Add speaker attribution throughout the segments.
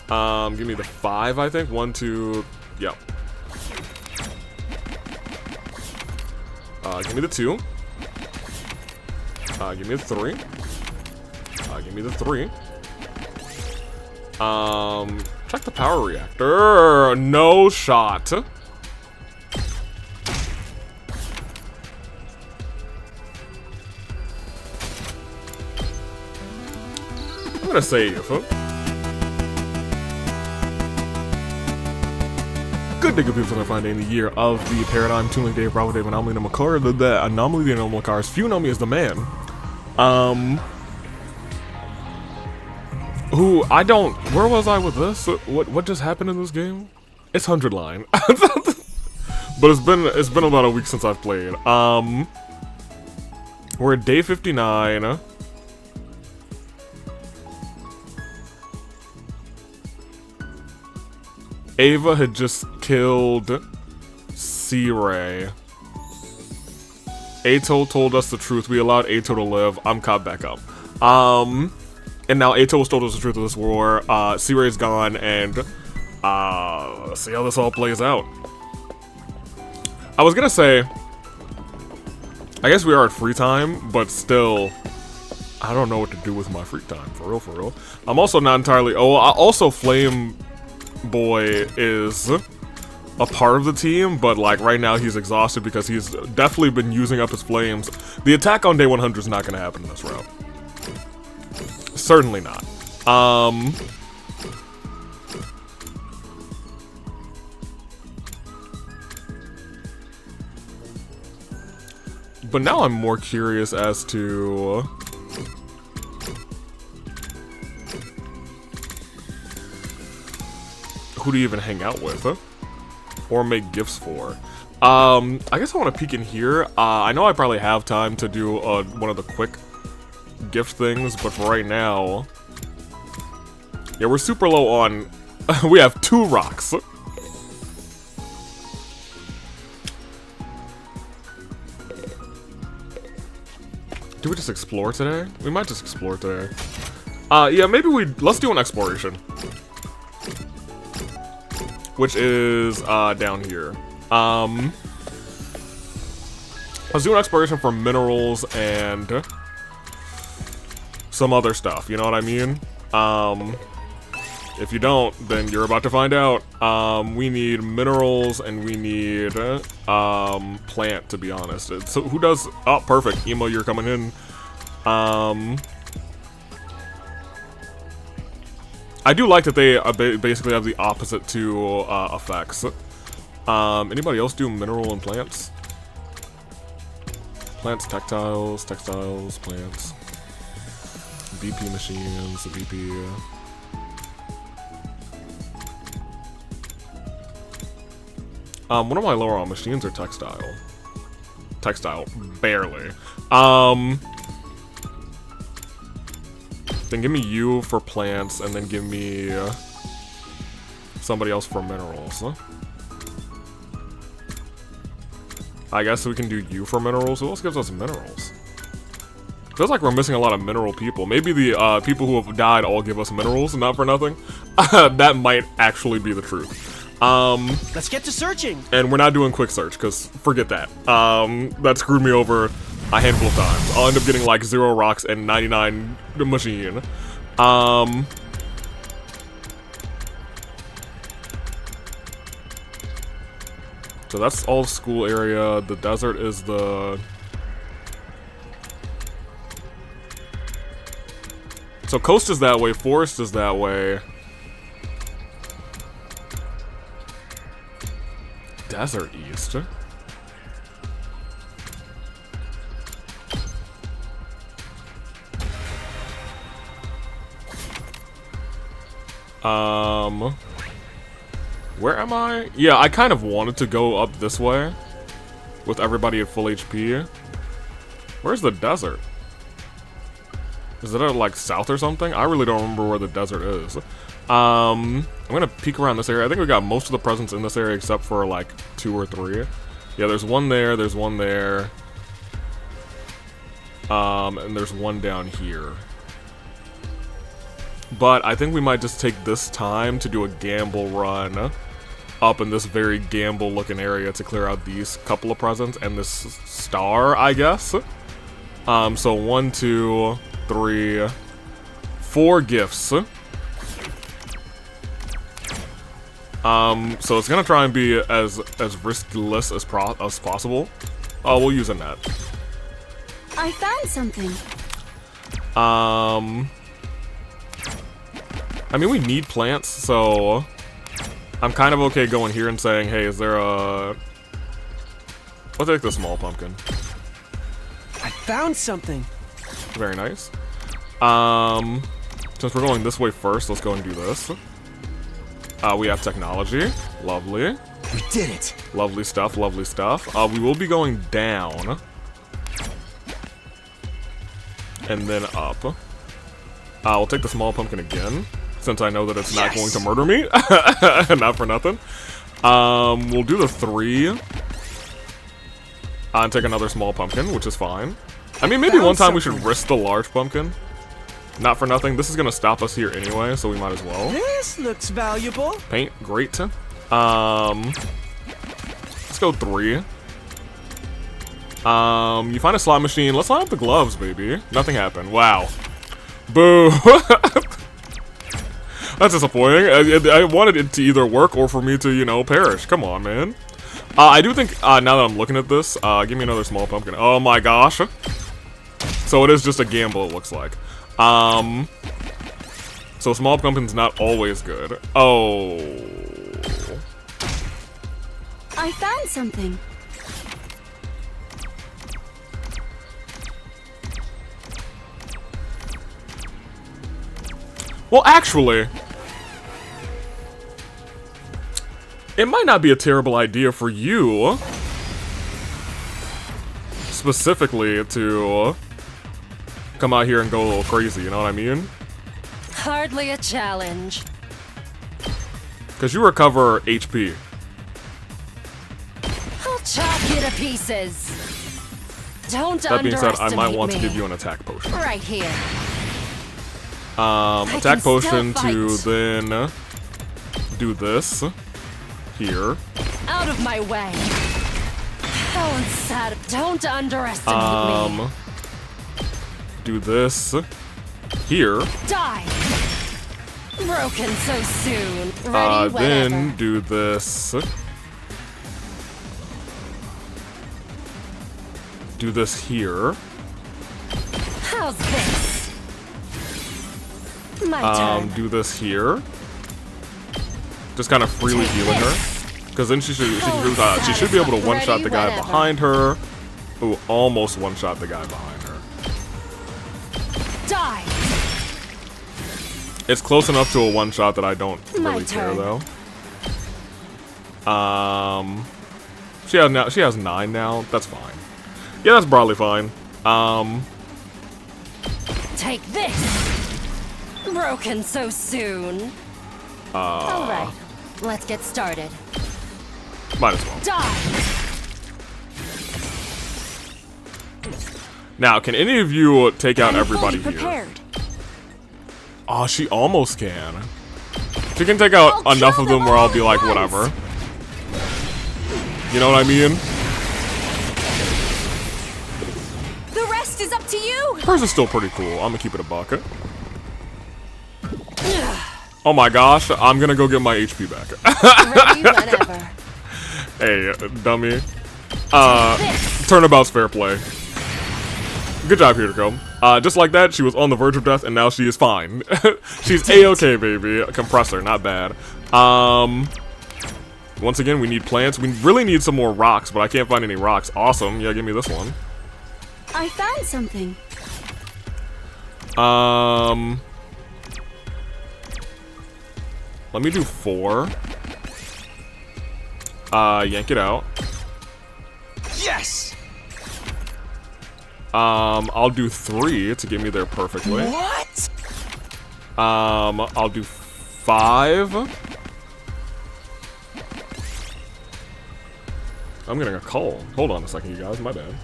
Speaker 1: Give me the 5, I think. 1, 2, yep. Give me the 2. Give me the 3. Give me the 3. Check the power reactor. No shot. I'm gonna save. Good day, good people. I find in the year of the paradigm. Tooling Dave, Bravo Dave, Anomaly, Number Car, the Anomaly, the Anomaly Cars. Few know me as the man. Who I don't. Where was I with this? What just happened in this game? It's 100 line, but it's been about a week since I've played. We're at day 59. Ava had just killed C-Ray. Ato told us the truth. We allowed Ato to live. I'm caught back up. And now Ato told us the truth of this war. C-Ray's gone, and let's see how this all plays out. I was gonna say, I guess we are at free time, but still, I don't know what to do with my free time. For real, for real. I'm also not entirely. Oh, also Flame Boy is a part of the team, but like right now he's exhausted because he's definitely been using up his flames. The attack on day 100 is not gonna happen in this route. Certainly not. But now I'm more curious as to who do you even hang out with, or make gifts for. I guess I want to peek in here. I know I probably have time to do one of the quick gift things, but for right now, yeah, we're super low on. We have 2 rocks. Do we just explore today? We might just explore today. Yeah, maybe let's do an exploration, which is down here. Let's do an exploration for minerals and some other stuff, you know what I mean? If you don't, then you're about to find out. We need minerals and we need plant, to be honest. So who does? Oh, perfect. Emo, you're coming in. I do like that they basically have the opposite 2 effects. Anybody else do mineral and plants? Plants, textiles, plants. BP machines, the BP. One of my lower on machines are textile. Textile, barely. Then give me you for plants, and then give me somebody else for minerals. I guess we can do you for minerals. Who else gives us minerals? Feels like we're missing a lot of mineral people. Maybe the people who have died all give us minerals, not for nothing. That might actually be the truth.
Speaker 2: Let's get to searching.
Speaker 1: And we're not doing quick search, because forget that. That screwed me over a handful of times. I'll end up getting like 0 rocks and 99 machine. So that's all school area. The desert is the... So coast is that way, forest is that way. Desert east. Where am I? Yeah, I kind of wanted to go up this way with everybody at full HP. Where's the desert? Is it like south or something? I really don't remember where the desert is. I'm gonna peek around this area. I think we got most of the presents in this area except for like 2 or 3. Yeah, there's one there, there's one there. And there's one down here. But I think we might just take this time to do a gamble run up in this very gamble-looking area to clear out these couple of presents and this star, I guess. So 1, 2, 3, 4 gifts. So it's gonna try and be as riskless as possible. Oh, we'll use a net.
Speaker 3: I found something.
Speaker 1: I mean, we need plants, so I'm kind of okay going here and saying, hey, is there a... I'll take the small pumpkin.
Speaker 2: I found something.
Speaker 1: Very nice. Since we're going this way first, let's go and do this. We have technology. Lovely.
Speaker 2: We did it.
Speaker 1: Lovely stuff, lovely stuff. We will be going down. And then up. We'll take the small pumpkin again, since I know that it's not going to murder me. Not for nothing. We'll do the 3. And take another small pumpkin, which is fine. I mean, maybe one time we should risk the large pumpkin. Not for nothing. This is going to stop us here anyway, so we might as well.
Speaker 2: This looks valuable.
Speaker 1: Paint, great. Let's go 3. You find a slot machine. Let's line up the gloves, baby. Nothing happened. Wow. Boo. That's disappointing. I wanted it to either work or for me to, you know, perish. Come on, man. I do think, now that I'm looking at this, give me another small pumpkin. Oh my gosh. So it is just a gamble, it looks like. So small pumpkin's not always good. Oh.
Speaker 3: I found something.
Speaker 1: Well, actually, it might not be a terrible idea for you, specifically, to come out here and go a little crazy, you know what I mean?
Speaker 4: Hardly a challenge.
Speaker 1: Because you recover HP.
Speaker 4: I'll chop you to pieces. Don't
Speaker 1: That being said, I might
Speaker 4: underestimate
Speaker 1: want to
Speaker 4: me.
Speaker 1: give you an attack potion.
Speaker 4: Right here.
Speaker 1: Attack
Speaker 4: still
Speaker 1: potion to
Speaker 4: fight.
Speaker 1: then do this here.
Speaker 4: Out of my way. Don't underestimate me.
Speaker 1: Do this here.
Speaker 4: Die. Broken so soon. Ready whenever.
Speaker 1: Then do this. Do this here.
Speaker 4: How's this? My turn.
Speaker 1: Do this here. Just kind of freely
Speaker 4: Take
Speaker 1: healing her.
Speaker 4: this.
Speaker 1: Because then she should be able to one-shot the guy
Speaker 4: Ready
Speaker 1: behind her. Ooh, almost one-shot the guy behind her.
Speaker 4: Die.
Speaker 1: It's close enough to a one-shot that I don't
Speaker 4: My
Speaker 1: really care,
Speaker 4: turn.
Speaker 1: though. She has 9 now. That's fine. Yeah, that's broadly fine.
Speaker 4: Take this. Broken so soon. Alright, let's get started.
Speaker 1: Might as well.
Speaker 4: Die.
Speaker 1: Now, can any of you take out everybody
Speaker 3: Fully
Speaker 1: here?
Speaker 3: prepared.
Speaker 1: Oh, she almost can. She can take out
Speaker 3: I'll
Speaker 1: enough
Speaker 3: kill
Speaker 1: of them
Speaker 3: them
Speaker 1: where
Speaker 3: all
Speaker 1: I'll be
Speaker 3: at
Speaker 1: like,
Speaker 3: once.
Speaker 1: whatever. You know what I mean?
Speaker 3: The rest is up to you.
Speaker 1: Hers is still pretty cool. I'm gonna keep it a bucket. Oh my gosh, I'm gonna go get my HP back.
Speaker 4: Ready whenever.
Speaker 1: Hey, dummy. Turnabout's fair play. Good job, Hiriko. Just like that, she was on the verge of death, and now she is fine. She's A-okay, baby. A compressor, not bad. Once again, we need plants. We really need some more rocks, but I can't find any rocks. Awesome. Yeah, give me this one.
Speaker 3: I found something.
Speaker 1: Let me do 4. Yank it out.
Speaker 2: Yes.
Speaker 1: I'll do 3 to get me there perfectly.
Speaker 2: What?
Speaker 1: I'll do 5. I'm getting a call. Hold on a second, you guys. My bad.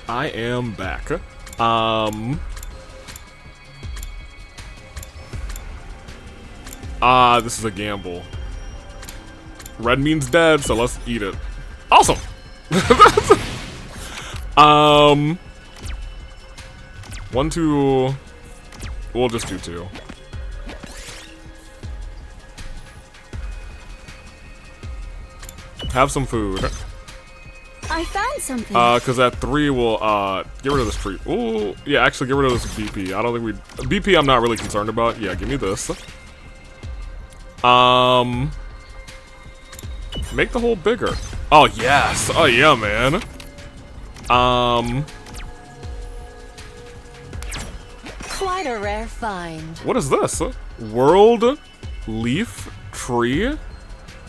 Speaker 1: I am back. Ah, this is a gamble. Red means dead, so let's eat it. Awesome! 1, 2... We'll just do 2. Have some food.
Speaker 3: I found something.
Speaker 1: Cause that 3 will, get rid of this tree. Ooh, yeah, actually get rid of this BP. I don't think BP I'm not really concerned about. Yeah, give me this. Make the hole bigger. Oh, yes. Oh, yeah, man.
Speaker 4: Quite a rare find.
Speaker 1: What is this? World leaf tree?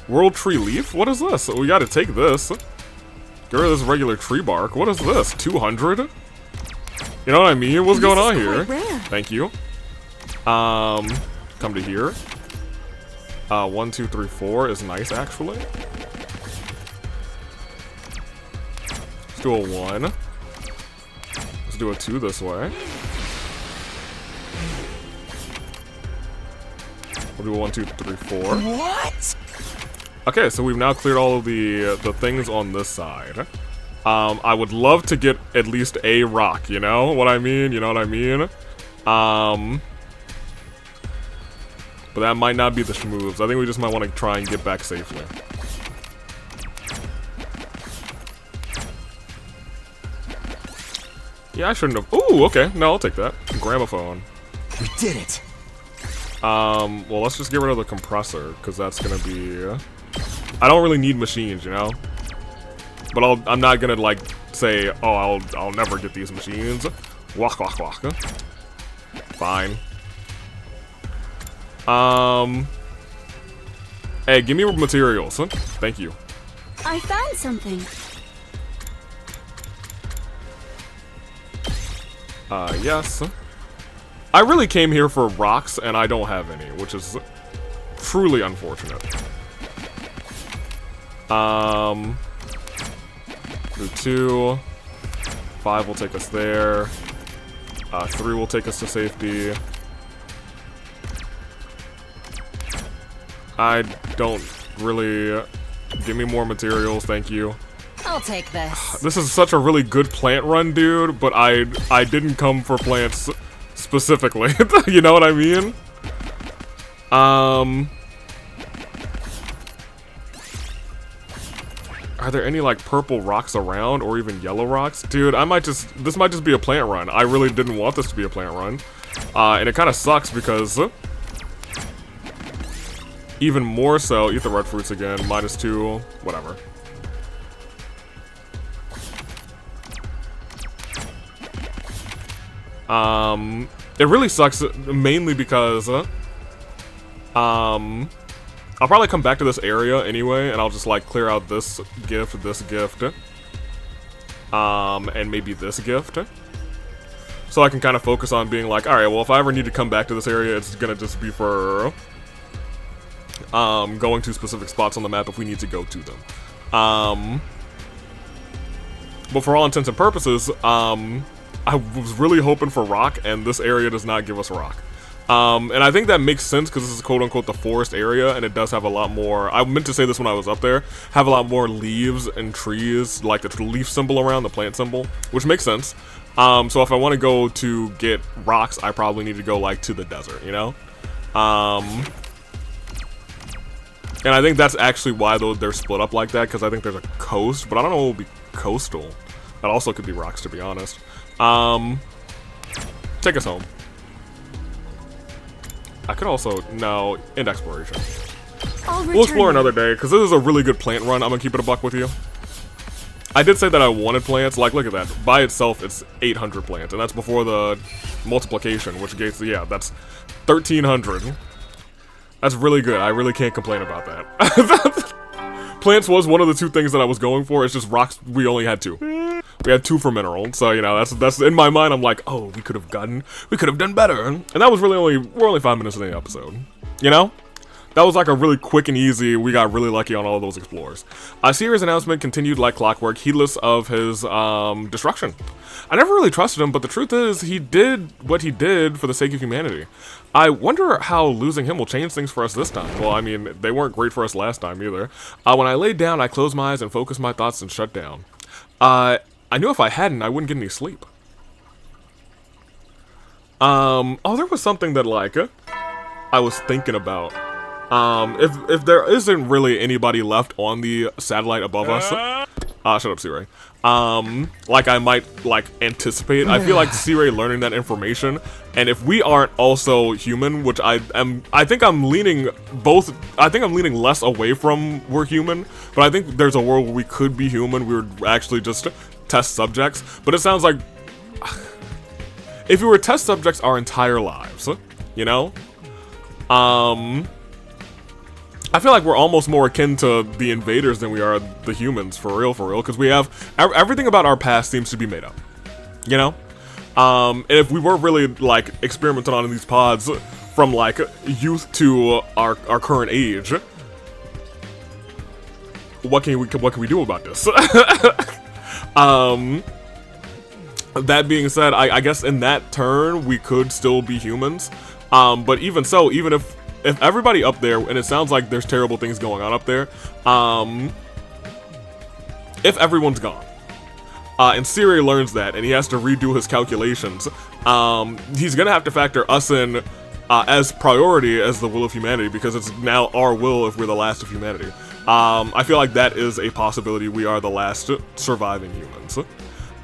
Speaker 1: World tree leaf? What is this? We gotta take this. Get rid of this regular tree bark. What is this? 200? You know what I mean? What's going on here?
Speaker 3: Rare.
Speaker 1: Thank you. Come to here. 1, 2, 3, 4 is nice, actually. Let's do a 1. Let's do a 2 this way. We'll do a 1, 2, 3, 4.
Speaker 2: What?
Speaker 1: Okay, so we've now cleared all of the things on this side. I would love to get at least a rock, you know what I mean? You know what I mean? But that might not be the schmooves. I think we just might want to try and get back safely. Yeah, I shouldn't have. Ooh, okay. No, I'll take that. Gramophone.
Speaker 2: We did it.
Speaker 1: Well, let's just get rid of the compressor, because that's gonna be... I don't really need machines, you know? But I'm not gonna, like, say, oh, I'll never get these machines. Walk, walk, walk. Fine. Hey, give me materials. Thank you.
Speaker 3: I found something.
Speaker 1: Yes. I really came here for rocks, and I don't have any, which is truly unfortunate. Do 2. 5 will take us there. 3 will take us to safety. I don't really... Give me more materials, thank you.
Speaker 4: I'll take this.
Speaker 1: This is such a really good plant run, dude, but I didn't come for plants specifically. You know what I mean? Are there any, like, purple rocks around, or even yellow rocks? Dude, this might just be a plant run. I really didn't want this to be a plant run. And it kind of sucks because... even more so, eat the red fruits again, -2, whatever. It really sucks, mainly because, I'll probably come back to this area anyway, and I'll just, like, clear out this gift, and maybe this gift. So I can kind of focus on being like, alright, well, if I ever need to come back to this area, it's gonna just be for, going to specific spots on the map if we need to go to them. But for all intents and purposes, I was really hoping for rock, and this area does not give us rock. And I think that makes sense because this is quote-unquote the forest area, and it does have a lot more... I meant to say this when I was up there. Have a lot more leaves and trees, like the leaf symbol around, the plant symbol, which makes sense. So if I want to go to get rocks, I probably need to go, like, to the desert, you know? And I think that's actually why they're split up like that, because I think there's a coast, but I don't know what would be coastal. That also could be rocks, to be honest. Take us home. I could also... No, end exploration. We'll explore another day, because this is a really good plant run. I'm gonna keep it a buck with you. I did say that I wanted plants. Like, look at that. By itself, it's 800 plants, and that's before the multiplication, which gets... Yeah, that's 1,300. That's really good. I really can't complain about that. Plants was one of the 2 things that I was going for. It's just rocks, we only had 2. We had 2 for mineral, so, you know, that's in my mind, I'm like, oh, we could have done better. And that was really we're only 5 minutes in the episode. You know? That was like a really quick and easy, we got really lucky on all of those explorers. Sirius' announcement continued like clockwork, heedless of his destruction. I never really trusted him, but the truth is, he did what he did for the sake of humanity. I wonder how losing him will change things for us this time. Well, I mean, they weren't great for us last time either. When I laid down, I closed my eyes and focused my thoughts and shut down. I knew if I hadn't, I wouldn't get any sleep. Oh, there was something that, like, I was thinking about. If there isn't really anybody left on the satellite above us, shut up, C-Ray. Like I might, like, anticipate. I feel like C-Ray learning that information, and if we aren't also human, which I think I'm leaning less away from we're human, but I think there's a world where we could be human, we were actually just test subjects, but it sounds like, if we were test subjects our entire lives, you know? I feel like we're almost more akin to the invaders than we are the humans, for real, because we have, everything about our past seems to be made up, you know? And if we were really, like, experimented on in these pods from, like, youth to our current age, what can we do about this? That being said, I guess in that turn, we could still be humans, but even so, even if everybody up there, and it sounds like there's terrible things going on up there, if everyone's gone, and Siri learns that, and he has to redo his calculations, he's gonna have to factor us in as priority as the will of humanity, because it's now our will if we're the last of humanity. I feel like that is a possibility. We are the last surviving humans.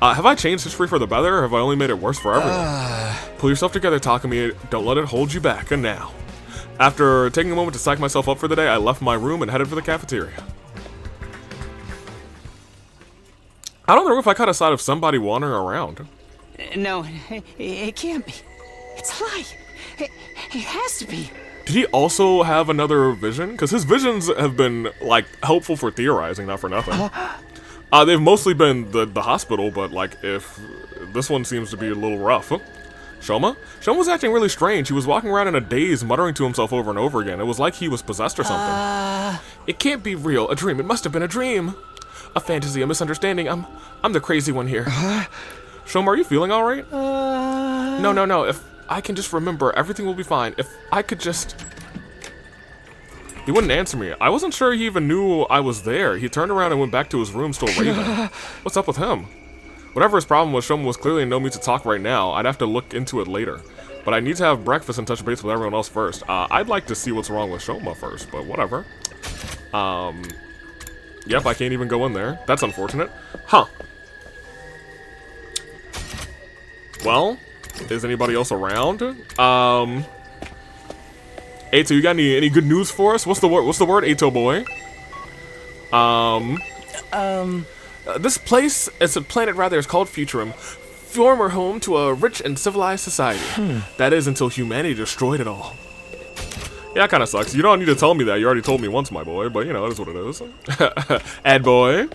Speaker 1: Have I changed history for the better, or have I only made it worse for everyone? Pull yourself together, Takumi. Don't let it hold you back, and now. After taking a moment to psych myself up for the day, I left my room and headed for the cafeteria. I don't know if I caught a sight of somebody wandering around.
Speaker 2: No, it can't be. It's a lie. It has to be.
Speaker 1: Did he also have another vision? Because his visions have been, like, helpful for theorizing, not for nothing. They've mostly been the hospital, but, like, if this one seems to be a little rough. Shoma? Shoma was acting really strange. He was walking around in a daze, muttering to himself over and over again. It was like he was possessed or something. It can't be real. A dream. It must have been a dream. A fantasy, a misunderstanding. I'm the crazy one here. Shoma, are you feeling alright? No. If I can just remember, everything will be fine. If I could just... He wouldn't answer me. I wasn't sure he even knew I was there. He turned around and went back to his room, still raving. What's up with him? Whatever his problem was, Shoma was clearly in no mood to talk right now. I'd have to look into it later. But I need to have breakfast and touch base with everyone else first. I'd like to see what's wrong with Shoma first, but whatever. Yep, I can't even go in there. That's unfortunate. Huh. Well, is anybody else around? Ato, you got any good news for us? What's the word, Ato boy? This place, it's a planet rather, is called Futurum, former home to a rich and civilized society. That is until humanity destroyed it all. Yeah, that kind of sucks. You don't need to tell me that. You already told me once, my boy, but you know, it is what it is. Ad boy.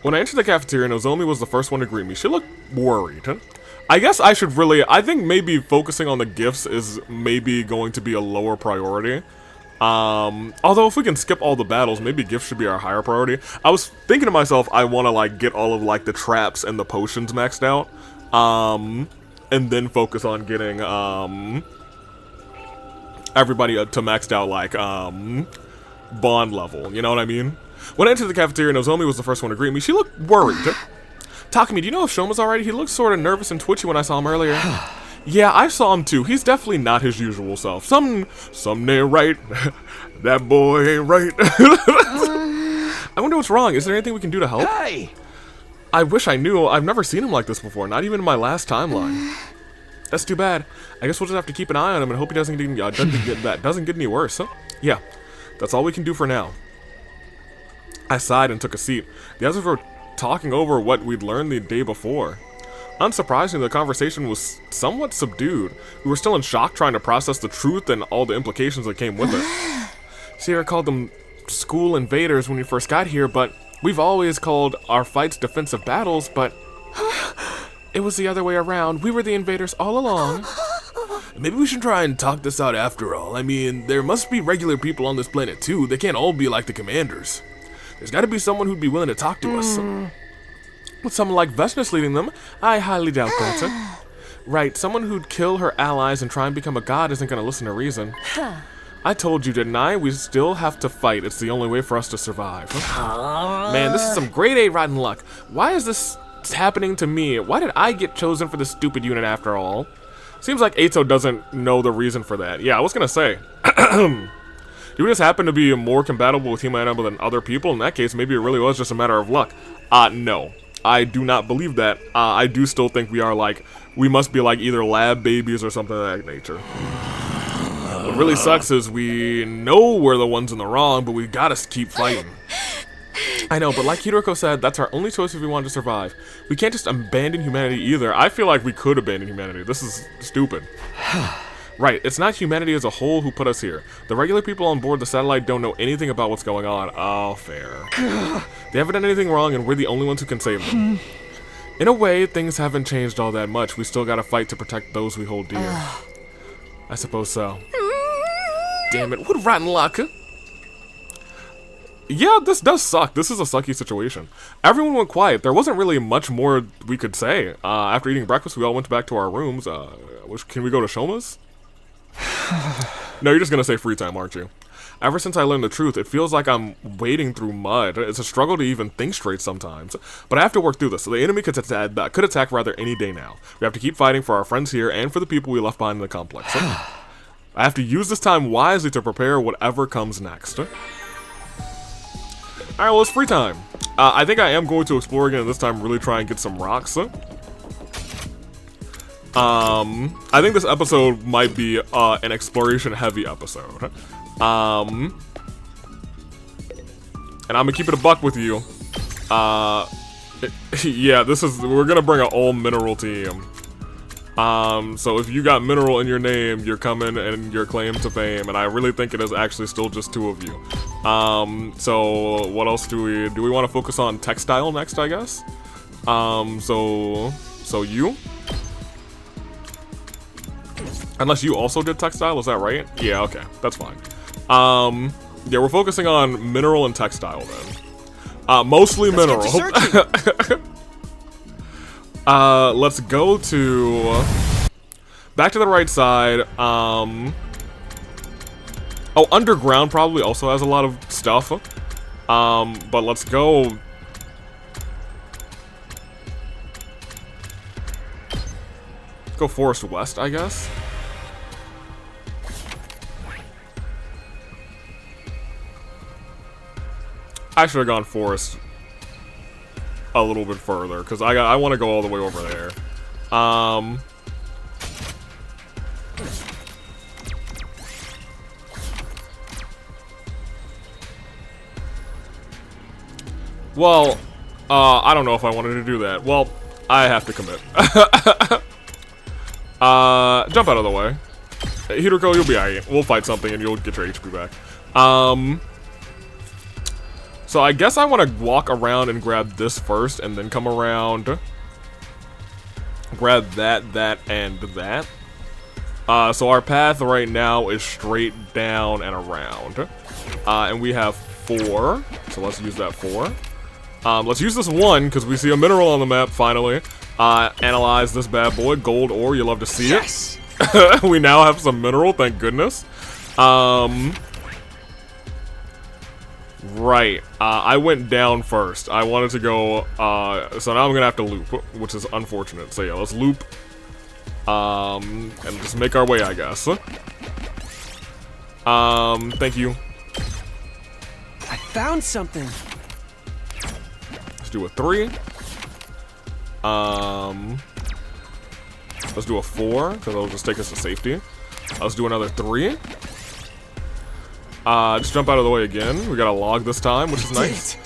Speaker 1: When I entered the cafeteria, Nozomi was the first one to greet me. She looked worried. I guess I should really, I think maybe focusing on the gifts is maybe going to be a lower priority. Although if we can skip all the battles, maybe gifts should be our higher priority. I was thinking to myself, I want to like get all of like the traps and the potions maxed out, and then focus on getting everybody to maxed out like bond level. You know what I mean? When I entered the cafeteria, Nozomi was the first one to greet me. She looked worried. Takumi, do you know if Shoma's alright? He looked sort of nervous and twitchy when I saw him earlier. Yeah, I saw him too. He's definitely not his usual self. Something ain't right. That boy ain't right. I wonder what's wrong. Is there anything we can do to help?
Speaker 2: Hey!
Speaker 1: I wish I knew. I've never seen him like this before, not even in my last timeline. That's too bad. I guess we'll just have to keep an eye on him and hope he doesn't get any worse. Huh? Yeah, that's all we can do for now. I sighed and took a seat. The others were talking over what we'd learned the day before. Unsurprisingly, the conversation was somewhat subdued. We were still in shock trying to process the truth and all the implications that came with it. Sierra called them school invaders when we first got here, but we've always called our fights defensive battles, but it was the other way around. We were the invaders all along. Maybe we should try and talk this out after all. I mean, there must be regular people on this planet too. They can't all be like the commanders. There's gotta be someone who'd be willing to talk to us. With someone like Vesnus leading them, I highly doubt that. Right, someone who'd kill her allies and try and become a god isn't gonna listen to reason. I told you, didn't I? We still have to fight. It's the only way for us to survive. Man, this is some grade A rotten luck. Why is this happening to me? Why did I get chosen for this stupid unit after all? Seems like Ato doesn't know the reason for that. Yeah, I was gonna say. Do we just happen to be more compatible with humanity than other people? In that case, maybe it really was just a matter of luck. No. I do not believe that. I do still think we are like, we must be like either lab babies or something of that nature. What really sucks is we know we're the ones in the wrong, but we gotta keep fighting. I know, but like Hiroko said, that's our only choice if we want to survive. We can't just abandon humanity either. I feel like we could abandon humanity. This is stupid. Right, it's not humanity as a whole who put us here. The regular people on board the satellite don't know anything about what's going on. Oh, fair. They haven't done anything wrong, and we're the only ones who can save them. In a way, things haven't changed all that much. We still gotta fight to protect those we hold dear. I suppose so. Damn it, what rotten luck. Yeah, this does suck. This is a sucky situation. Everyone went quiet. There wasn't really much more we could say. After eating breakfast, we all went back to our rooms. Can we go to Shoma's? No, you're just gonna say free time, aren't you? Ever since I learned the truth, it feels like I'm wading through mud. It's a struggle to even think straight sometimes. But I have to work through this, so the enemy could attack rather any day now. We have to keep fighting for our friends here and for the people we left behind in the complex. I have to use this time wisely to prepare whatever comes next. Alright, well, it's free time. I think I am going to explore again, and this time really try and get some rocks. I think this episode might be an exploration-heavy episode. And I'm gonna keep it a buck with you. Yeah, we're gonna bring an all-mineral team. So if you got mineral in your name, you're coming and your claim to fame, and I really think it is actually still just 2 of you. So what else do we want to focus on textile next, I guess? So you? Unless you also did textile, is that right? Yeah, okay, that's fine. Yeah, we're focusing on mineral and textile then. Mostly mineral. Let's go to back to the right side. Oh, underground probably also has a lot of stuff. But let's go. Go Forest West, I guess. I should have gone Forest a little bit further, because I want to go all the way over there. Well, I don't know if I wanted to do that. Well, I have to commit. Jump out of the way. Hiroko, you'll be alright. We'll fight something and you'll get your HP back. So I guess I want to walk around and grab this first, and then come around, grab that, and that. So our path right now is straight down and around. And we have 4, so let's use that 4. Let's use this 1, because we see a mineral on the map, finally. Analyze this bad boy, gold ore, you love to see it. We now have some mineral, thank goodness. Right, I went down first. I wanted to go, so now I'm gonna have to loop, which is unfortunate. So yeah, let's loop, and just make our way, I guess. Thank you.
Speaker 2: I found something.
Speaker 1: Let's do a 3. Let's do a 4, because it'll just take us to safety. Let's do another 3. Just jump out of the way again. We got a log this time, which is nice.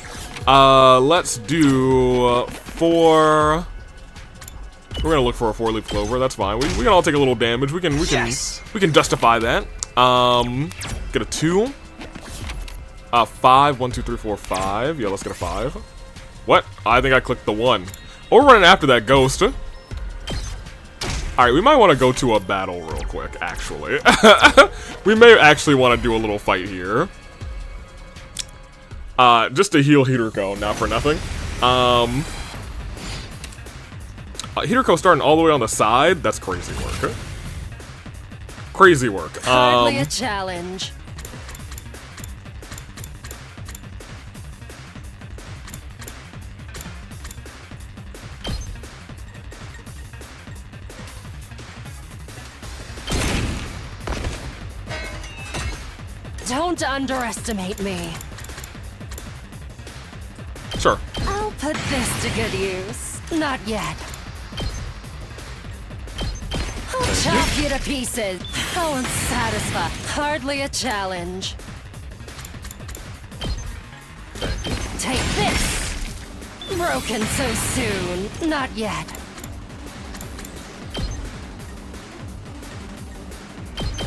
Speaker 1: Let's do 4. We're gonna look for a 4-leaf clover. That's fine. We can all take a little damage. We can justify that. Get a 2. 5. 1, 2, 3, 4, 5. Yeah, let's get a 5. What? I think I clicked the 1. Oh, we're running after that ghost. Alright, we might want to go to a battle real quick, actually. We may actually want to do a little fight here. Just to heal Hideko, not for nothing. Hideko starting all the way on the side, that's crazy work. Crazy work.
Speaker 4: Hardly a challenge. Don't underestimate me.
Speaker 1: Sure.
Speaker 4: I'll put this to good use. Not yet. I'll chop you to pieces. How unsatisfied. Hardly a challenge. Take this. Broken so soon. Not yet.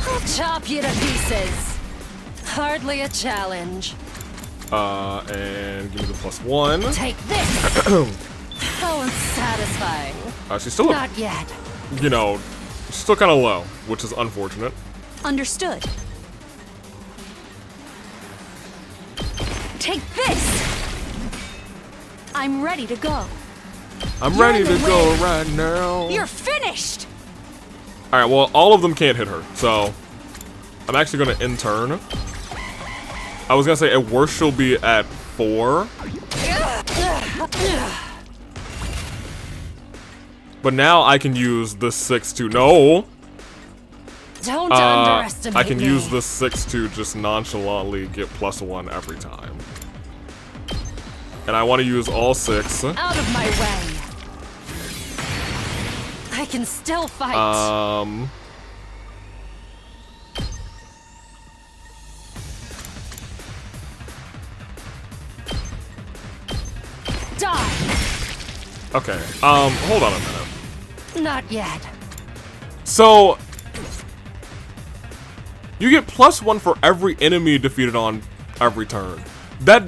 Speaker 4: I'll chop you to pieces. Hardly a challenge.
Speaker 1: And give me the +1.
Speaker 4: Take this. How unsatisfying.
Speaker 1: She's still,
Speaker 4: Not yet.
Speaker 1: you know, she's still kind of low, which is unfortunate.
Speaker 3: Understood. Take this! I'm ready to go.
Speaker 1: I'm
Speaker 3: You're
Speaker 1: ready
Speaker 3: in the
Speaker 1: to go
Speaker 3: way.
Speaker 1: right now.
Speaker 3: You're finished!
Speaker 1: Alright, well, all of them can't hit her, so I'm actually going to in-turn. I was going to say, at worst, she'll be at 4. But now I can use the 6 to... No!
Speaker 4: Don't underestimate
Speaker 1: I can
Speaker 4: me.
Speaker 1: use the 6 to just nonchalantly get +1 every time. And I want to use all 6.
Speaker 4: Out of my way. I can still fight. Die.
Speaker 1: Okay, hold on a minute.
Speaker 4: Not yet.
Speaker 1: So, you get +1 for every enemy defeated on every turn. That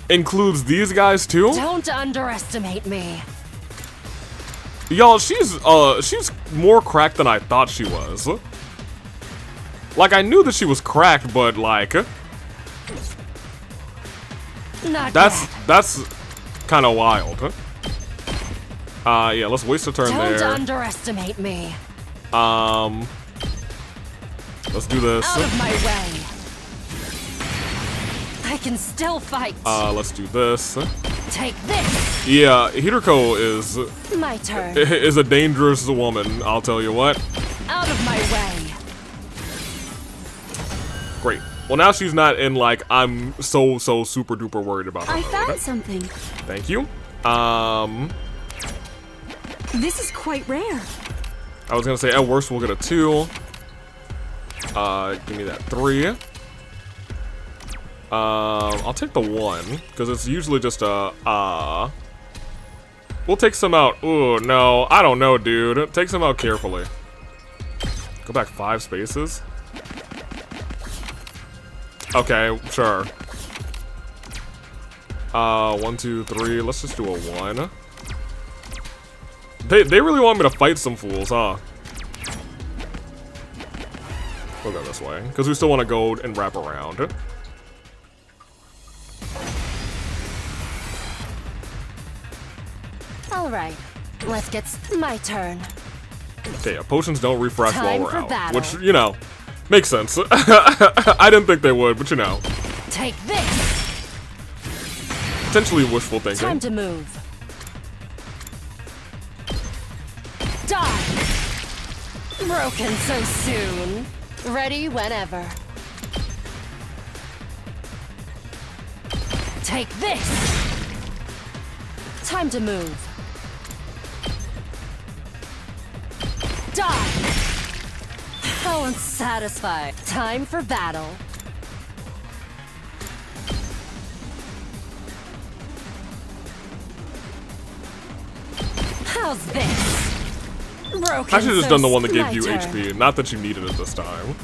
Speaker 1: includes these guys too?
Speaker 4: Don't underestimate me.
Speaker 1: Y'all, she's more cracked than I thought she was. Like, I knew that she was cracked, but like,
Speaker 4: Not
Speaker 1: that's
Speaker 4: yet.
Speaker 1: kind of wild. Yeah, let's waste a turn
Speaker 4: Don't
Speaker 1: there.
Speaker 4: underestimate me.
Speaker 1: Let's do this.
Speaker 4: Out of my way. I can still fight.
Speaker 1: Let's do this.
Speaker 4: Take this.
Speaker 1: Yeah, Hideko is
Speaker 4: My turn.
Speaker 1: a dangerous woman, I'll tell you what.
Speaker 4: Out of my way.
Speaker 1: Great. Well, now she's not in, like, I'm so super duper worried about her.
Speaker 3: I
Speaker 1: mode.
Speaker 3: found something.
Speaker 1: Thank you.
Speaker 3: This is quite rare.
Speaker 1: I was gonna say, at worst, we'll get a 2. Give me that 3. I'll take the 1, because it's usually just a, we'll take some out. Ooh, no, I don't know, dude. Take some out carefully. Go back 5 spaces. Okay, sure. 1, 2, 3, let's just do a 1. They really want me to fight some fools, huh? We'll go this way, because we still want to go and wrap around.
Speaker 4: All right. Let's get my turn.
Speaker 1: Okay, yeah, potions don't refresh
Speaker 4: Time
Speaker 1: while we're
Speaker 4: for
Speaker 1: out.
Speaker 4: battle.
Speaker 1: Which, you know, makes sense. I didn't think they would, but you know.
Speaker 4: Take this.
Speaker 1: Potentially wishful thinking.
Speaker 4: Time to move. Die. Broken so soon. Ready whenever. Take this. Time to move. Die. How unsatisfied. Time for battle. How's this? Broken.
Speaker 1: I should have just
Speaker 4: so
Speaker 1: done the one that gave
Speaker 4: my
Speaker 1: you
Speaker 4: turn.
Speaker 1: HP. Not that you needed it this time.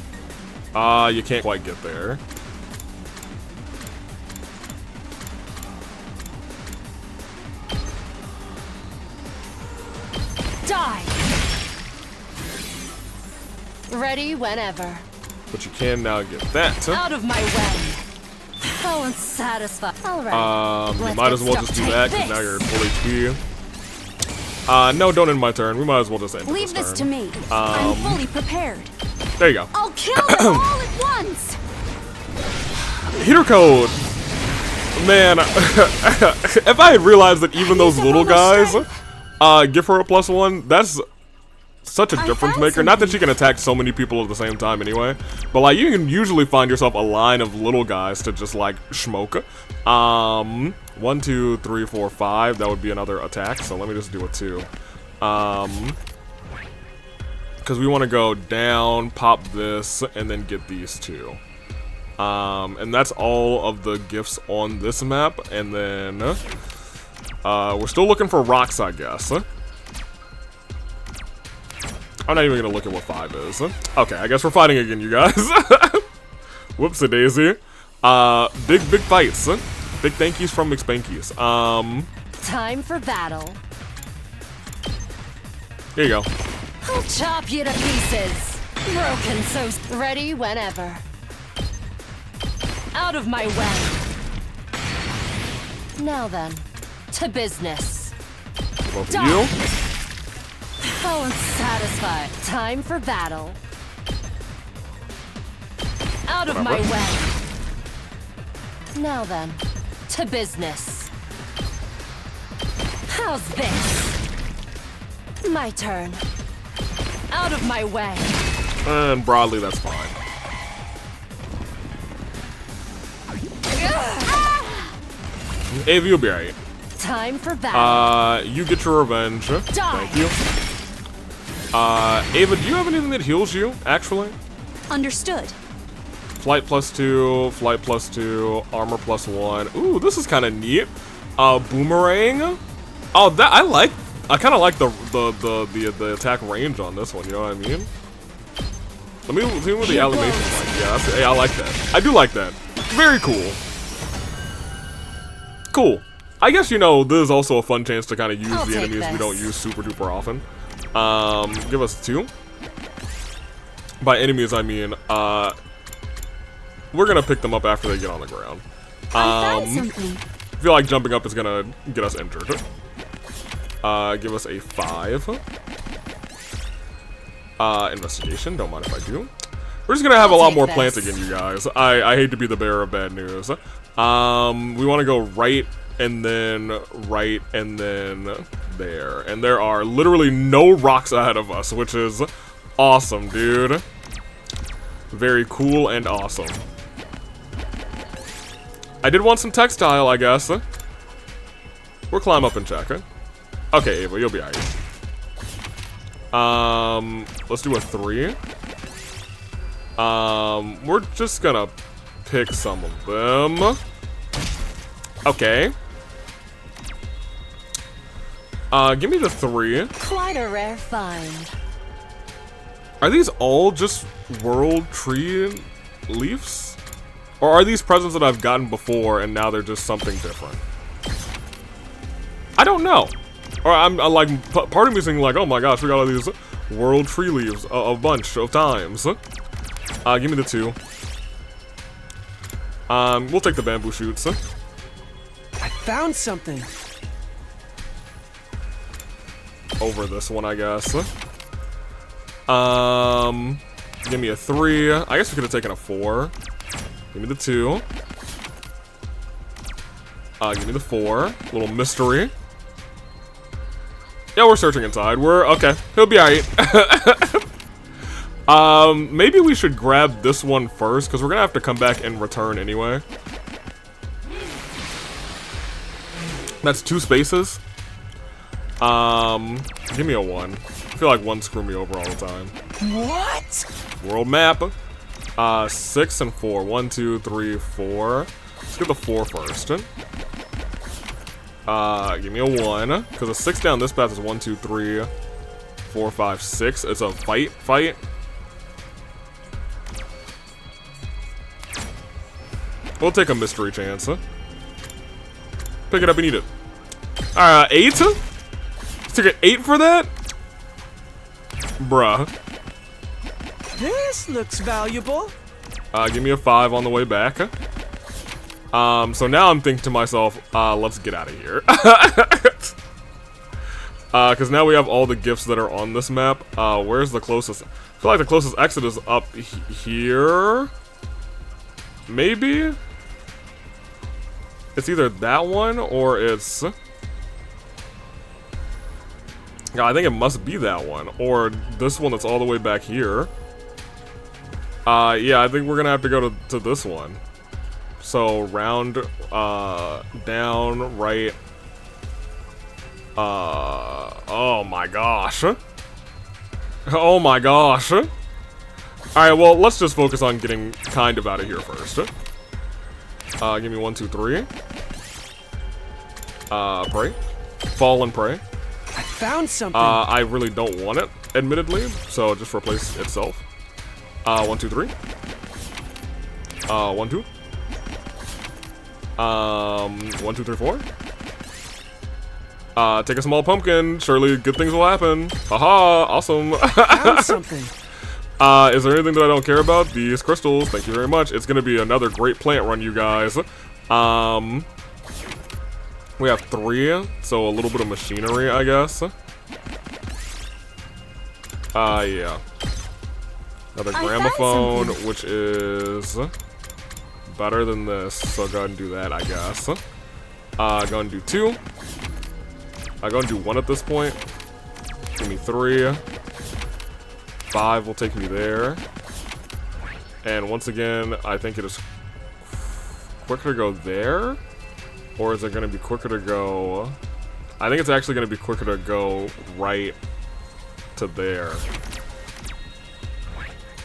Speaker 1: You can't quite get there.
Speaker 4: Die. Ready whenever.
Speaker 1: But you can now get that.
Speaker 4: Out of my way. How unsatisfied. Alright.
Speaker 1: You
Speaker 4: Let's
Speaker 1: might
Speaker 4: get
Speaker 1: as well just do
Speaker 4: stuck.
Speaker 1: that,
Speaker 4: Take
Speaker 1: because now
Speaker 4: this.
Speaker 1: you're at full HP. No, don't end my turn. We might as well just end
Speaker 3: Leave
Speaker 1: this
Speaker 3: this
Speaker 1: turn.
Speaker 3: to me. I'm fully prepared.
Speaker 1: There you go.
Speaker 3: I'll kill them all at once.
Speaker 1: Heater code! Man, if I had realized that even those little guys give her a +1, that's such a difference
Speaker 3: found
Speaker 1: maker. Not that she can attack so many people at the same time anyway, but like you can usually find yourself a line of little guys to just like smoke. 1, 2, 3, 4, 5. That would be another attack. So let me just do a 2. Because we want to go down, pop this, and then get these 2. And that's all of the gifts on this map. And then we're still looking for rocks, I guess. I'm not even gonna look at what 5 is. Okay, I guess we're fighting again, you guys. Whoopsie daisy. Big fights. Big thank yous from McSpankies.
Speaker 4: Time for battle.
Speaker 1: Here you go.
Speaker 4: I'll chop you to pieces. Broken so ready whenever. Out of my way. Now then, to business.
Speaker 1: Both of
Speaker 4: Die.
Speaker 1: you.
Speaker 4: How unsatisfied. Time for battle. Out of my
Speaker 1: Whatever.
Speaker 4: way. Now then, to business. How's this? My turn. Out of my way.
Speaker 1: And broadly, that's fine. Ava, you'll be alright.
Speaker 4: Time for battle.
Speaker 1: You get your revenge. Thank you. Ava, do you have anything that heals you, actually?
Speaker 3: Understood.
Speaker 1: Flight +2, flight +2, armor +1. Ooh, this is kind of neat. Boomerang. Oh, that I like. I kind of like the attack range on this one. You know what I mean? Let me see what the animation is like. Yeah, hey, I like that. I do like that. Very cool. Cool. I guess, you know, this is also a fun chance to kind of use
Speaker 4: I'll
Speaker 1: the
Speaker 4: take
Speaker 1: enemies we
Speaker 4: this.
Speaker 1: don't use super duper often. Give us 2. By enemies, I mean, we're gonna pick them up after they get on the ground.
Speaker 3: I found something.
Speaker 1: I feel like jumping up is gonna get us injured. Give us a 5. Investigation, don't mind if I do. We're just gonna have a lot
Speaker 4: take
Speaker 1: more
Speaker 4: this.
Speaker 1: plants again, you guys. I hate to be the bearer of bad news. We wanna go right, and then right, and then there. And there are literally no rocks ahead of us, which is awesome, dude. Very cool and awesome. I did want some textile, I guess. We'll climb up and check it. Okay, Ava, you'll be alright. Let's do a 3. We're just gonna pick some of them. Okay. Give me the 3.
Speaker 4: Quite a rare find.
Speaker 1: Are these all just world tree leaves? Or are these presents that I've gotten before and now they're just something different? I don't know. Or I'm like, part of me is thinking like, oh my gosh, we got all these world tree leaves a bunch of times. Give me the 2. We'll take the bamboo shoots.
Speaker 5: I found something.
Speaker 1: Over this one, I guess. Give me a 3. I guess we could have taken a 4. Give me the 2. Give me the 4. Little mystery. Yeah, we're searching inside. We're okay. He'll be alright. Maybe we should grab this one first, because we're gonna have to come back and return anyway. That's 2 spaces. Give me a 1. I feel like 1 screw me over all the time.
Speaker 5: What?
Speaker 1: World map. 6 and 4. 1, 2, 3, 4. Let's get the 4 first. Give me a 1. Because a 6 down this path is 1, 2, 3, 4, 5, 6. It's a fight. We'll take a mystery chance. Pick it up and eat it. 8? Took an 8 for that? Bruh.
Speaker 5: This looks valuable.
Speaker 1: Give me a 5 on the way back. So now I'm thinking to myself, let's get out of here. Because now we have all the gifts that are on this map. Where's the closest? I feel like the closest exit is up here. Maybe? It's either that one or it's... Yeah, I think it must be that one. Or this one that's all the way back here. Yeah, I think we're gonna have to go to this one. So, round, down, right. Oh my gosh. Oh my gosh. Alright, well, let's just focus on getting kind of out of here first. Give me 1, 2, 3. Pray. Fall and pray.
Speaker 5: I found something.
Speaker 1: I really don't want it, admittedly, so just replace itself. 1, 2, 3. 1, 2. 1, 2, 3, 4. Take a small pumpkin. Surely good things will happen. Haha, awesome.
Speaker 5: Found something.
Speaker 1: Is there anything that I don't care about? These crystals, thank you very much. It's gonna be another great plant run, you guys. We have 3, so a little bit of machinery, I guess. Yeah. Another gramophone, which is better than this, so go ahead and do that, I guess. Go ahead and do 2. I'll go and do 1 at this point. Give me 3. 5 will take me there. And once again, I think it is quicker to go there? Or is it going to be quicker to go... I think it's actually going to be quicker to go right to there.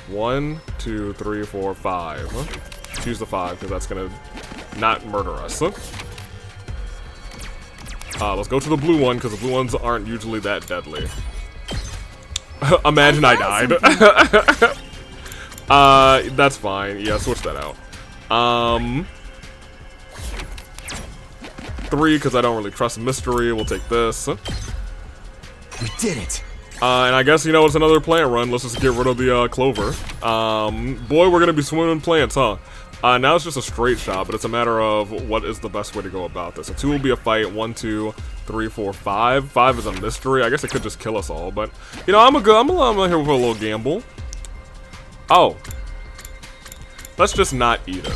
Speaker 1: 1, 2, 3, 4, 5. Choose the 5, because that's going to not murder us. Let's go to the blue one, because the blue ones aren't usually that deadly. Imagine I died. That's fine. Yeah, switch that out. 3, because I don't really trust mystery. We'll take this.
Speaker 5: We did it.
Speaker 1: And I guess, you know, it's another plant run. Let's just get rid of the clover. Boy, we're going to be swimming in plants, huh? Now it's just a straight shot, but it's a matter of what is the best way to go about this. So 2 will be a fight. 1, 2, 3, 4, 5. 5 is a mystery. I guess it could just kill us all, but you know, I'm here with a little gamble. Oh, let's just not eat it.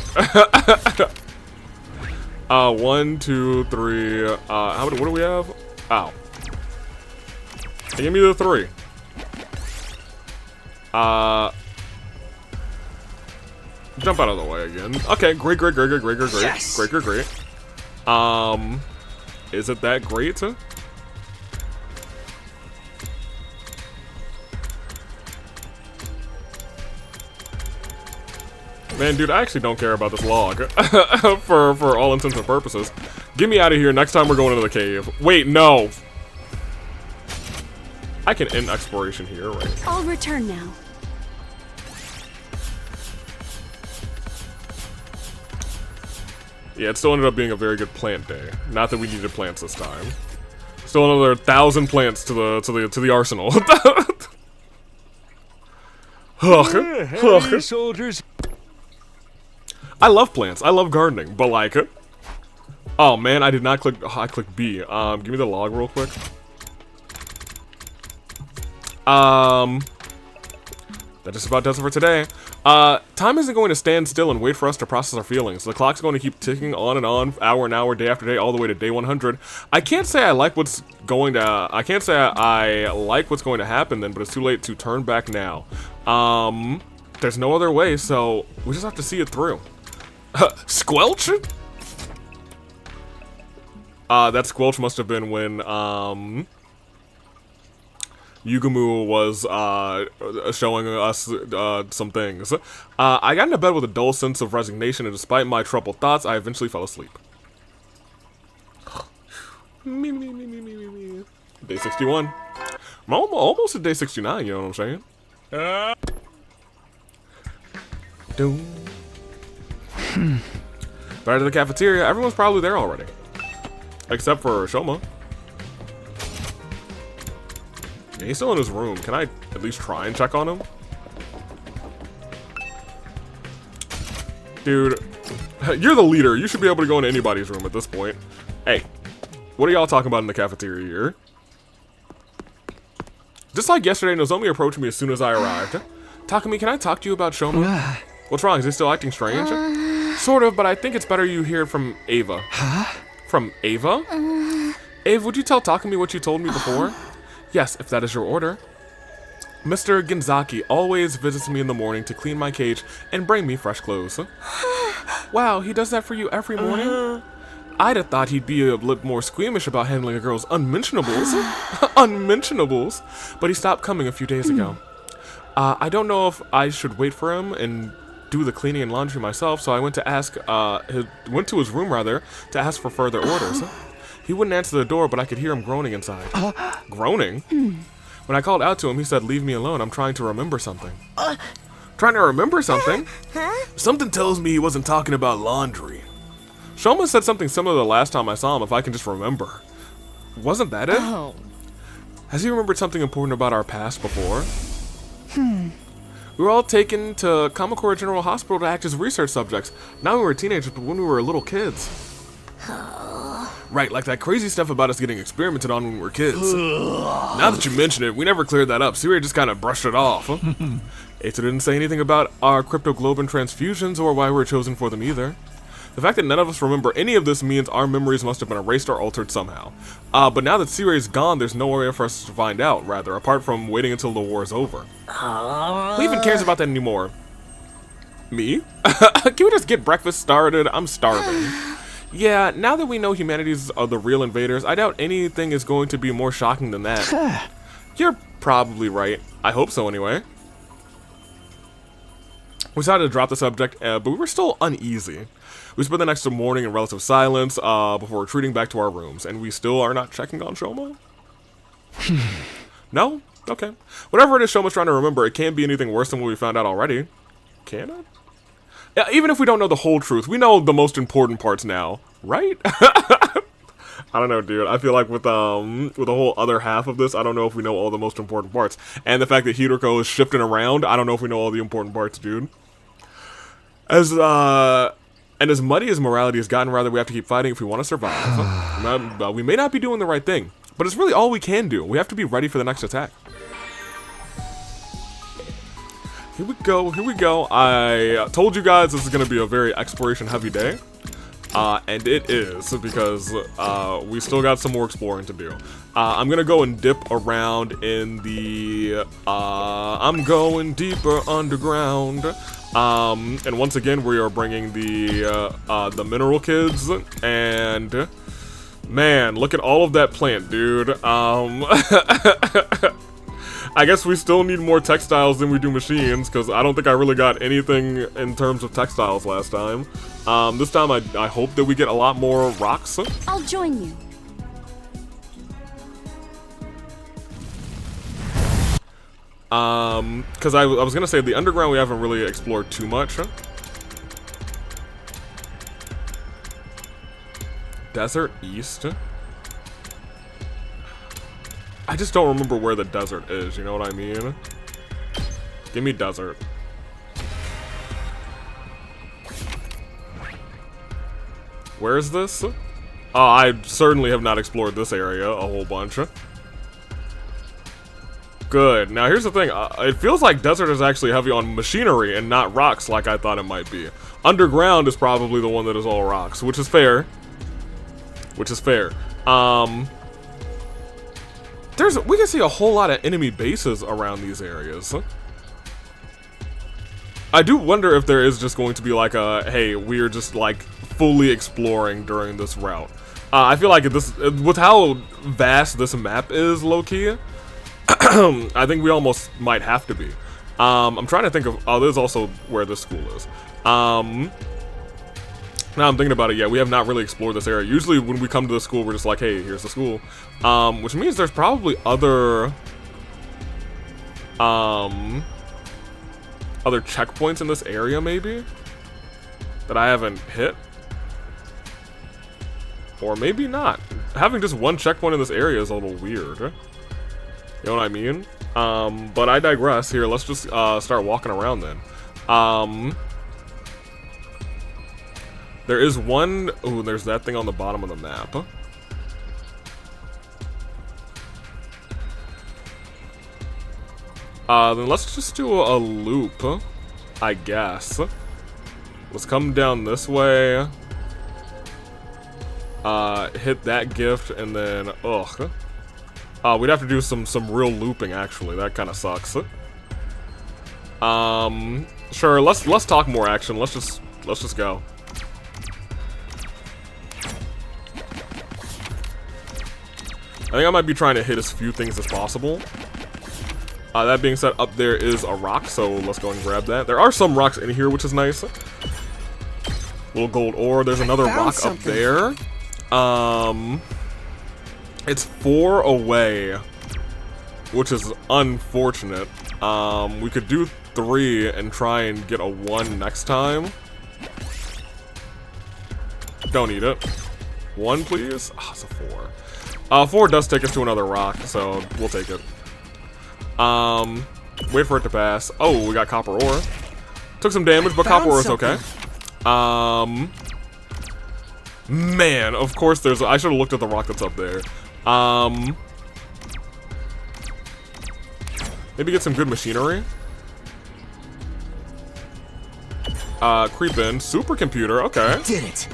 Speaker 1: 1, 2, 3. What do we have? Ow. Give me the 3. Jump out of the way again. Okay, great.
Speaker 5: Yes.
Speaker 1: Great. Is it that great? Man, dude, I actually don't care about this log. for all intents and purposes. Get me out of here. Next time we're going into the cave. Wait, no. I can end exploration here, right?
Speaker 3: I'll return now.
Speaker 1: Yeah, it still ended up being a very good plant day. Not that we needed plants this time. Still another 1,000 plants to the arsenal.
Speaker 5: Hey, soldiers.
Speaker 1: I love plants. I love gardening, but like, oh man, I did not click. Oh, I clicked B. Give me the log real quick. That just about does it for today. Time isn't going to stand still and wait for us to process our feelings. The clock's going to keep ticking on and on, hour and hour, day after day, all the way to day 100. I can't say I like what's going to. I can't say I like what's going to happen then, but it's too late to turn back now. There's no other way, so we just have to see it through. Squelch? That squelch must have been when Yugumu was showing us some things. I got into bed with a dull sense of resignation, and despite my troubled thoughts, I eventually fell asleep. Day 61. I'm almost at day 69, you know what I'm saying? Back to the cafeteria. Everyone's probably there already. Except for Shoma. Yeah, he's still in his room. Can I at least try and check on him? Dude, you're the leader. You should be able to go into anybody's room at this point. Hey, what are y'all talking about in the cafeteria here? Just like yesterday, Nozomi approached me as soon as I arrived. Takumi, can I talk to you about Shoma? What's wrong? Is he still acting strange? Sort of, but I think it's better you hear it from Ava. Huh? From Ava? Ava, would you tell Takumi what you told me before? Yes, if that is your order. Mr. Genzaki always visits me in the morning to clean my cage and bring me fresh clothes. Wow, he does that for you every morning? I'd have thought he'd be a little more squeamish about handling a girl's unmentionables. Unmentionables. But he stopped coming a few days ago. I don't know if I should wait for him and do the cleaning and laundry myself, so I went to his room rather, to ask for further orders. He wouldn't answer the door, but I could hear him groaning inside. Groaning? When I called out to him, he said, "Leave me alone, I'm trying to remember something." Trying to remember something? Something tells me he wasn't talking about laundry. Shoma said something similar the last time I saw him, if I can just remember. Wasn't that it?
Speaker 4: Oh.
Speaker 1: Has he remembered something important about our past before? We were all taken to Kamakura General Hospital to act as research subjects. Not when we were teenagers, but when we were little kids. Right, like that crazy stuff about us getting experimented on when we were kids. Now that you mention it, we never cleared that up. Siri just kind of brushed it off. Eita didn't say anything about our cryptoglobin transfusions or why we were chosen for them either. The fact that none of us remember any of this means our memories must have been erased or altered somehow. But now that Siri's gone, there's no way for us to find out, rather, apart from waiting until the war is over. Who even cares about that anymore? Me? Can we just get breakfast started? I'm starving. Yeah, now that we know humanities are the real invaders, I doubt anything is going to be more shocking than that. You're probably right. I hope so anyway. We decided to drop the subject, but we were still uneasy. We spent the next morning in relative silence before retreating back to our rooms, and we still are not checking on Shoma? No? Okay. Whatever it is Shoma's trying to remember, it can't be anything worse than what we found out already. Can it? Yeah, even if we don't know the whole truth, we know the most important parts now, right? I don't know, dude. I feel like with the whole other half of this, I don't know if we know all the most important parts. And the fact that Hiroko is shifting around, I don't know if we know all the important parts, dude. And as muddy as morality has gotten, rather, we have to keep fighting if we want to survive. We may not be doing the right thing, but it's really all we can do. We have to be ready for the next attack. Here we go, here we go. I told you guys this is going to be a very exploration-heavy day. And it is, because we still got some more exploring to do. I'm going to go and dip around in the... I'm going deeper underground. And once again, we are bringing the mineral kids, and man, look at all of that plant, dude. I guess we still need more textiles than we do machines, because I don't think I really got anything in terms of textiles last time. This time I hope that we get a lot more rocks.
Speaker 3: I'll join you.
Speaker 1: Because I was gonna say the underground we haven't really explored too much. Desert East. I just don't remember where the desert is, you know what I mean? Give me desert. Where is this? Oh, I certainly have not explored this area a whole bunch. Good. Now here's the thing, it feels like desert is actually heavy on machinery and not rocks like I thought it might be. Underground is probably the one that is all rocks, which is fair. Which is fair. We can see a whole lot of enemy bases around these areas. I do wonder if there is just going to be like a, hey, we're just like fully exploring during this route. I feel like with how vast this map is, low-key, I think we almost might have to be. I'm trying to think of, oh, this is also where this school is. Now I'm thinking about it, yeah, we have not really explored this area. Usually when we come to the school, we're just like, hey, here's the school. Which means there's probably other checkpoints in this area, maybe, that I haven't hit. Or maybe not. Having just one checkpoint in this area is a little weird. You know what I mean? But I digress. Here, let's just start walking around then. There is one. Ooh, there's that thing on the bottom of the map. Then let's just do a loop, I guess. Let's come down this way. Hit that gift, and then we'd have to do some real looping. Actually, that kind of sucks. Sure. Let's talk more action. Let's just go. I think I might be trying to hit as few things as possible. That being said, up there is a rock, so let's go and grab that. There are some rocks in here, which is nice. Little gold ore. There's another rock up there. It's 4 away, which is unfortunate. We could do 3 and try and get a 1 next time. Don't need it. 1, please. Ah, it's a 4. 4 does take us to another rock, so we'll take it. Wait for it to pass. Oh, we got copper ore. Took some damage, but copper ore is okay. Man, of course there's. I should have looked at the rock that's up there. Maybe get some good machinery. Creep in. Supercomputer. Okay.
Speaker 5: Did it.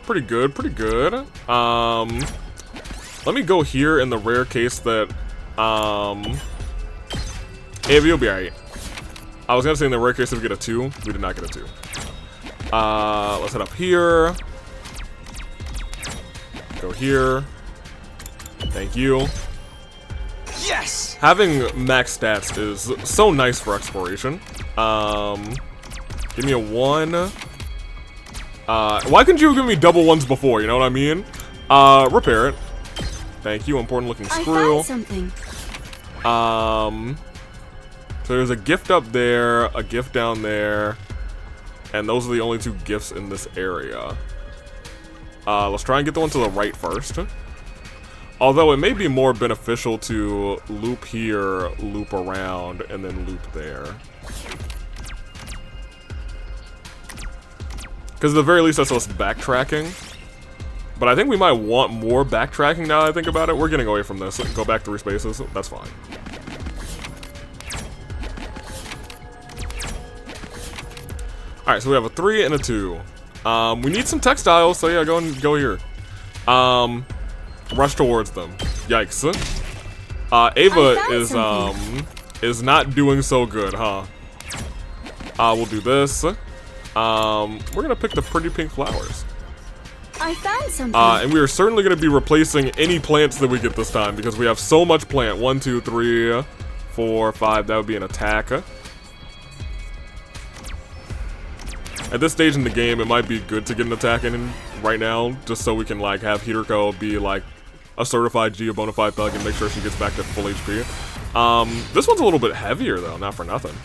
Speaker 1: Pretty good. Pretty good. Let me go here in the rare case that. Maybe you'll be alright. I was gonna say in the rare case if we get a 2. We did not get a 2. Let's head up here. Go here. Thank you.
Speaker 5: Yes!
Speaker 1: Having max stats is so nice for exploration. Give me a 1. Why couldn't you give me double 1s before? You know what I mean? Repair it. Thank you. Important looking screw.
Speaker 3: I found something.
Speaker 1: So there's a gift up there, a gift down there, and those are the only 2 gifts in this area. Let's try and get the one to the right first. Although it may be more beneficial to loop here, loop around, and then loop there. Because at the very least that's us backtracking. But I think we might want more backtracking now that I think about it. We're getting away from this. Go back 3 spaces. That's fine. Alright, so we have a 3 and a 2. We need some textiles, so yeah, go here. Rush towards them. Yikes. Ava is not doing so good, huh? We'll do this. We're gonna pick the pretty pink flowers.
Speaker 3: I found something.
Speaker 1: And we are certainly gonna be replacing any plants that we get this time because we have so much plant. 1, 2, 3, 4, 5. That would be an attack. At this stage in the game, it might be good to get an attack in right now, just so we can like have Hideko be like a certified G, a bona fide thug, and make sure she gets back to full HP. This one's a little bit heavier though, not for nothing.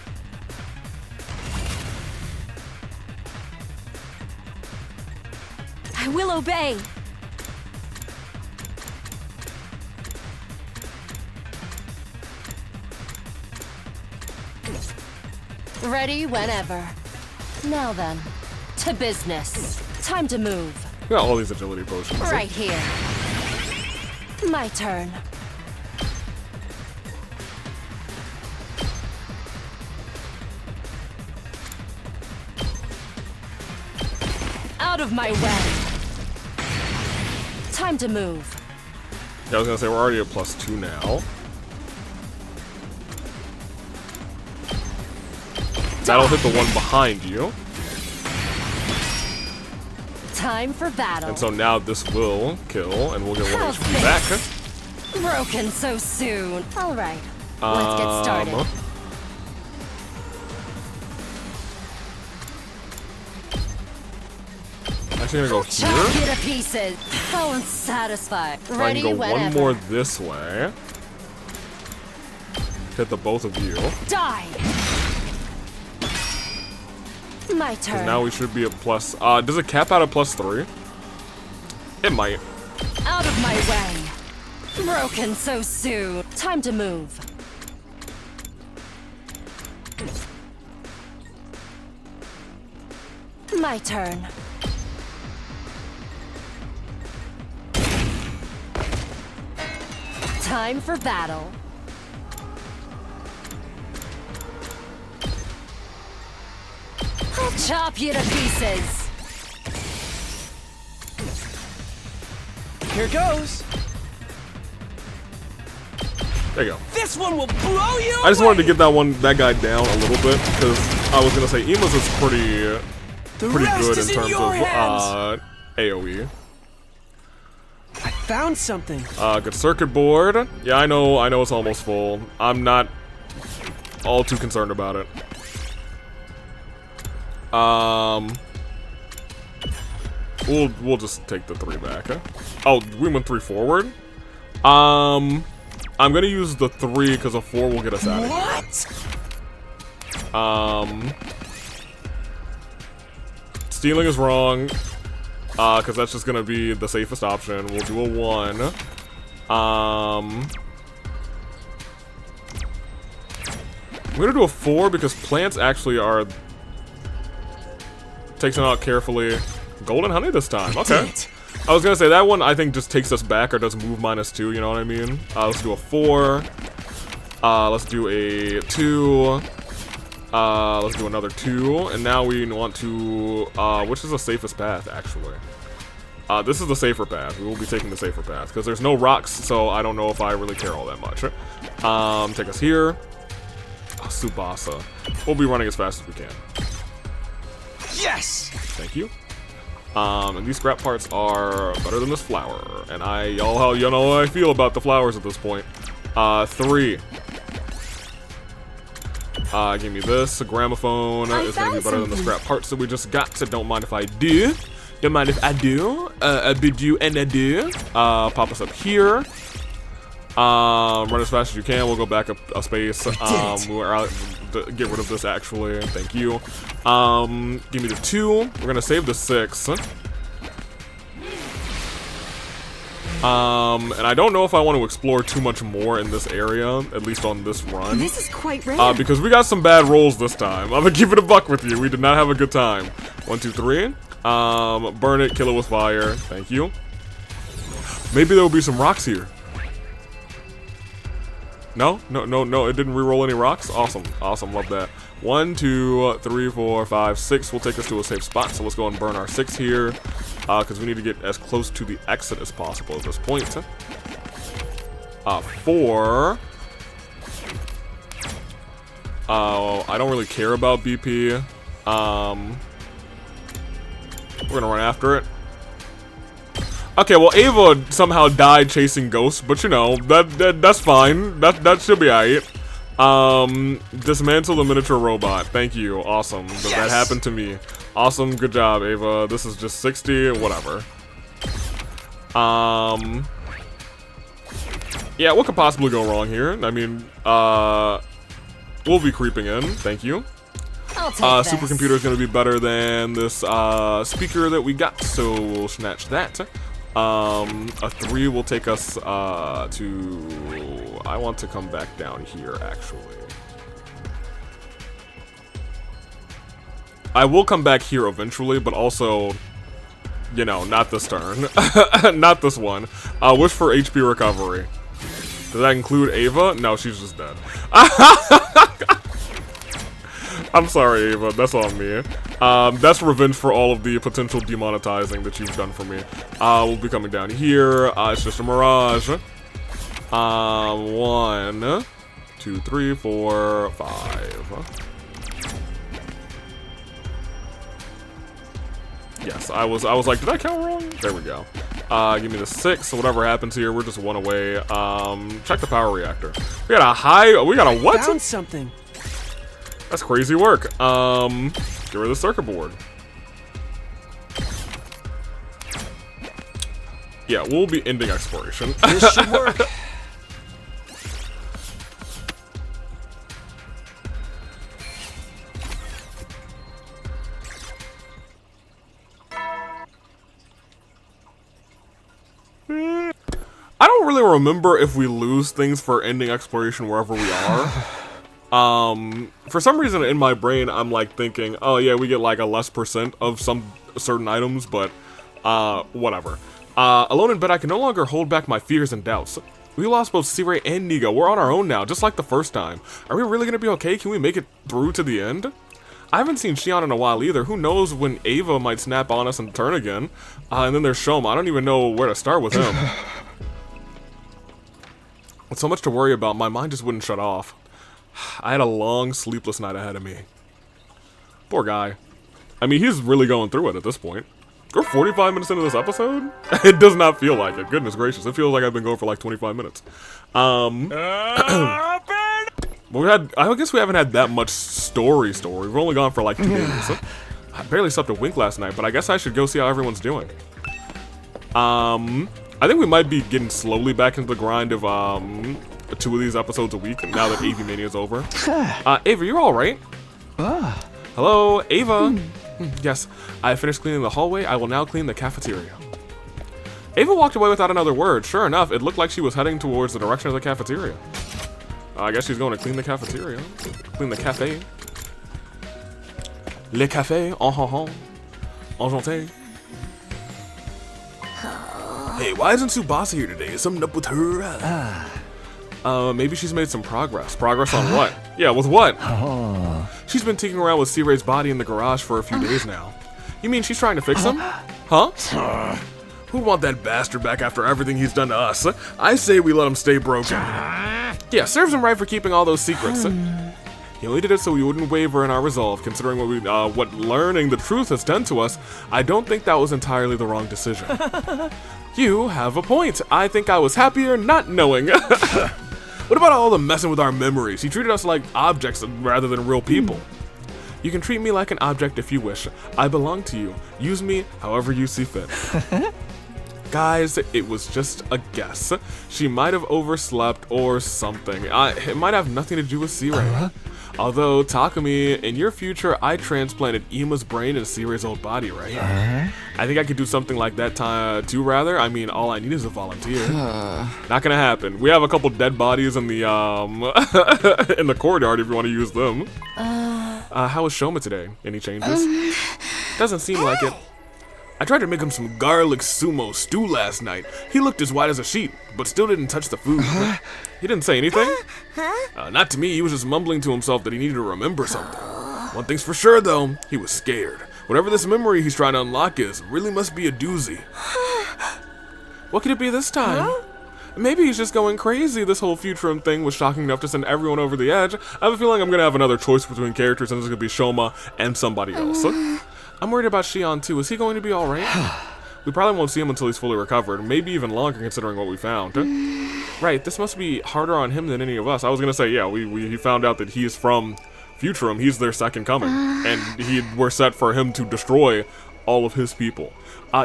Speaker 3: I will obey.
Speaker 4: Ready whenever. Now then, to business. Time to move.
Speaker 1: We got all these agility potions.
Speaker 4: Right here. My turn. Out of my way. Time to move.
Speaker 1: Yeah, I was gonna say we're already at +2 now. That'll hit the one behind you.
Speaker 4: Time for battle.
Speaker 1: And so now this will kill, and we'll get 1 HP back.
Speaker 4: Broken so soon. All right, let's get started.
Speaker 1: Actually gonna go
Speaker 4: Chop
Speaker 1: here.
Speaker 4: you to pieces. How unsatisfied.
Speaker 1: Try and
Speaker 4: Ready
Speaker 1: go
Speaker 4: whenever.
Speaker 1: 1 more this way. Hit the both of you.
Speaker 4: Die. My turn.
Speaker 1: Now we should be at plus. Does it cap out at +3? It might.
Speaker 4: Out of my way. Broken so soon. Time to move. My turn. Time for battle. I'll chop you to pieces.
Speaker 5: Here goes.
Speaker 1: There you go.
Speaker 5: This one will blow you
Speaker 1: I just wanted to
Speaker 5: away.
Speaker 1: get that guy down a little bit because I was gonna say Emus is pretty
Speaker 5: The
Speaker 1: good
Speaker 5: rest
Speaker 1: in
Speaker 5: is in
Speaker 1: terms
Speaker 5: your
Speaker 1: of
Speaker 5: hands.
Speaker 1: AOE.
Speaker 5: I found something.
Speaker 1: Good circuit board. Yeah, I know it's almost full. I'm not all too concerned about it. We'll just take the 3 back. Huh? Oh, we went 3 forward. I'm gonna use the 3 because a 4 will get us out of here.
Speaker 5: What?
Speaker 1: Stealing is wrong. Because that's just gonna be the safest option. We'll do a 1. I'm gonna do a 4 because plants actually are takes them out carefully. Golden honey this time. Okay. I was gonna say that one I think just takes us back or does move -2, you know what I mean? Let's do a 4. Let's do a 2. Let's do another 2. And now we want to which is the safest path actually? This is the safer path. We will be taking the safer path because there's no rocks, so I don't know if I really care all that much. Take us here. Tsubasa. We'll be running as fast as we can.
Speaker 5: Yes.
Speaker 1: Thank you. And these scrap parts are better than this flower. And y'all know how I feel about the flowers at this point. 3. Give me this. A gramophone is gonna be better than the scrap parts that we just got, so don't mind if I do. Don't mind if I do. I do and I do. Pop us up here. Run as fast as you can. We'll go back up a space. We're out. Get rid of this actually. Thank you. Give me the 2. We're gonna save the 6. And I don't know if I want to explore too much more in this area, at least on this run.
Speaker 2: This is quite rare.
Speaker 1: Because we got some bad rolls this time. I'm gonna keep it a buck with you. We did not have a good time. 1, 2, 3. Burn it, kill it with fire. Thank you. Maybe there will be some rocks here. No, it didn't re-roll any rocks. Awesome, love that. 1, 2, 3, 4, 5, 6 will take us to a safe spot. So let's go and burn our 6 here, because we need to get as close to the exit as possible at this point. 4. I don't really care about BP. We're gonna run after it. Okay, well, Ava somehow died chasing ghosts, but you know, that's fine. That should be alright. Dismantle the miniature robot. Thank you. Awesome. That happened to me. Awesome. Good job, Ava. This is just 60. Whatever. Yeah, what could possibly go wrong here? I mean, we'll be creeping in. Thank you.
Speaker 4: I'll take this.
Speaker 1: Supercomputer is going to be better than this speaker that we got, so we'll snatch that. A 3 will take us to... I want to come back down here, actually. I will come back here eventually, but also, you know, not this turn. Not this one. Wish for HP recovery. Does that include Ava? No, she's just dead. I'm sorry, Ava. That's on me. That's revenge for all of the potential demonetizing that you've done for me. We'll be coming down here. It's just a mirage. 1, 2, 3, 4, 5. Yes, I was like, did I count wrong? There we go. Give me the 6. So whatever happens here, we're just 1 away. Check the power reactor. We got a what?
Speaker 5: Found something.
Speaker 1: That's crazy work. Get rid of the circuit board. Yeah, we'll be ending exploration.
Speaker 5: This should work.
Speaker 1: I don't really remember if we lose things for ending exploration wherever we are. For some reason in my brain, I'm like thinking, oh yeah, we get like a less % of some certain items, but whatever. Alone in bed, I can no longer hold back my fears and doubts. We lost both C-Ray and Nigo. We're on our own now, just like the first time. Are we really gonna be okay? Can we make it through to the end? I haven't seen Shion in a while either. Who knows when Ava might snap on us and turn again. And then there's Shoma. I don't even know where to start with him. With so much to worry about, my mind just wouldn't shut off. I had a long, sleepless night ahead of me. Poor guy. I mean, he's really going through it at this point. We're 45 minutes into this episode? It does not feel like it. Goodness gracious. It feels like I've been going for like 25 minutes. But I guess we haven't had that much story. We've only gone for like 2 days. I barely slept a wink last night, but I guess I should go see how everyone's doing. I think we might be getting slowly back into the grind of 2 of these episodes a week now that AV Mania is over. Ava, you're all right? Hello, Ava. Yes, I finished cleaning the hallway. I will now clean the cafeteria. Ava walked away without another word. Sure enough, it looked like she was heading towards the direction of the cafeteria. I guess she's going to clean the cafeteria. Clean the cafe. Le café, enchanté. Hey, why isn't Tsubasa here today? Is something up with her? Maybe she's made some progress. Progress on what? Yeah, with what? She's been tinkering around with C-Ray's body in the garage for a few days now. You mean she's trying to fix him? Huh? Who'd want that bastard back after everything he's done to us? I say we let him stay broken. Yeah, serves him right for keeping all those secrets. He only did it so we wouldn't waver in our resolve. Considering what learning the truth has done to us, I don't think that was entirely the wrong decision. You have a point. I think I was happier not knowing. What about all the messing with our memories? He treated us like objects rather than real people. You can treat me like an object if you wish. I belong to you. Use me however you see fit. Guys, it was just a guess. She might have overslept or something. It might have nothing to do with C-Ray. Although, Takumi, in your future, I transplanted Ima's brain in C-Ray's old body, right? I think I could do something like that too, rather. I mean, all I need is a volunteer. Not gonna happen. We have a couple dead bodies in the, in the courtyard if you want to use them. How was Shoma today? Any changes? Doesn't seem like it. I tried to make him some garlic sumo stew last night. He looked as white as a sheet, but still didn't touch the food. He didn't say anything? Not to me, he was just mumbling to himself that he needed to remember something. One thing's for sure though, he was scared. Whatever this memory he's trying to unlock is, really must be a doozy. What could it be this time? Maybe he's just going crazy. This whole Futurum thing was shocking enough to send everyone over the edge. I have a feeling I'm gonna have another choice between characters and it's gonna be Shoma and somebody else. I'm worried about Shion too. Is he going to be alright? We probably won't see him until he's fully recovered. Maybe even longer considering what we found. Right, this must be harder on him than any of us. I was gonna say, yeah, he found out that he's from Futurum. He's their second coming. And we're set for him to destroy all of his people.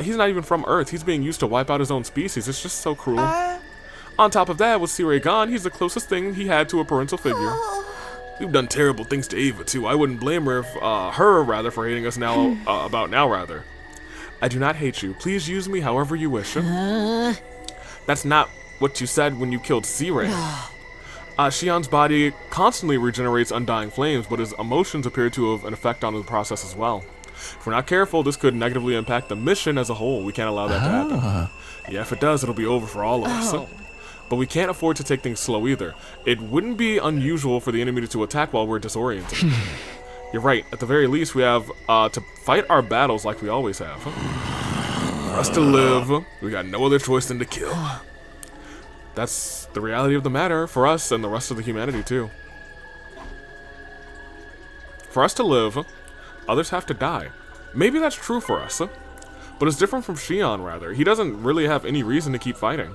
Speaker 1: He's not even from Earth. He's being used to wipe out his own species. It's just so cruel. On top of that, with C-Ray gone, he's the closest thing he had to a parental figure. We've done terrible things to Ava too. I wouldn't blame her for hating us now, rather. I do not hate you. Please use me however you wish. That's not what you said when you killed C-Ray. Shion's body constantly regenerates undying flames, but his emotions appear to have an effect on the process as well. If we're not careful, this could negatively impact the mission as a whole. We can't allow that to happen. Yeah, if it does, it'll be over for all of us. But we can't afford to take things slow either. It wouldn't be unusual for the enemy to attack while we're disoriented. You're right, at the very least we have to fight our battles like we always have. For us to live, we got no other choice than to kill. That's the reality of the matter for us and the rest of the humanity too. For us to live, others have to die. Maybe that's true for us, but it's different from Shion rather. He doesn't really have any reason to keep fighting.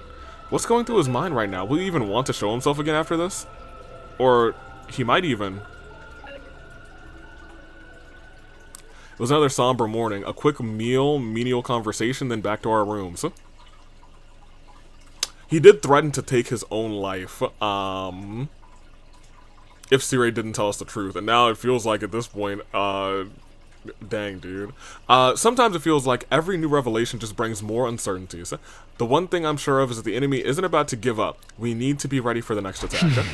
Speaker 1: What's going through his mind right now? Will he even want to show himself again after this? Or he might even. It was another somber morning. A quick meal, menial conversation, then back to our rooms. He did threaten to take his own life, if C-Ray didn't tell us the truth. And now it feels like at this point, dang, dude. Sometimes it feels like every new revelation just brings more uncertainties. The one thing I'm sure of is that the enemy isn't about to give up. We need to be ready for the next attack.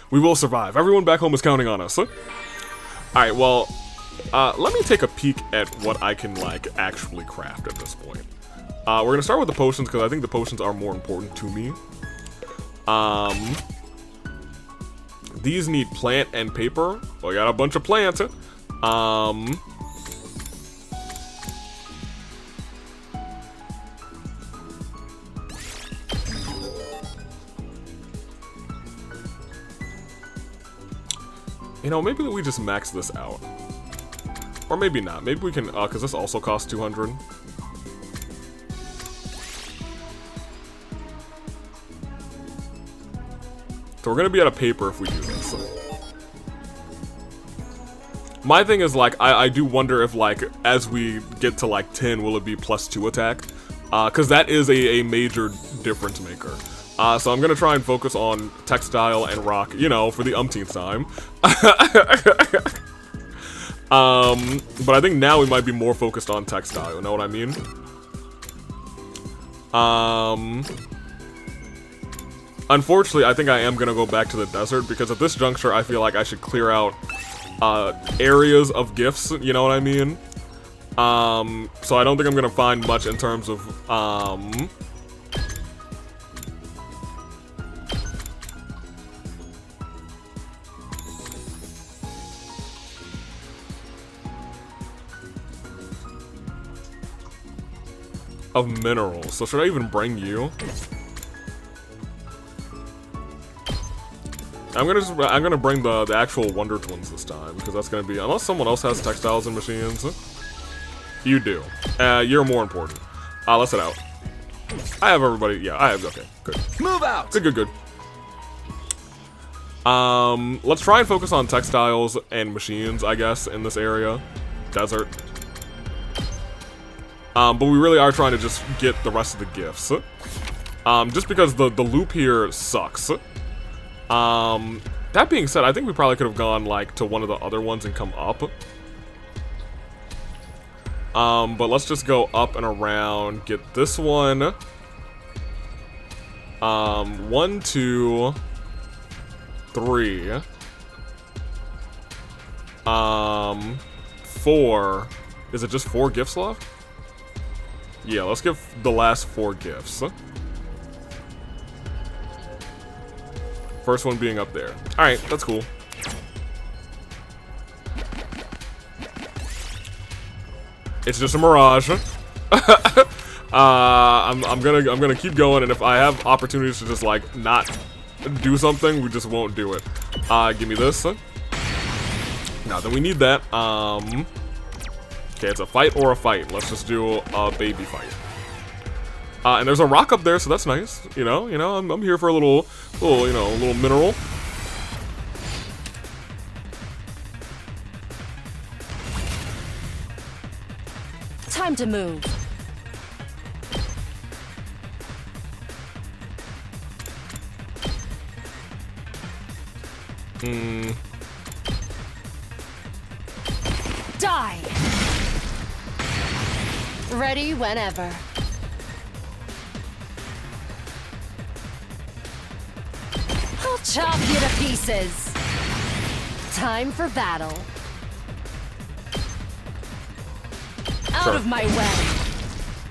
Speaker 1: We will survive. Everyone back home is counting on us. Alright, well, let me take a peek at what I can, like, actually craft at this point. We're gonna start with the potions, because I think the potions are more important to me. These need plant and paper. Well, I got a bunch of plants. You know, maybe we just max this out. Or maybe not. Maybe we can, because this also costs 200. So we're gonna be out of paper if we do this. My thing is, like, I do wonder if, like, as we get to, like, 10, will it be +2 attack? Because that is a major difference maker. So I'm gonna try and focus on textile and rock, you know, for the umpteenth time. But I think now we might be more focused on textile, you know what I mean? Unfortunately, I think I am gonna go back to the desert, because at this juncture, I feel like I should clear out, areas of gifts, you know what I mean? So I don't think I'm gonna find much in terms of, of minerals. So should I even bring you? I'm gonna bring the actual Wonder Twins this time, because that's gonna be, unless someone else has textiles and machines. You do. You're more important. Let's head out. I have everybody. Yeah, I have. Okay, good.
Speaker 5: Move out.
Speaker 1: Good. Let's try and focus on textiles and machines, I guess, in this area. Desert. But we really are trying to just get the rest of the gifts. Just because the loop here sucks. That being said, I think we probably could have gone, like, to one of the other ones and come up. But let's just go up and around, get this one. 1, 2, 3. 4. Is it just 4 gifts left? Yeah, let's give the last 4 gifts. First one being up there. Alright, that's cool. It's just a mirage. I'm gonna keep going, and if I have opportunities to just, like, not do something, we just won't do it. Give me this. Now then we need that. Okay, it's a fight or a fight. Let's just do a baby fight. And there's a rock up there, so that's nice. You know, I'm here for a little mineral.
Speaker 4: Time to move. Die. Ready whenever. I'll chop you to pieces. Time for battle. Out of my way.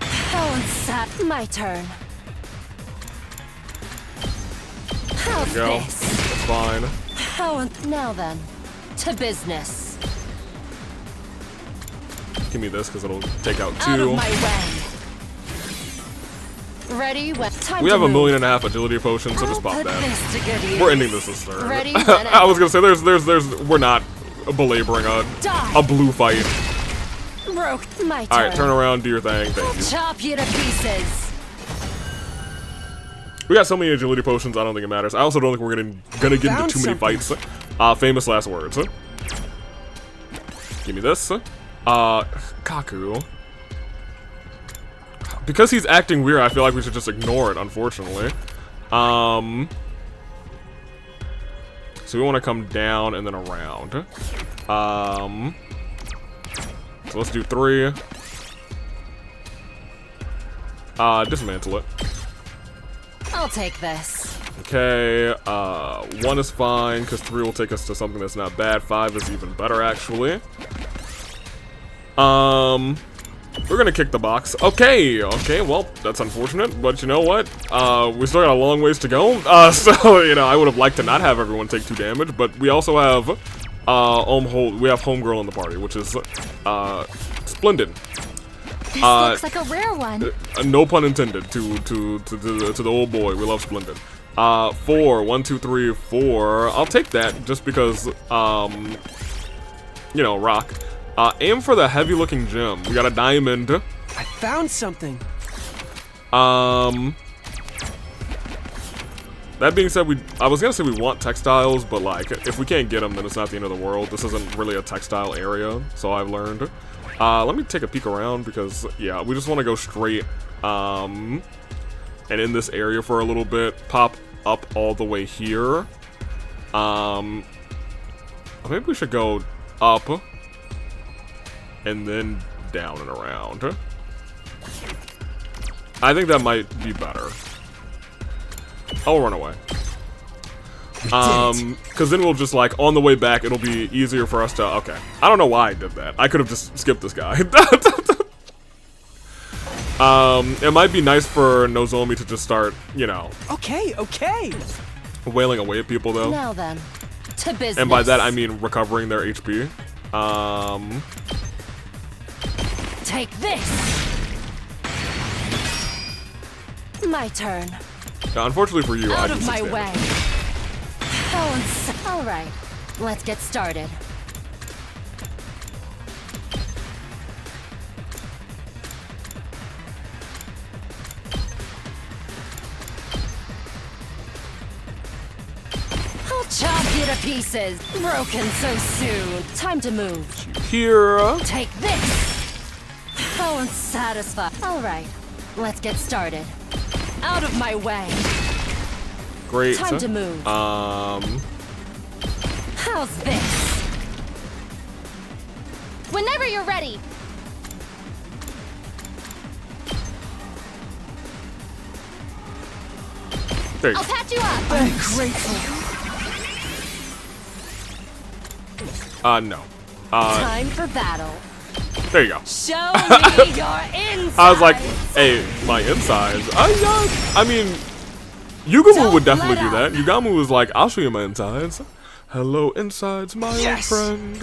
Speaker 4: How sad. My turn. How's
Speaker 1: There we go.
Speaker 4: this?
Speaker 1: That's fine.
Speaker 4: Now then, to business.
Speaker 1: Give me this, because it'll take out 2.
Speaker 4: Out of my way. Ready when time
Speaker 1: We
Speaker 4: to
Speaker 1: have a
Speaker 4: move.
Speaker 1: 1.5 million agility potions, so just pop
Speaker 4: I'll put
Speaker 1: that.
Speaker 4: this to good use.
Speaker 1: We're ending this turn.
Speaker 4: Ready
Speaker 1: I was gonna say we're not belaboring a blue fight.
Speaker 4: Broke my turn.
Speaker 1: Alright, turn around, do your thing, thank you.
Speaker 4: Chop you to pieces.
Speaker 1: We got so many agility potions, I don't think it matters. I also don't think we're gonna get into
Speaker 5: Found
Speaker 1: too many
Speaker 5: something.
Speaker 1: fights. Famous last words. Give me this. Kaku. Because he's acting weird, I feel like we should just ignore it, unfortunately. So we want to come down and then around. So let's do 3. Dismantle it.
Speaker 4: I'll take this.
Speaker 1: Okay, 1 is fine, because 3 will take us to something that's not bad. 5 is even better, actually. We're gonna kick the box. Okay, well, that's unfortunate, but you know what? We still got a long ways to go. So, you know, I would have liked to not have everyone take 2 damage, but we also have, we have Homegirl in the party, which is, splendid.
Speaker 3: This looks like a rare one.
Speaker 1: No pun intended to the old boy. We love splendid. 4, 1, 2, 3, 4. I'll take that just because, you know, rock. Aim for the heavy-looking gem. We got a diamond.
Speaker 5: I found something.
Speaker 1: That being said, I was gonna say we want textiles, but like, if we can't get them, then it's not the end of the world. This isn't really a textile area, so I've learned. Let me take a peek around because, yeah, we just want to go straight, and in this area for a little bit. Pop up all the way here. Maybe we should go up and then down and around. I think that might be better. I'll run away. Because then we'll just, like, on the way back, it'll be easier for us to, okay. I don't know why I did that. I could have just skipped this guy. It might be nice for Nozomi to just start, you know.
Speaker 5: Okay.
Speaker 1: Wailing away at people, though.
Speaker 4: Now then, to business.
Speaker 1: And by that, I mean recovering their HP.
Speaker 4: Take this. My turn.
Speaker 1: Unfortunately for you, I
Speaker 4: Out
Speaker 1: can
Speaker 4: of my
Speaker 1: sustain
Speaker 4: way.
Speaker 1: it.
Speaker 4: All right, let's get started. I'll chop you to pieces. Broken so soon. Time to move.
Speaker 1: Here.
Speaker 4: Take this. How unsatisfied. All right, let's get started. Out of my way.
Speaker 1: Great.
Speaker 4: Time to move. How's this?
Speaker 3: Whenever you're ready.
Speaker 1: There you
Speaker 3: I'll
Speaker 1: go.
Speaker 3: patch you up.
Speaker 5: I'm grateful.
Speaker 1: No.
Speaker 3: Time for battle.
Speaker 1: There you go.
Speaker 3: Show me your insides.
Speaker 1: I was like, hey, my insides. I mean, Yugamu
Speaker 3: Don't
Speaker 1: would definitely do
Speaker 3: let
Speaker 1: that. Yugamu was like, I'll show you my insides. Hello, insides, my
Speaker 5: Yes.
Speaker 1: old friend.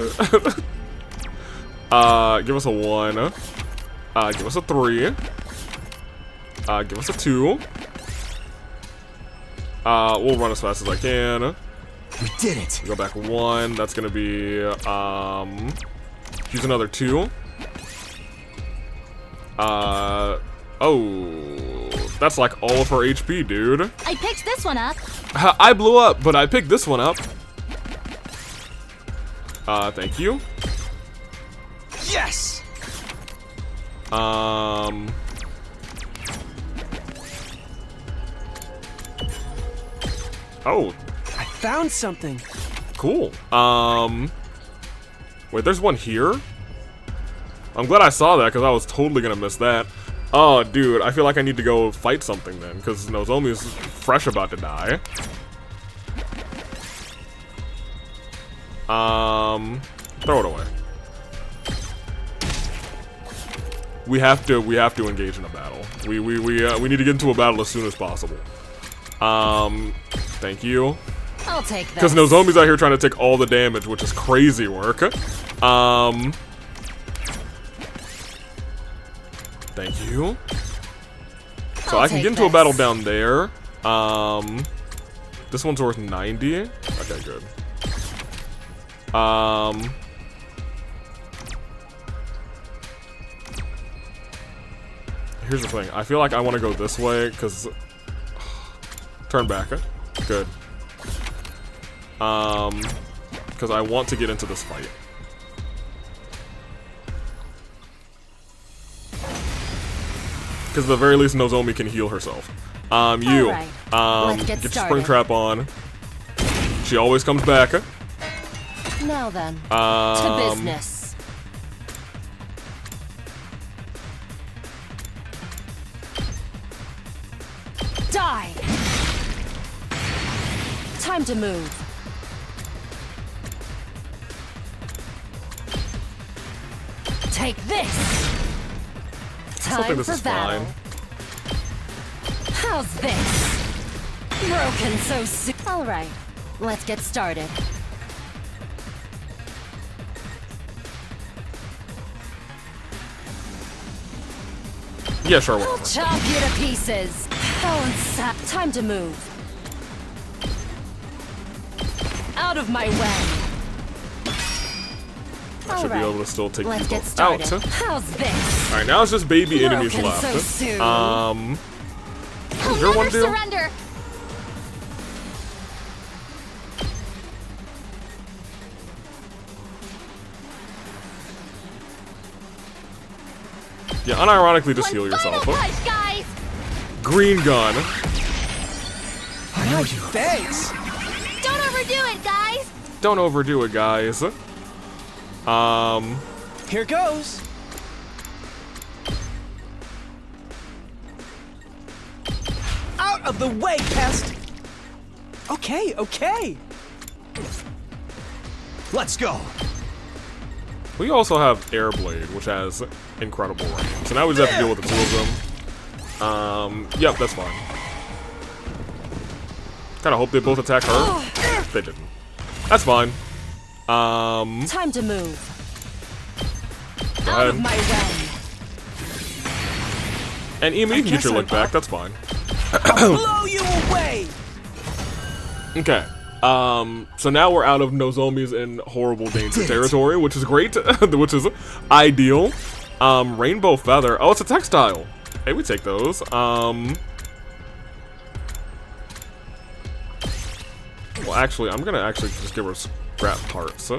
Speaker 1: Give us a 1. Give us a 3. Give us a 2. We'll run as fast as I can.
Speaker 5: We did it.
Speaker 1: Go back 1. That's gonna be, use another 2. Oh, that's like all of her HP, dude.
Speaker 3: I picked this one up.
Speaker 1: I blew up, but I picked this one up. Thank you.
Speaker 5: Yes.
Speaker 1: Oh,
Speaker 5: I found something.
Speaker 1: cool. Wait, there's one here? I'm glad I saw that, because I was totally gonna miss that. Oh, dude, I feel like I need to go fight something then, because Nozomi is fresh about to die. Throw it away. We have to engage in a battle. We need to get into a battle as soon as possible. Thank you.
Speaker 4: I'll take this.
Speaker 1: Because Nozomi's out here trying to take all the damage, which is crazy work. Thank you. So I can get into a battle down there. This one's worth 90. Okay, good. Here's the thing. I feel like I want to go this way, because... Turn back. Good. Because I want to get into this fight. Because at the very least, Nozomi can heal herself. You.
Speaker 4: Alright, let's
Speaker 1: Get
Speaker 4: get
Speaker 1: your
Speaker 4: started.
Speaker 1: Springtrap on. She always comes back.
Speaker 4: Now then, to business. Die. Time to move. Take this.
Speaker 1: still think this is fine.
Speaker 4: How's this? Broken so soon. All right, let's get started.
Speaker 1: Yeah, sure.
Speaker 4: I'll
Speaker 1: Whatever.
Speaker 4: chop you to pieces. Time to move. Out of my way.
Speaker 1: I should be able to still take
Speaker 4: Let's
Speaker 1: people
Speaker 4: get started.
Speaker 1: out.
Speaker 4: How's this?
Speaker 1: All right, now it's just baby enemies
Speaker 4: Broken
Speaker 1: left.
Speaker 4: so soon.
Speaker 1: What does your one do?
Speaker 3: Surrender.
Speaker 1: Yeah, unironically, just heal
Speaker 3: One
Speaker 1: yourself.
Speaker 3: final push, guys.
Speaker 1: Green gun.
Speaker 5: I know you. Thanks.
Speaker 3: Don't overdo it, guys.
Speaker 1: Don't overdo it, guys.
Speaker 5: Here goes. Out of the way, pest. Okay, okay. Let's go.
Speaker 1: We also have Airblade, which has incredible range. So now we just have to deal with the two of them. Yep, that's fine. Kinda hope they both attack her. They didn't. That's fine.
Speaker 4: Time to move.
Speaker 1: Go
Speaker 4: Out of
Speaker 1: ahead.
Speaker 4: my way.
Speaker 1: And Ema, you can get
Speaker 5: guess
Speaker 1: your
Speaker 5: I'm
Speaker 1: lick back,
Speaker 5: up.
Speaker 1: that's fine.
Speaker 5: Blow you away.
Speaker 1: Okay. So now we're out of Nozomi's in horrible danger territory, which is great, which is ideal. Rainbow feather. Oh, it's a textile. Hey, we take those. Well, actually, I'm gonna actually just give her scrap parts.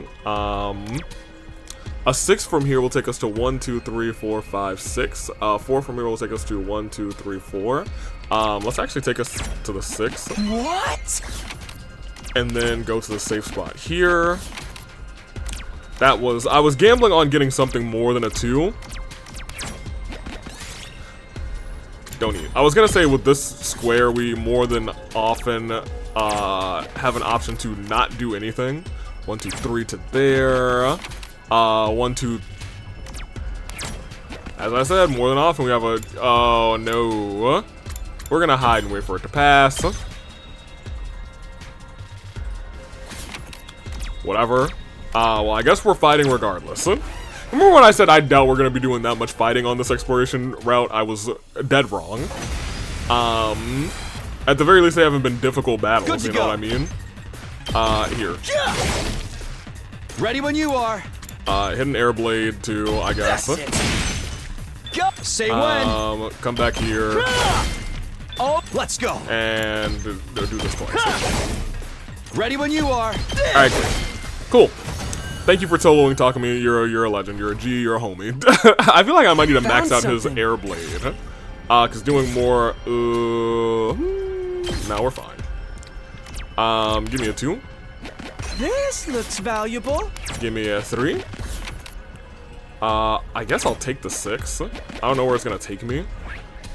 Speaker 1: A 6 from here will take us to 1, 2, 3, 4, 5, 6. 4 from here will take us to 1, 2, 3, 4. Let's actually take us to the 6.
Speaker 5: What?
Speaker 1: And then go to the safe spot here. I was gambling on getting something more than a 2. Don't need. I was gonna say with this square, we more than often have an option to not do anything. 1, 2, 3 to there. 1, 2. As I said, more than often we have a. Oh no. We're gonna hide and wait for it to pass. Whatever. Well, I guess we're fighting regardless. Remember when I said I doubt we're gonna be doing that much fighting on this exploration route? I was dead wrong. At the very least, they haven't been difficult battles, you know what I mean? Here.
Speaker 5: Ready when you are.
Speaker 1: Hit an air blade too, I guess.
Speaker 5: That's it. Go. Say when.
Speaker 1: Come back here
Speaker 5: Oh, let's go.
Speaker 1: and do this twice.
Speaker 5: Ready when you are.
Speaker 1: Alright, great. Cool. Thank you for soloing Takumi. You're a legend. You're a G. You're a homie. I feel like I might need to max out his air blade. Cause doing more. Now we're fine. Give me a 2.
Speaker 5: This looks valuable.
Speaker 1: Give me a 3. I guess I'll take the 6. I don't know where it's gonna take me.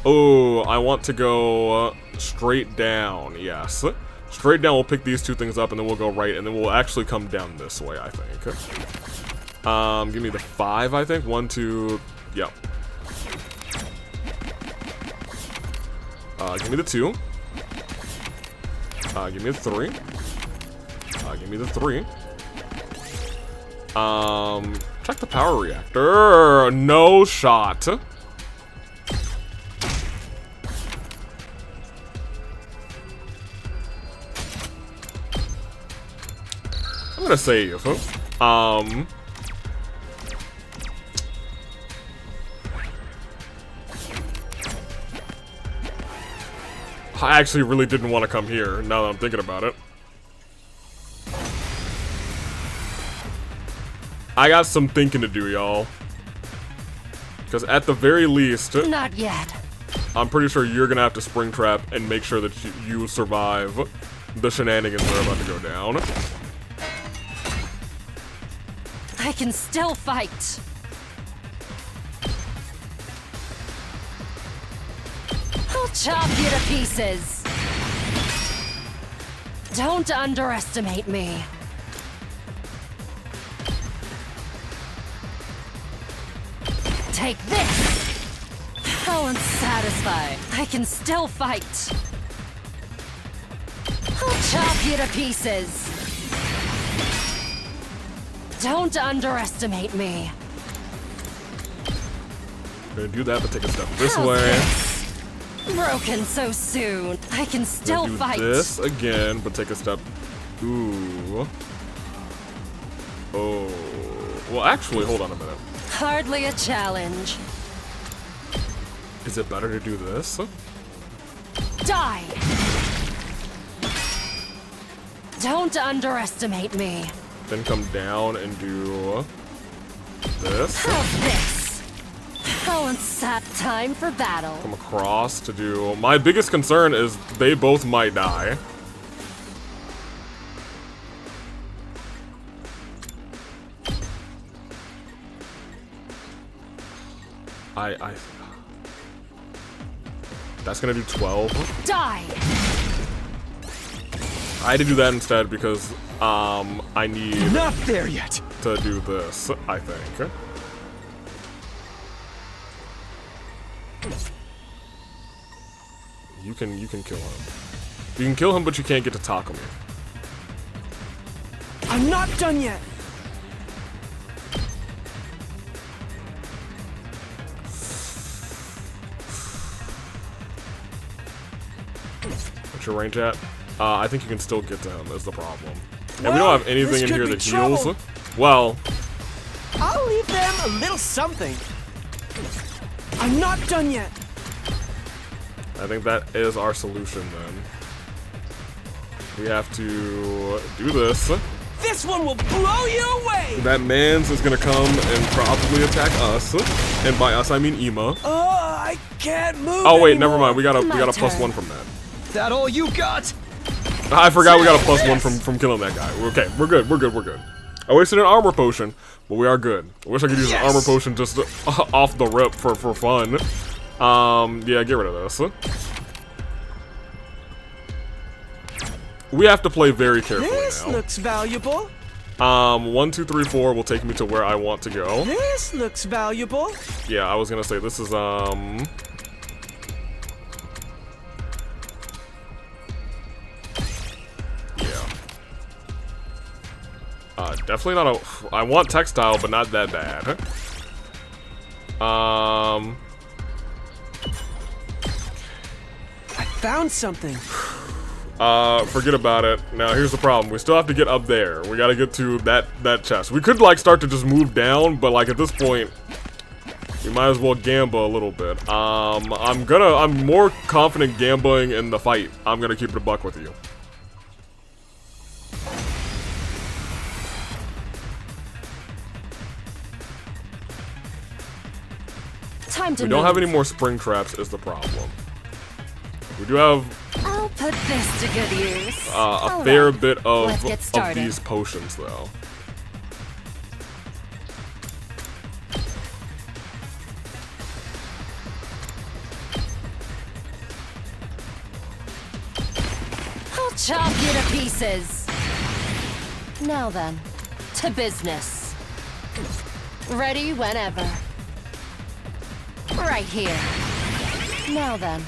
Speaker 1: Oh, I want to go straight down. Yes. Straight down, we'll pick these 2 things up, and then we'll go right, and then we'll actually come down this way, I think. Give me the 5, I think. 1, 2, yep. Give me the 2. Give me the 3. Give me the 3. Check the power reactor. No shot. I'm gonna save. I actually really didn't want to come here, now that I'm thinking about it. I got some thinking to do, y'all. Because at the very least,
Speaker 4: Not yet.
Speaker 1: I'm pretty sure you're gonna have to spring trap and make sure that you survive the shenanigans that are about to go down.
Speaker 4: I can still fight. I'll chop you to pieces. Don't underestimate me. Take this. unsatisfying. I can still fight. I'll chop you to pieces. Don't underestimate me.
Speaker 1: Gonna do that, but take a step this
Speaker 4: How's
Speaker 1: way.
Speaker 4: this? Broken so soon. I can still
Speaker 1: Gonna do
Speaker 4: fight.
Speaker 1: this again, but take a step. Ooh. Oh. Well, actually, hold on a minute.
Speaker 4: Hardly a challenge.
Speaker 1: Is it better to do this?
Speaker 4: Die! Don't underestimate me.
Speaker 1: Then come down and do this.
Speaker 4: How's this? How unsat time for battle.
Speaker 1: Come across to do. My biggest concern is they both might die. That's gonna do 12.
Speaker 4: Die!
Speaker 1: I had to do that instead because I need
Speaker 5: Not there yet.
Speaker 1: to do this, I think. You can kill him. You can kill him, but you can't get to Takumi.
Speaker 5: I'm not done yet.
Speaker 1: What's your range at? I think you can still get to him, is the problem. And we
Speaker 5: Well,
Speaker 1: don't have anything
Speaker 5: this
Speaker 1: in
Speaker 5: could
Speaker 1: here
Speaker 5: be
Speaker 1: that heals.
Speaker 5: trouble.
Speaker 1: Well,
Speaker 5: I'll leave them a little something. I'm not done yet.
Speaker 1: I think that is our solution then. We have to do this.
Speaker 5: This one will blow you away.
Speaker 1: That man's is gonna come and probably attack us. And by us, I mean Ema.
Speaker 5: Oh, I can't move.
Speaker 1: Oh wait,
Speaker 5: anymore.
Speaker 1: never mind. We got a
Speaker 4: My
Speaker 1: plus
Speaker 4: turn.
Speaker 1: 1 from that.
Speaker 5: That all you got?
Speaker 1: I forgot we got a plus
Speaker 5: Take
Speaker 1: 1
Speaker 5: this!
Speaker 1: from killing that guy. Okay, we're good. We're good. We're good. I wasted an armor potion, but we are good. I wish I could use
Speaker 5: Yes!
Speaker 1: an armor potion just off the rip for fun. Yeah, get rid of this. We have to play very carefully
Speaker 5: This
Speaker 1: now.
Speaker 5: looks valuable.
Speaker 1: 1, 2, 3, 4 will take me to where I want to go.
Speaker 5: This looks valuable.
Speaker 1: Yeah, I was gonna say this is yeah. Definitely not a. I want textile, but not that bad.
Speaker 5: I found something.
Speaker 1: Forget about it. Now here's the problem. We still have to get up there. We gotta get to that chest. We could like start to just move down, but like at this point, we might as well gamble a little bit. I'm more confident gambling in the fight. I'm gonna keep it a buck with you.
Speaker 4: Time to
Speaker 1: We don't have
Speaker 4: move.
Speaker 1: any more spring traps is the problem. We do have
Speaker 4: I'll put this to good use.
Speaker 1: a
Speaker 4: All
Speaker 1: fair
Speaker 4: right,
Speaker 1: bit
Speaker 4: let's get
Speaker 1: of
Speaker 4: started.
Speaker 1: these potions though.
Speaker 4: I'll chop you to pieces. Now then, to business. Ready whenever. Right here. Now then,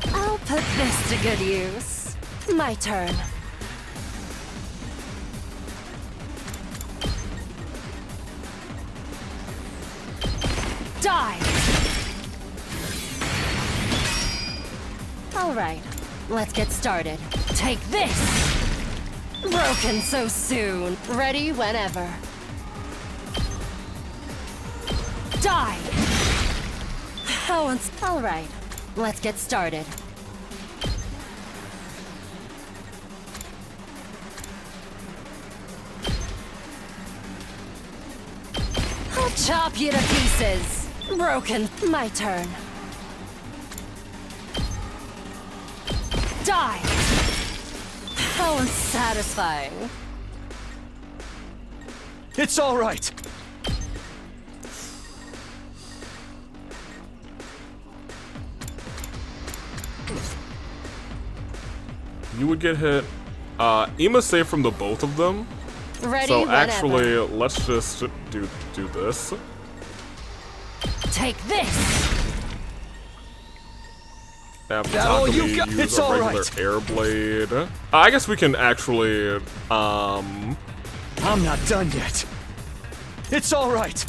Speaker 4: I'll put this to good use. My turn. Die! All right, let's get started. Take this! Broken so soon. Ready whenever. Die! All right, let's get started. I'll chop you to pieces. Broken. My turn. Die! How unsatisfying.
Speaker 5: It's all right.
Speaker 1: You would get hit. Ema's safe from the both of them.
Speaker 4: Ready
Speaker 1: So
Speaker 4: whenever.
Speaker 1: actually, let's just do this.
Speaker 4: Take this!
Speaker 1: Have
Speaker 5: That all
Speaker 1: Takumi
Speaker 5: you got?
Speaker 1: use
Speaker 5: It's
Speaker 1: a
Speaker 5: all
Speaker 1: regular
Speaker 5: right.
Speaker 1: air blade. I guess we can actually,
Speaker 5: I'm not done yet. It's all right.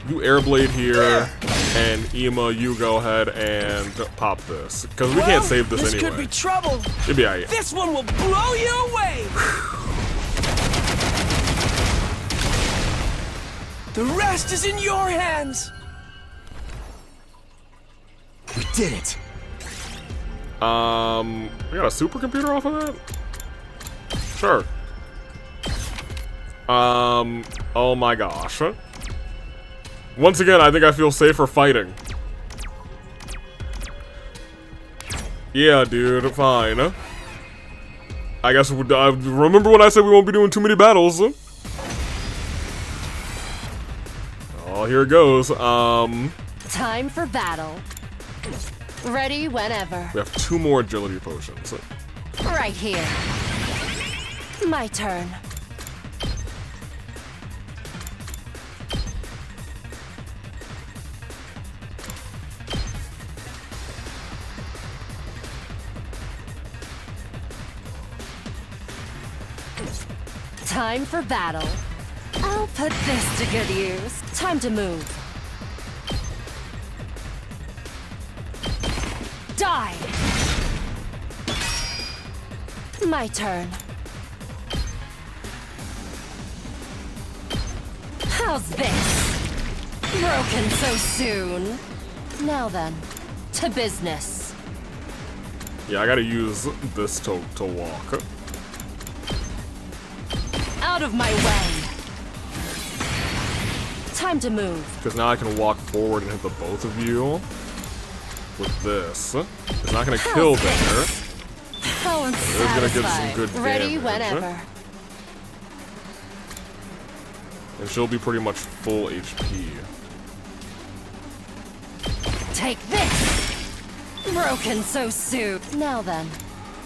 Speaker 1: you air blade here, and Ima, you go ahead and pop this. Because we can't save this
Speaker 5: This
Speaker 1: anyway.
Speaker 5: could be trouble.
Speaker 1: You'll be alright.
Speaker 5: This one will blow you away. The rest is in your hands. We did it.
Speaker 1: We got a supercomputer off of that? Sure. Oh my gosh. Once again, I think I feel safer fighting. Yeah, dude, fine. I guess, remember when I said we won't be doing too many battles? Oh, here it goes.
Speaker 4: Time for battle. Ready whenever.
Speaker 1: We have 2 more agility potions.
Speaker 4: Right here. My turn. Time for battle. I'll put this to good use. Time to move. Die! My turn. How's this? Broken so soon. Now then, to business.
Speaker 1: Yeah, I gotta use this to walk.
Speaker 4: Out of my way. Time to move.
Speaker 1: Because now I can walk forward and hit the both of you with this. It's not gonna kill there.
Speaker 4: How
Speaker 1: It's gonna get some
Speaker 4: unsatisfying.
Speaker 1: good
Speaker 4: Ready
Speaker 1: damage.
Speaker 4: whenever.
Speaker 1: And she'll be pretty much full HP.
Speaker 4: Take this! Broken so soon. Now then,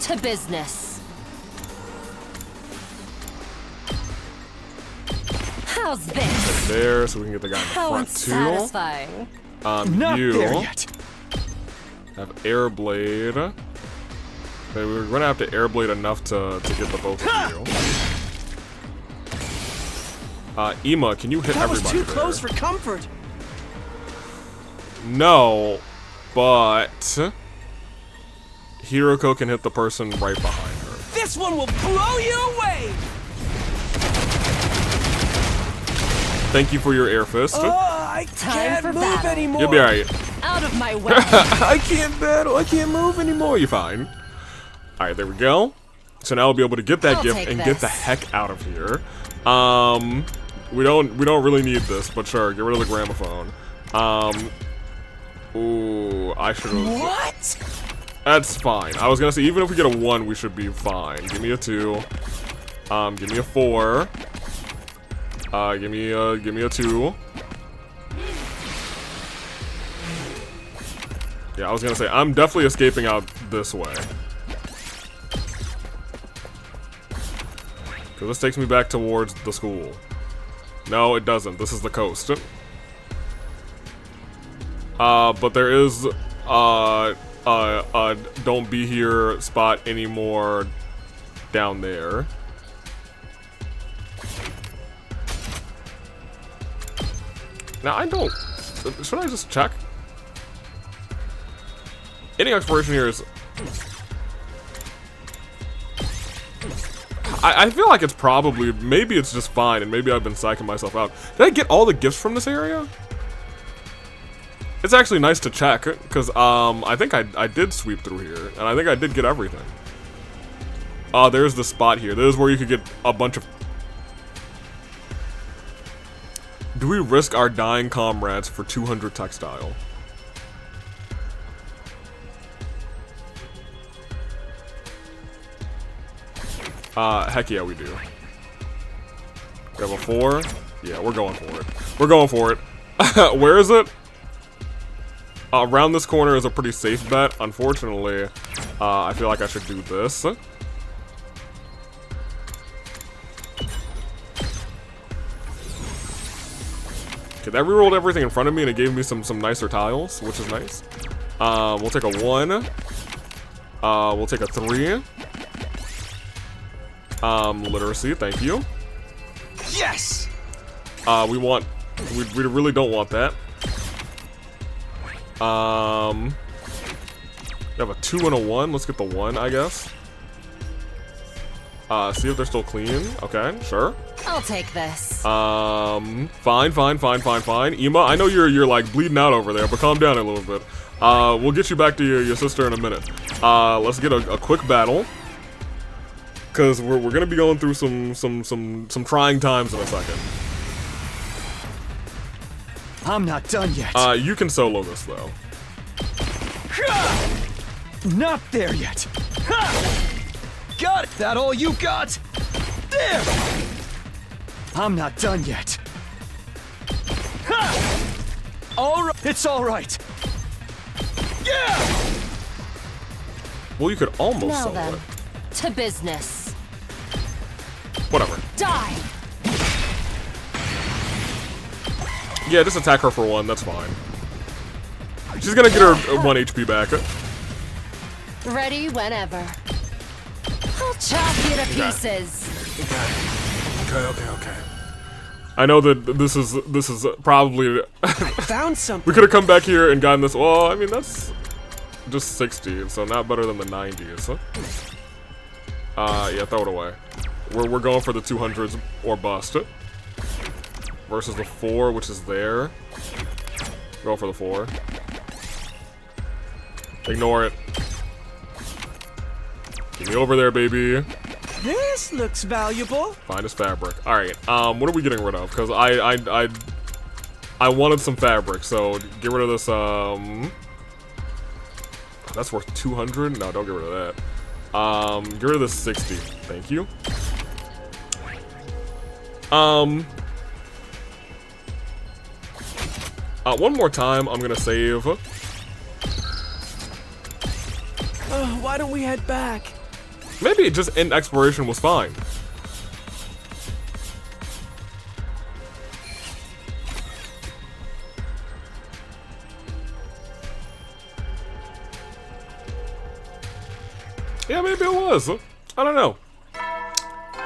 Speaker 4: to business. How's this?
Speaker 1: There, so we can get the guy in the
Speaker 4: How
Speaker 1: front too.
Speaker 4: unsatisfying.
Speaker 5: Not
Speaker 1: You
Speaker 5: there yet.
Speaker 1: have air blade. Okay, we're gonna have to air blade enough to get the both of you. Ima, can you hit
Speaker 5: That was
Speaker 1: everybody
Speaker 5: too close
Speaker 1: there?
Speaker 5: for comfort.
Speaker 1: No, but Hiroko can hit the person right behind her.
Speaker 5: This one will blow you away.
Speaker 1: Thank you for your air fist.
Speaker 5: I
Speaker 4: Time
Speaker 5: can't
Speaker 4: for
Speaker 5: move
Speaker 4: battle.
Speaker 5: anymore.
Speaker 1: You'll be alright.
Speaker 4: Out of my way.
Speaker 1: I can't battle. I can't move anymore. You're fine. All right, there we go. So now we'll be able to get that
Speaker 4: I'll
Speaker 1: gift
Speaker 4: take
Speaker 1: and get the
Speaker 4: this.
Speaker 1: heck out of here. We don't really need this, but sure, get rid of the gramophone. Ooh, I should have.
Speaker 5: What?
Speaker 1: That's fine. I was gonna say even if we get a 1, we should be fine. Give me a 2. Give me a 4. Give me a 2. Yeah, I was gonna say, I'm definitely escaping out this way. Because this takes me back towards the school. No, it doesn't. This is the coast. But there is, don't be here spot anymore down there. Now, I don't... Should I just check? Any exploration here is... I feel like it's probably... Maybe it's just fine, and maybe I've been psyching myself out. Did I get all the gifts from this area? It's actually nice to check, because, I think I did sweep through here, and I think I did get everything. There's the spot here. This is where you could get a bunch of... Do we risk our dying comrades for 200 textile? Heck yeah, we do. We have a 4. Yeah, we're going for it. We're going for it. Where is it? Around this corner is a pretty safe bet. Unfortunately, I feel like I should do this. Okay, that rerolled everything in front of me and it gave me some nicer tiles, which is nice. We'll take a 1. We'll take a 3. Literacy, thank you.
Speaker 5: Yes!
Speaker 1: We really don't want that. We have a 2 and a 1. Let's get the 1, I guess. See if they're still clean. Okay, sure.
Speaker 4: I'll take this.
Speaker 1: Fine. Ema, I know you're like bleeding out over there, but calm down a little bit. We'll get you back to your sister in a minute. Let's get a quick battle. Cause we're gonna be going through some trying times in a second.
Speaker 5: I'm not done yet.
Speaker 1: You can solo this though.
Speaker 5: Not there yet. Got it. That all you got? There. I'm not done yet. All right. It's all right. Yeah.
Speaker 1: Well, you could almost
Speaker 4: Now
Speaker 1: solo
Speaker 4: then,
Speaker 1: it.
Speaker 4: to business.
Speaker 1: Whatever.
Speaker 4: Die.
Speaker 1: Yeah, just attack her for 1. That's fine. She's gonna get her 1 HP back.
Speaker 4: Ready whenever. I'll chop you to pieces.
Speaker 1: Okay. I know that this is probably
Speaker 5: Found something.
Speaker 1: we could have come back here and gotten this. Well, I mean that's just 60, so not better than the 90s. Yeah, throw it away. We're going for the 200s or bust. Versus the 4, which is there. Go for the 4. Ignore it. Get me over there, baby.
Speaker 5: This looks valuable.
Speaker 1: Finest fabric. All right. What are we getting rid of? Because I wanted some fabric, so get rid of this. That's worth 200. No, don't get rid of that. Get rid of this 60. Thank you. One more time, I'm gonna save.
Speaker 5: Why don't we head back?
Speaker 1: Maybe just end exploration was fine. Yeah, maybe it was. I don't know.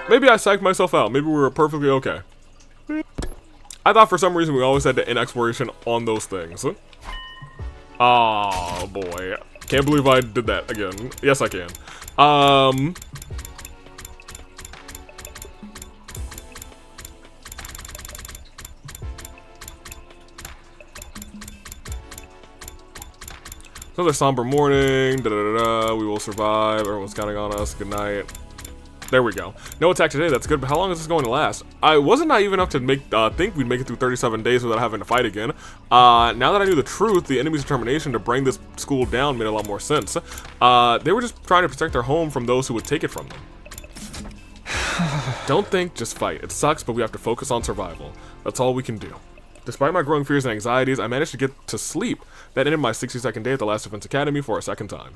Speaker 1: Maybe I psyched myself out. Maybe we were perfectly okay. I thought for some reason we always had to end exploration on those things. Oh boy. Can't believe I did that again. Yes, I can. Another somber morning. We will survive. Everyone's counting on us. Good night. There we go. No attack today. That's good. But how long is this going to last? I wasn't naive enough to think we'd make it through 37 days without having to fight again. Now that I knew the truth, the enemy's determination to bring this school down made a lot more sense. They were just trying to protect their home from those who would take it from them. Don't think, just fight. It sucks, but we have to focus on survival. That's all we can do. Despite my growing fears and anxieties, I managed to get to sleep. That ended my 60-second day at the Last Defense Academy for a second time.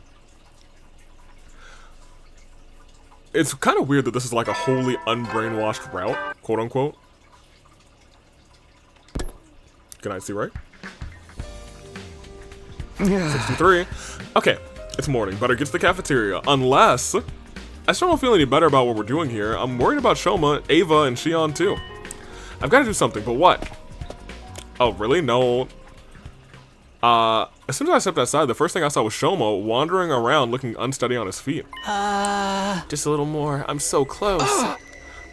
Speaker 1: It's kind of weird that this is like a wholly unbrainwashed route, quote unquote. Good night, see right? 63. Okay, it's morning. Better get to the cafeteria. Unless I still don't feel any better about what we're doing here. I'm worried about Shoma, Ava, and Shion too. I've got to do something, but what? Oh, really? No. As soon as I stepped outside, the first thing I saw was Shoma wandering around looking unsteady on his feet. Just a little more. I'm so close.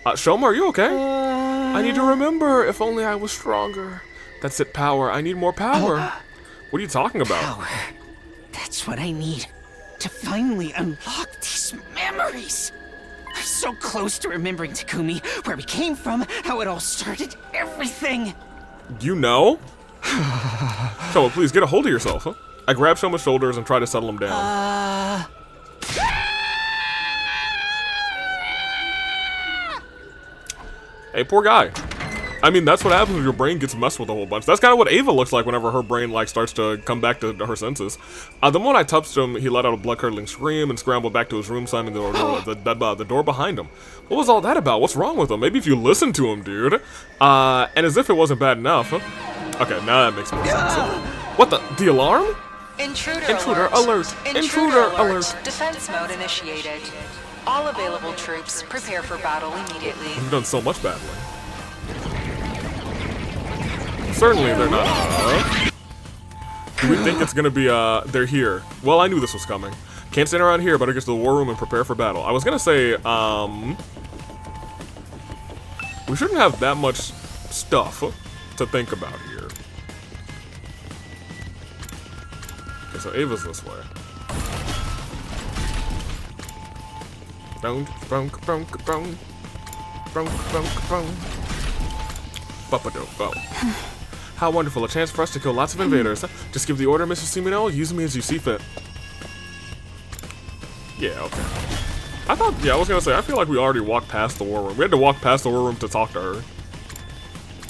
Speaker 1: Shoma, are you okay? I need to remember. If only I was stronger. That's it, power. I need more power. What are you talking about?
Speaker 2: Power. That's what I need to finally unlock these memories. I'm so close to remembering Takumi, where we came from, how it all started, everything.
Speaker 1: You know? Shoma, please get a hold of yourself, huh? I grab Shoma's shoulders and try to settle him down. Hey, poor guy. I mean, that's what happens when your brain gets messed with a whole bunch. That's kind of what Ava looks like whenever her brain, like, starts to come back to her senses. The moment I touched him, he let out a blood-curdling scream and scrambled back to his room, slamming the door behind him. What was all that about? What's wrong with him? Maybe if you listen to him, dude. And as if it wasn't bad enough. Okay, now that makes more sense. What the alarm?
Speaker 6: Intruder
Speaker 1: alert! Intruder alert!
Speaker 6: Defense mode initiated. All available troops prepare for battle immediately.
Speaker 1: We've done so much battling. Certainly they're not, Do we think it's gonna be, they're here? Well, I knew this was coming. Can't stand around here, better get to the war room and prepare for battle. I was gonna say, we shouldn't have that much stuff to think about here. Okay, so Ava's this way. Go. How wonderful, a chance for us to kill lots of invaders. Just give the order, Mr. Simino, use me as you see fit. Yeah, okay. I was gonna say, I feel like we already walked past the war room. We had to walk past the war room to talk to her.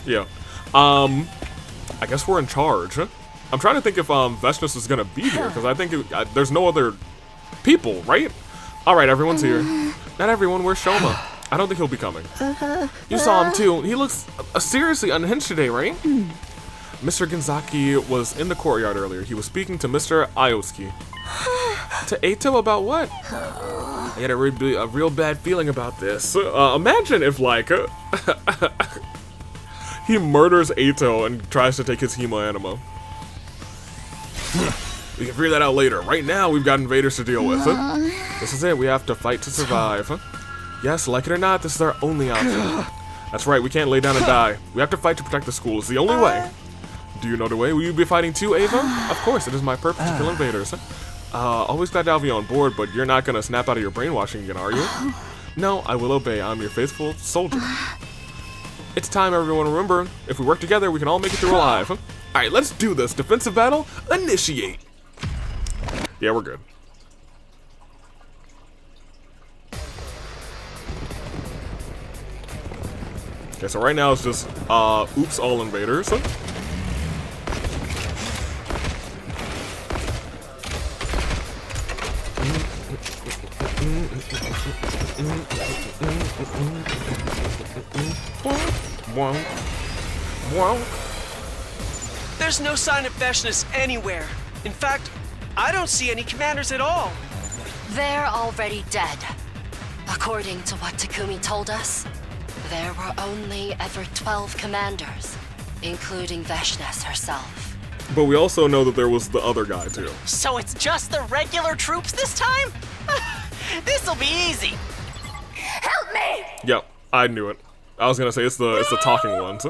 Speaker 1: Yeah. I guess we're in charge. I'm trying to think if, Vestus is gonna be here, because I think there's no other people, right? Alright, everyone's here. Not everyone, where's Shoma? I don't think he'll be coming. You saw him too. He looks seriously unhinged today, right? Mr. Genzaki was in the courtyard earlier. He was speaking to Mr. Ioski. To Eito about what? I had a real bad feeling about this. Imagine if, like, he murders Eito and tries to take his Hema Anima. We can figure that out later. Right now, we've got invaders to deal with. This is it. We have to fight to survive. Yes, like it or not, this is our only option. That's right. We can't lay down and die. We have to fight to protect the school. It's the only way. Do you know the way? Will you be fighting too, Ava? Of course. It is my purpose to kill invaders. Always glad to have you on board, but you're not gonna snap out of your brainwashing again, are you? No, I will obey. I'm your faithful soldier. It's time, everyone. Remember, if we work together, we can all make it through alive. Alright, let's do this. Defensive battle, initiate. Yeah, we're good. Okay, so right now it's just, oops, all invaders.
Speaker 5: There's no sign of Veshness anywhere. In fact, I don't see any commanders at all.
Speaker 4: They're already dead. According to what Takumi told us, there were only ever 12 commanders, including Veshness herself.
Speaker 1: But we also know that there was the other guy too.
Speaker 2: So it's just the regular troops this time? This'll be easy. Help me!
Speaker 1: Yep, I knew it. I was gonna say it's the talking ones.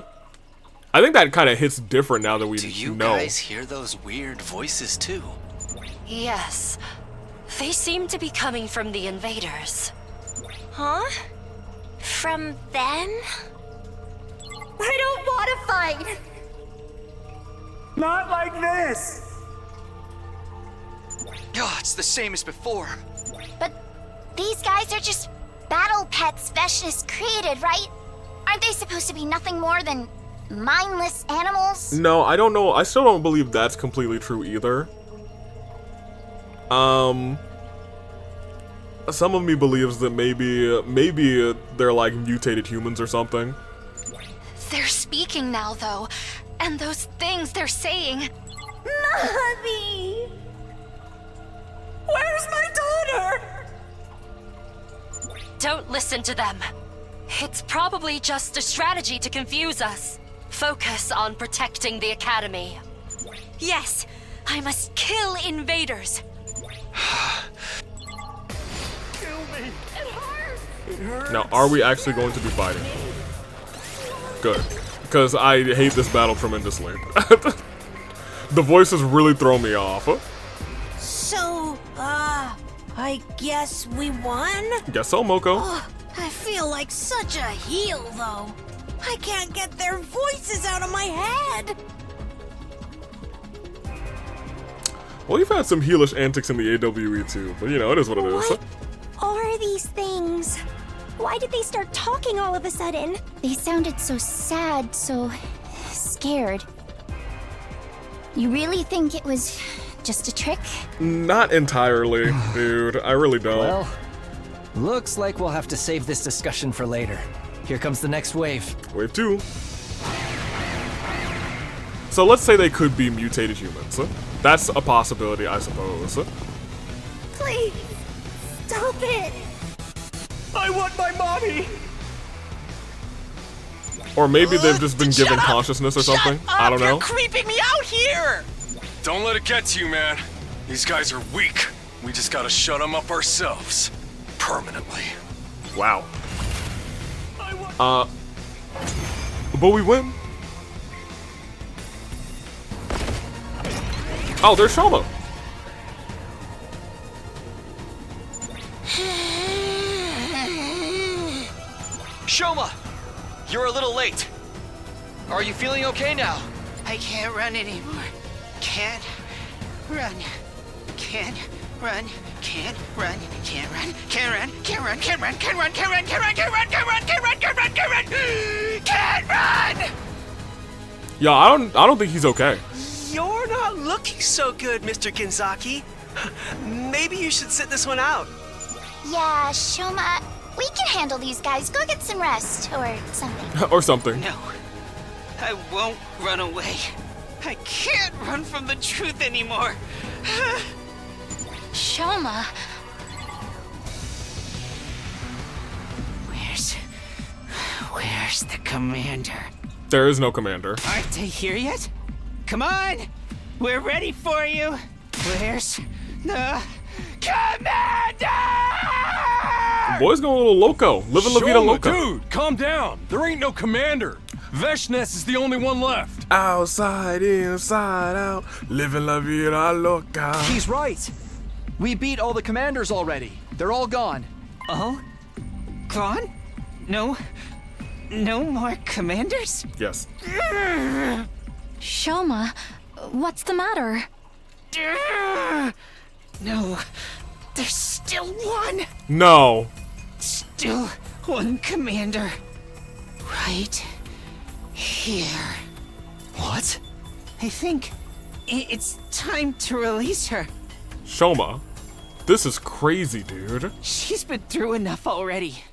Speaker 1: I think that kind of hits different now that we know.
Speaker 7: Do you guys hear those weird voices too?
Speaker 4: Yes. They seem to be coming from the invaders.
Speaker 3: Huh? From them? I don't want to fight!
Speaker 5: Not like this!
Speaker 7: Oh, it's the same as before.
Speaker 3: But these guys are just battle pets Veshness created, right? Aren't they supposed to be nothing more than mindless animals?
Speaker 1: No, I don't know. I still don't believe that's completely true either. Some of me believes that maybe they're like mutated humans or something.
Speaker 3: They're speaking now, though, and those things they're saying. Mommy!
Speaker 2: Where's my daughter?
Speaker 4: Don't listen to them. It's probably just a strategy to confuse us. Focus on protecting the academy.
Speaker 3: Yes, I must kill invaders.
Speaker 5: Kill me! It hurts!
Speaker 1: Now, are we actually going to be fighting? Good. Because I hate this battle tremendously. The voices really throw me off.
Speaker 8: So, I guess we won?
Speaker 1: Guess so, Moko.
Speaker 8: Oh, I feel like such a heel, though. I can't get their voices out of my head.
Speaker 1: Well, you've had some heelish antics in the AWE too, but you know, it is what it is.
Speaker 3: What are these things? Why did they start talking all of a sudden? They sounded so sad, so scared. You really think it was just a trick?
Speaker 1: Not entirely, dude. I really don't.
Speaker 5: Well, looks like we'll have to save this discussion for later. Here comes the next wave.
Speaker 1: Wave 2. So let's say they could be mutated humans. That's a possibility, I suppose.
Speaker 3: Please, stop it.
Speaker 5: I want my mommy!
Speaker 1: Or maybe they've just been given consciousness or something. I don't know.
Speaker 2: You're creeping me out here!
Speaker 9: Don't let it get to you, man. These guys are weak. We just gotta shut them up ourselves. Permanently.
Speaker 1: Wow. But we win. Oh, there's Shoma.
Speaker 5: Shoma! You're a little late. Are you feeling okay now?
Speaker 2: I can't run anymore. Can't run. Can't run. Can't run. Can't run. Can't run. Can't run. Can't run. Can't run. Can't run. Can't run. Can't run. Can't run. Can't run. Can't run. Can't run. Can't run.
Speaker 1: Yeah, I don't think he's okay.
Speaker 10: You're not looking so good, Mr. Kinzaki. Maybe you should sit this one out.
Speaker 3: Yeah, Shoma, we can handle these guys. Go get some rest, or something.
Speaker 1: Or something.
Speaker 2: No, I won't run away. I can't run from the truth anymore.
Speaker 3: Shoma,
Speaker 2: Where's the commander?
Speaker 1: There is no commander.
Speaker 2: Aren't they here yet? Come on! We're ready for you! Where's the commander?
Speaker 1: Boy's going a little loco. Living La Vida Loca.
Speaker 9: Dude, calm down. There ain't no commander. Veshness is the only one left.
Speaker 1: Outside, inside, out. Living La Vida Loca.
Speaker 5: He's right. We beat all the commanders already. They're all gone.
Speaker 2: Oh? Gone? No more commanders?
Speaker 1: Yes.
Speaker 3: Shoma, what's the matter?
Speaker 2: No, there's still one.
Speaker 1: No.
Speaker 2: Still one commander. Right here.
Speaker 5: What?
Speaker 2: I think it's time to release her.
Speaker 1: Shoma, this is crazy, dude.
Speaker 2: She's been through enough already.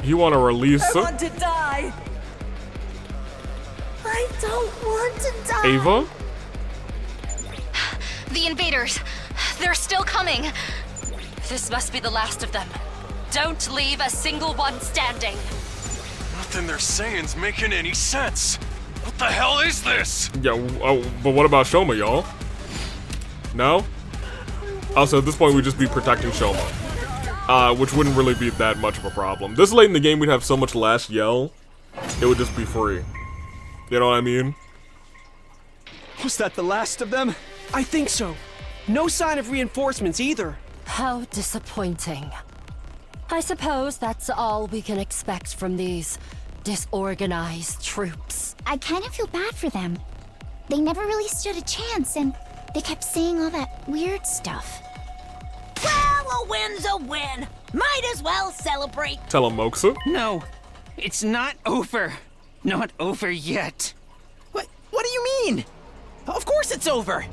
Speaker 1: You want to release
Speaker 8: I want to die. I don't want to die.
Speaker 1: Ava?
Speaker 4: The invaders. They're still coming. This must be the last of them. Don't leave a single one standing.
Speaker 9: Nothing they're saying's making any sense. What the hell is this?
Speaker 1: Yeah, oh, but what about Shoma, y'all? No? Also, at this point, we'd just be protecting Shoma. Which wouldn't really be that much of a problem. This late in the game, we'd have so much last yell, it would just be free. You know what I mean?
Speaker 5: Was that the last of them?
Speaker 10: I think so. No sign of reinforcements either.
Speaker 4: How disappointing. I suppose that's all we can expect from these disorganized troops.
Speaker 3: I kind of feel bad for them. They never really stood a chance, and they kept saying all that weird stuff.
Speaker 8: Well, a win's a win. Might as well celebrate.
Speaker 1: Tell him, Moxa.
Speaker 2: No, it's not over. Not over yet.
Speaker 10: What do you mean? Of course it's over.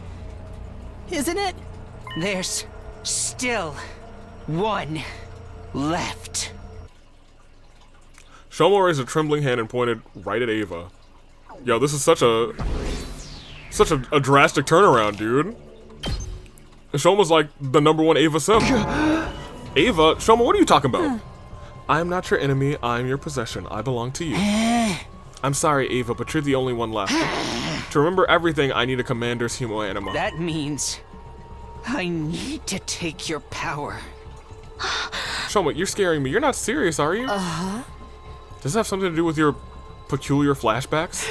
Speaker 10: Isn't it?
Speaker 2: There's still one left.
Speaker 1: Shoma raised a trembling hand and pointed right at Ava. Yo, this is such a drastic turnaround, dude. Shoma's like the #1 Ava sim. Ava, Shoma, what are you talking about? I'm not your enemy, I'm your possession. I belong to you. I'm sorry, Ava, but you're the only one left. To remember everything, I need a commander's humo anima.
Speaker 2: That means I need to take your power.
Speaker 1: Shoma, you're scaring me. You're not serious, are you? Uh-huh. Does this have something to do with your peculiar flashbacks?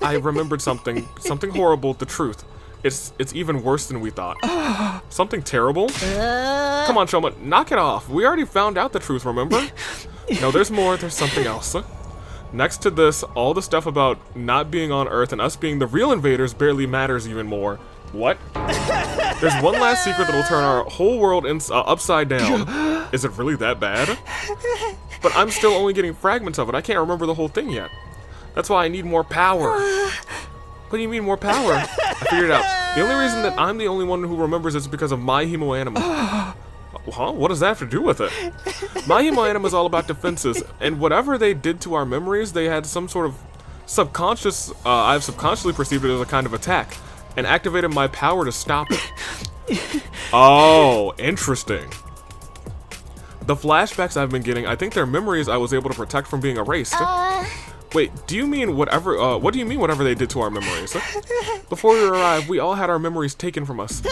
Speaker 1: I remembered something horrible, the truth. It's even worse than we thought. Something terrible? Come on, Shoma, knock it off. We already found out the truth, remember? No, there's more. There's something else. Next to this, all the stuff about not being on Earth and us being the real invaders barely matters even more. What? There's one last secret that'll turn our whole world upside down. Is it really that bad? But I'm still only getting fragments of it. I can't remember the whole thing yet. That's why I need more power. What do you mean more power? I figured it out. The only reason that I'm the only one who remembers is because of my hemo anima. Huh? What does that have to do with it? My hemo is all about defenses, and whatever they did to our memories, they had some sort of subconscious, I've subconsciously perceived it as a kind of attack, and activated my power to stop it. Oh, interesting. The flashbacks I've been getting, I think they're memories I was able to protect from being erased. Wait, do you mean whatever, what do you mean whatever they did to our memories? Before we arrived, we all had our memories taken from us.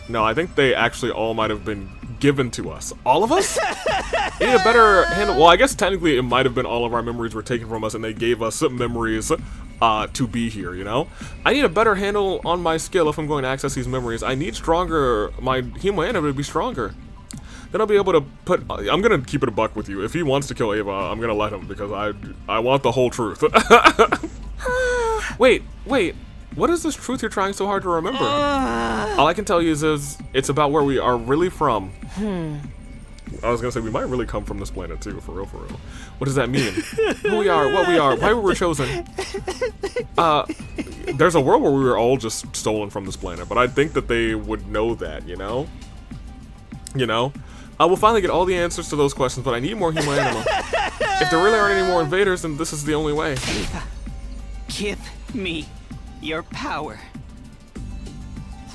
Speaker 1: No, I think they actually all might have been given to us. All of us? We need a better handle. Well, I guess technically it might have been all of our memories were taken from us and they gave us memories to be here, you know? I need a better handle on my skill if I'm going to access these memories. I need stronger, my hemo to be stronger. Then I'll be able to put, I'm gonna keep it a buck with you. If he wants to kill Ava, I'm gonna let him because I want the whole truth. Wait, what is this truth you're trying so hard to remember? All I can tell you is it's about where we are really from. I was gonna say we might really come from this planet too, for real, for real. What does that mean? Who we are, what we are, why we were chosen. There's a world where we were all just stolen from this planet, but I think that they would know that, you know? I will finally get all the answers to those questions, but I need more human animal. If there really aren't any more invaders, then this is the only way.
Speaker 5: Ava, give me your power.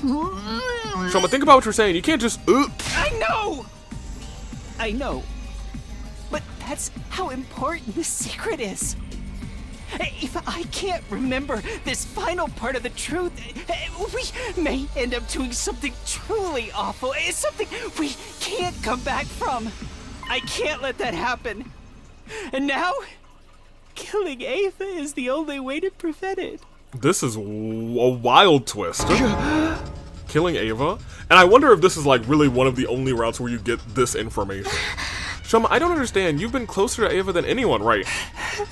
Speaker 1: Shoma, think about what you're saying. You can't just,
Speaker 5: I know. But that's how important the secret is. If I can't remember this final part of the truth, we may end up doing something truly awful. It's something we can't come back from. I can't let that happen. And now, killing Ava is the only way to prevent it.
Speaker 1: This is a wild twist. Killing Ava? And I wonder if this is like really one of the only routes where you get this information. Shoma, I don't understand. You've been closer to Ava than anyone, right?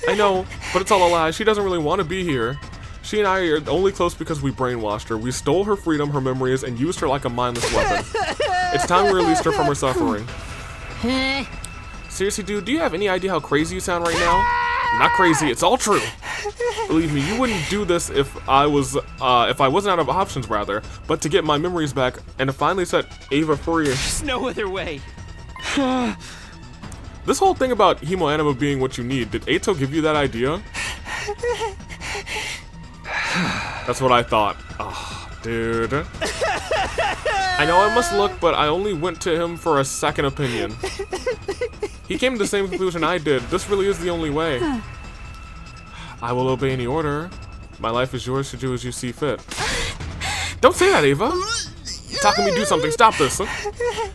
Speaker 1: I know, but it's all a lie. She doesn't really want to be here. She and I are only close because we brainwashed her. We stole her freedom, her memories, and used her like a mindless weapon. It's time we released her from her suffering. Seriously, dude, do you have any idea how crazy you sound right now? I'm not crazy, it's all true. Believe me, you wouldn't do this if I wasn't out of options, rather, but to get my memories back and to finally set Ava free.
Speaker 5: There's no other way.
Speaker 1: This whole thing about hemo being what you need, did Eito give you that idea? That's what I thought. Oh, dude. I know I must look, but I only went to him for a second opinion. He came to the same conclusion I did. This really is the only way. I will obey any order. My life is yours to do as you see fit. Don't say that, Ava. Talking me, do something. Stop this.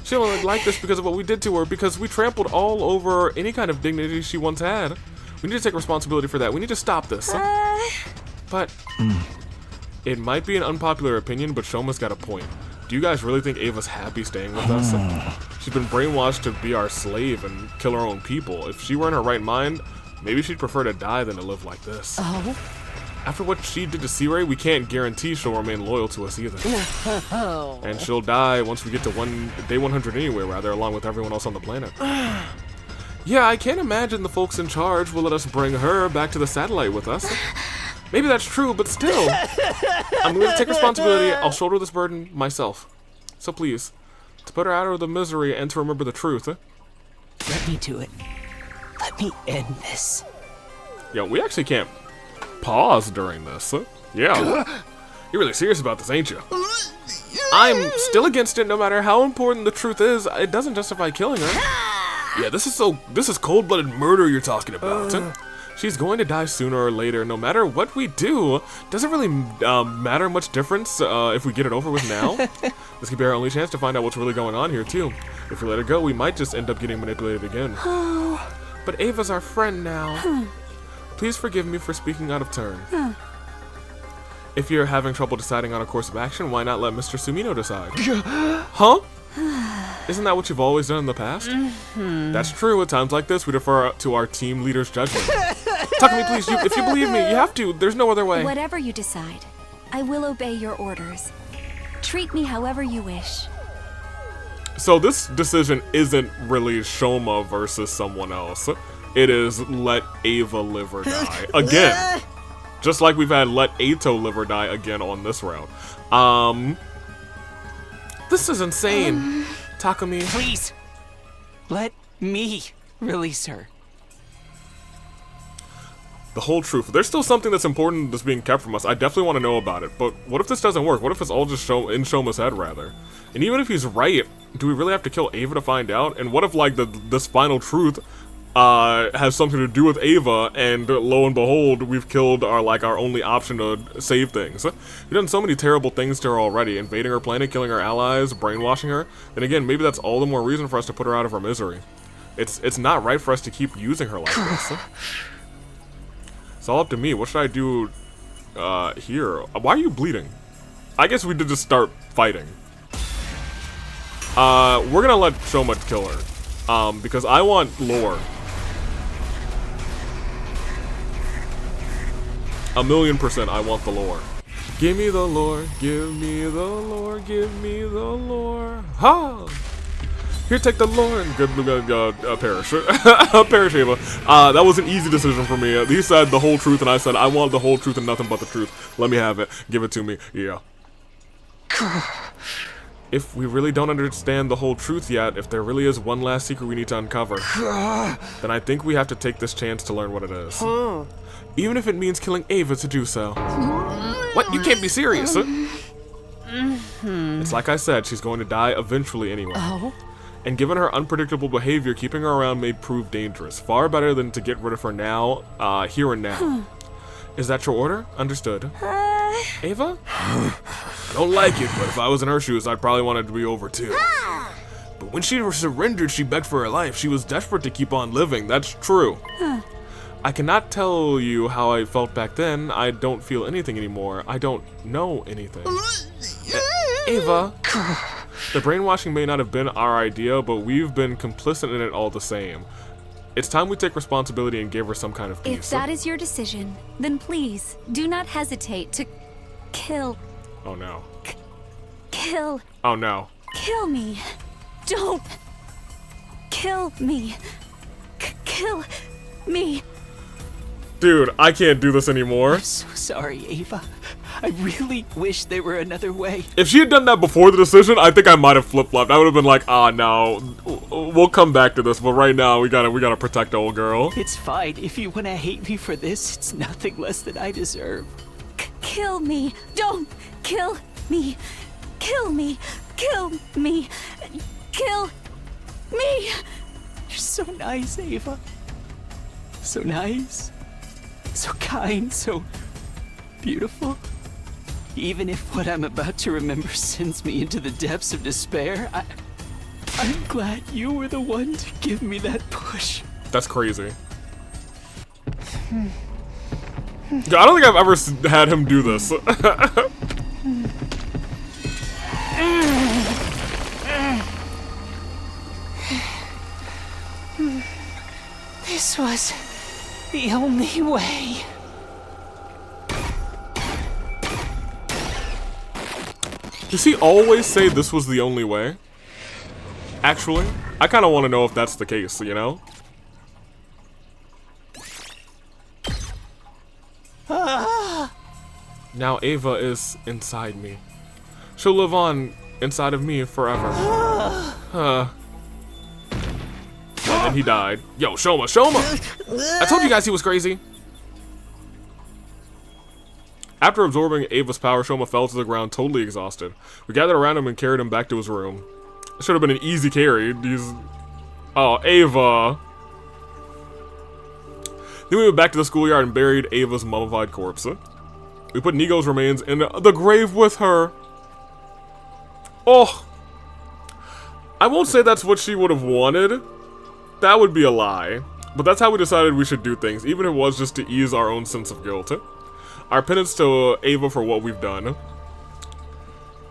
Speaker 1: She only like this because of what we did to her, because we trampled all over any kind of dignity she once had. We need to take responsibility for that. We need to stop this. But it might be an unpopular opinion, but Shoma's got a point. Do you guys really think Ava's happy staying with us? She's been brainwashed to be our slave and kill her own people. If she were in her right mind, maybe she'd prefer to die than to live like this. After what she did to Searay, we can't guarantee she'll remain loyal to us either. And she'll die once we get to day 100 anyway, rather, along with everyone else on the planet. Yeah, I can't imagine the folks in charge will let us bring her back to the satellite with us. Maybe that's true, but still. I'm going to take responsibility. I'll shoulder this burden myself. So please, to put her out of the misery and to remember the truth.
Speaker 5: Let me do it. Let me end this.
Speaker 1: Yeah, we actually can't pause during this. Yeah. You're really serious about this, ain't you? I'm still against it no matter how important the truth is. It doesn't justify killing her. Yeah, this is cold-blooded murder you're talking about. She's going to die sooner or later, no matter what we do. Doesn't really matter much difference if we get it over with now. This could be our only chance to find out what's really going on here, too. If we let her go, we might just end up getting manipulated again. But Ava's our friend now. Please forgive me for speaking out of turn. If you're having trouble deciding on a course of action, why not let Mr. Sumino decide? Huh? Isn't that what you've always done in the past? That's true. At times like this, we defer to our team leader's judgment. Talk to me, please. If you believe me, you have to. There's no other way.
Speaker 11: Whatever you decide, I will obey your orders. Treat me however you wish.
Speaker 1: So this decision isn't really Shoma versus someone else. It is let Ava live or die. Again. Just like we've had let Eito live or die again on this round. This is insane. Takumi.
Speaker 5: Please, let me release her.
Speaker 1: The whole truth. There's still something that's important that's being kept from us. I definitely want to know about it. But what if this doesn't work? What if it's all just in Shoma's head, rather? And even if he's right, do we really have to kill Ava to find out? And what if, like, this final truth has something to do with Ava, and lo and behold, we've killed our only option to save things? We've done so many terrible things to her already, invading her planet, killing her allies, brainwashing her. Then again, maybe that's all the more reason for us to put her out of her misery. It's not right for us to keep using her like this. It's all up to me. What should I do here? Why are you bleeding? I guess we did just start fighting. We're gonna let Shoma kill her. Because I want lore. 1,000,000% I want the lore. Give me the lore, give me the lore, give me the lore. Ha! Here, take the lore and perish. Perish, Ava. That was an easy decision for me. He said the whole truth, and I said I want the whole truth and nothing but the truth. Let me have it. Give it to me. Yeah. If we really don't understand the whole truth yet, if there really is one last secret we need to uncover, then I think we have to take this chance to learn what it is. Even if it means killing Ava to do so. What? You can't be serious. It's like I said, she's going to die eventually anyway. And given her unpredictable behavior, keeping her around may prove dangerous. Far better than to get rid of her now, here and now. Is that your order? Understood. Ava? Don't like it, but if I was in her shoes, I'd probably want it to be over too. But when she surrendered, she begged for her life. She was desperate to keep on living. That's true. I cannot tell you how I felt back then. I don't feel anything anymore. I don't know anything. Ava, the brainwashing may not have been our idea, but we've been complicit in it all the same. It's time we take responsibility and give her some kind of peace.
Speaker 11: If that is your decision, then please do not hesitate to kill.
Speaker 1: Oh no.
Speaker 11: Kill.
Speaker 1: Oh no.
Speaker 11: Kill me. Don't kill me. Kill me.
Speaker 1: Dude, I can't do this anymore.
Speaker 5: I'm so sorry, Ava. I really wish there were another way.
Speaker 1: If she had done that before the decision, I think I might have flip-flopped. I would have been like, ah, no, we'll come back to this, but right now we gotta protect the old girl.
Speaker 5: It's fine. If you wanna hate me for this, it's nothing less than I deserve.
Speaker 11: Kill me. Don't kill me. Kill me. Kill me. Kill me.
Speaker 5: You're so nice, Ava. So nice. So kind. So beautiful. Even if what I'm about to remember sends me into the depths of despair, I'm glad you were the one to give me that push.
Speaker 1: That's crazy. I don't think I've ever had him do this.
Speaker 5: This was the only way.
Speaker 1: Does he always say this was the only way? Actually, I kind of want to know if that's the case, you know? Now Ava is inside me. She'll live on inside of me forever. And then he died. Yo, Shoma! I told you guys he was crazy! After absorbing Ava's power, Shoma fell to the ground, totally exhausted. We gathered around him and carried him back to his room. It should have been an easy carry. Oh, Ava! Then we went back to the schoolyard and buried Ava's mummified corpse. We put Nigo's remains in the grave with her. Oh! I won't say that's what she would have wanted. That would be a lie. But that's how we decided we should do things, even if it was just to ease our own sense of guilt. Our penance to Ava for what we've done.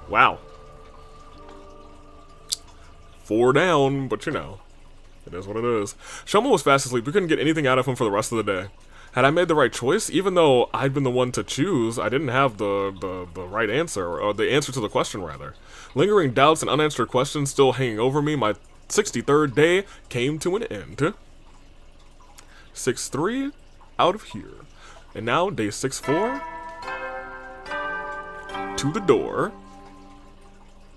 Speaker 1: Wow. 4 down, but you know, it is what it is. Shoma was fast asleep. We couldn't get anything out of him for the rest of the day. Had I made the right choice? Even though I'd been the one to choose, I didn't have the right answer, or the answer to the question, rather. Lingering doubts and unanswered questions still hanging over me, my 63rd day came to an end. 6-3 out of here. And now, day 6-4. To the door.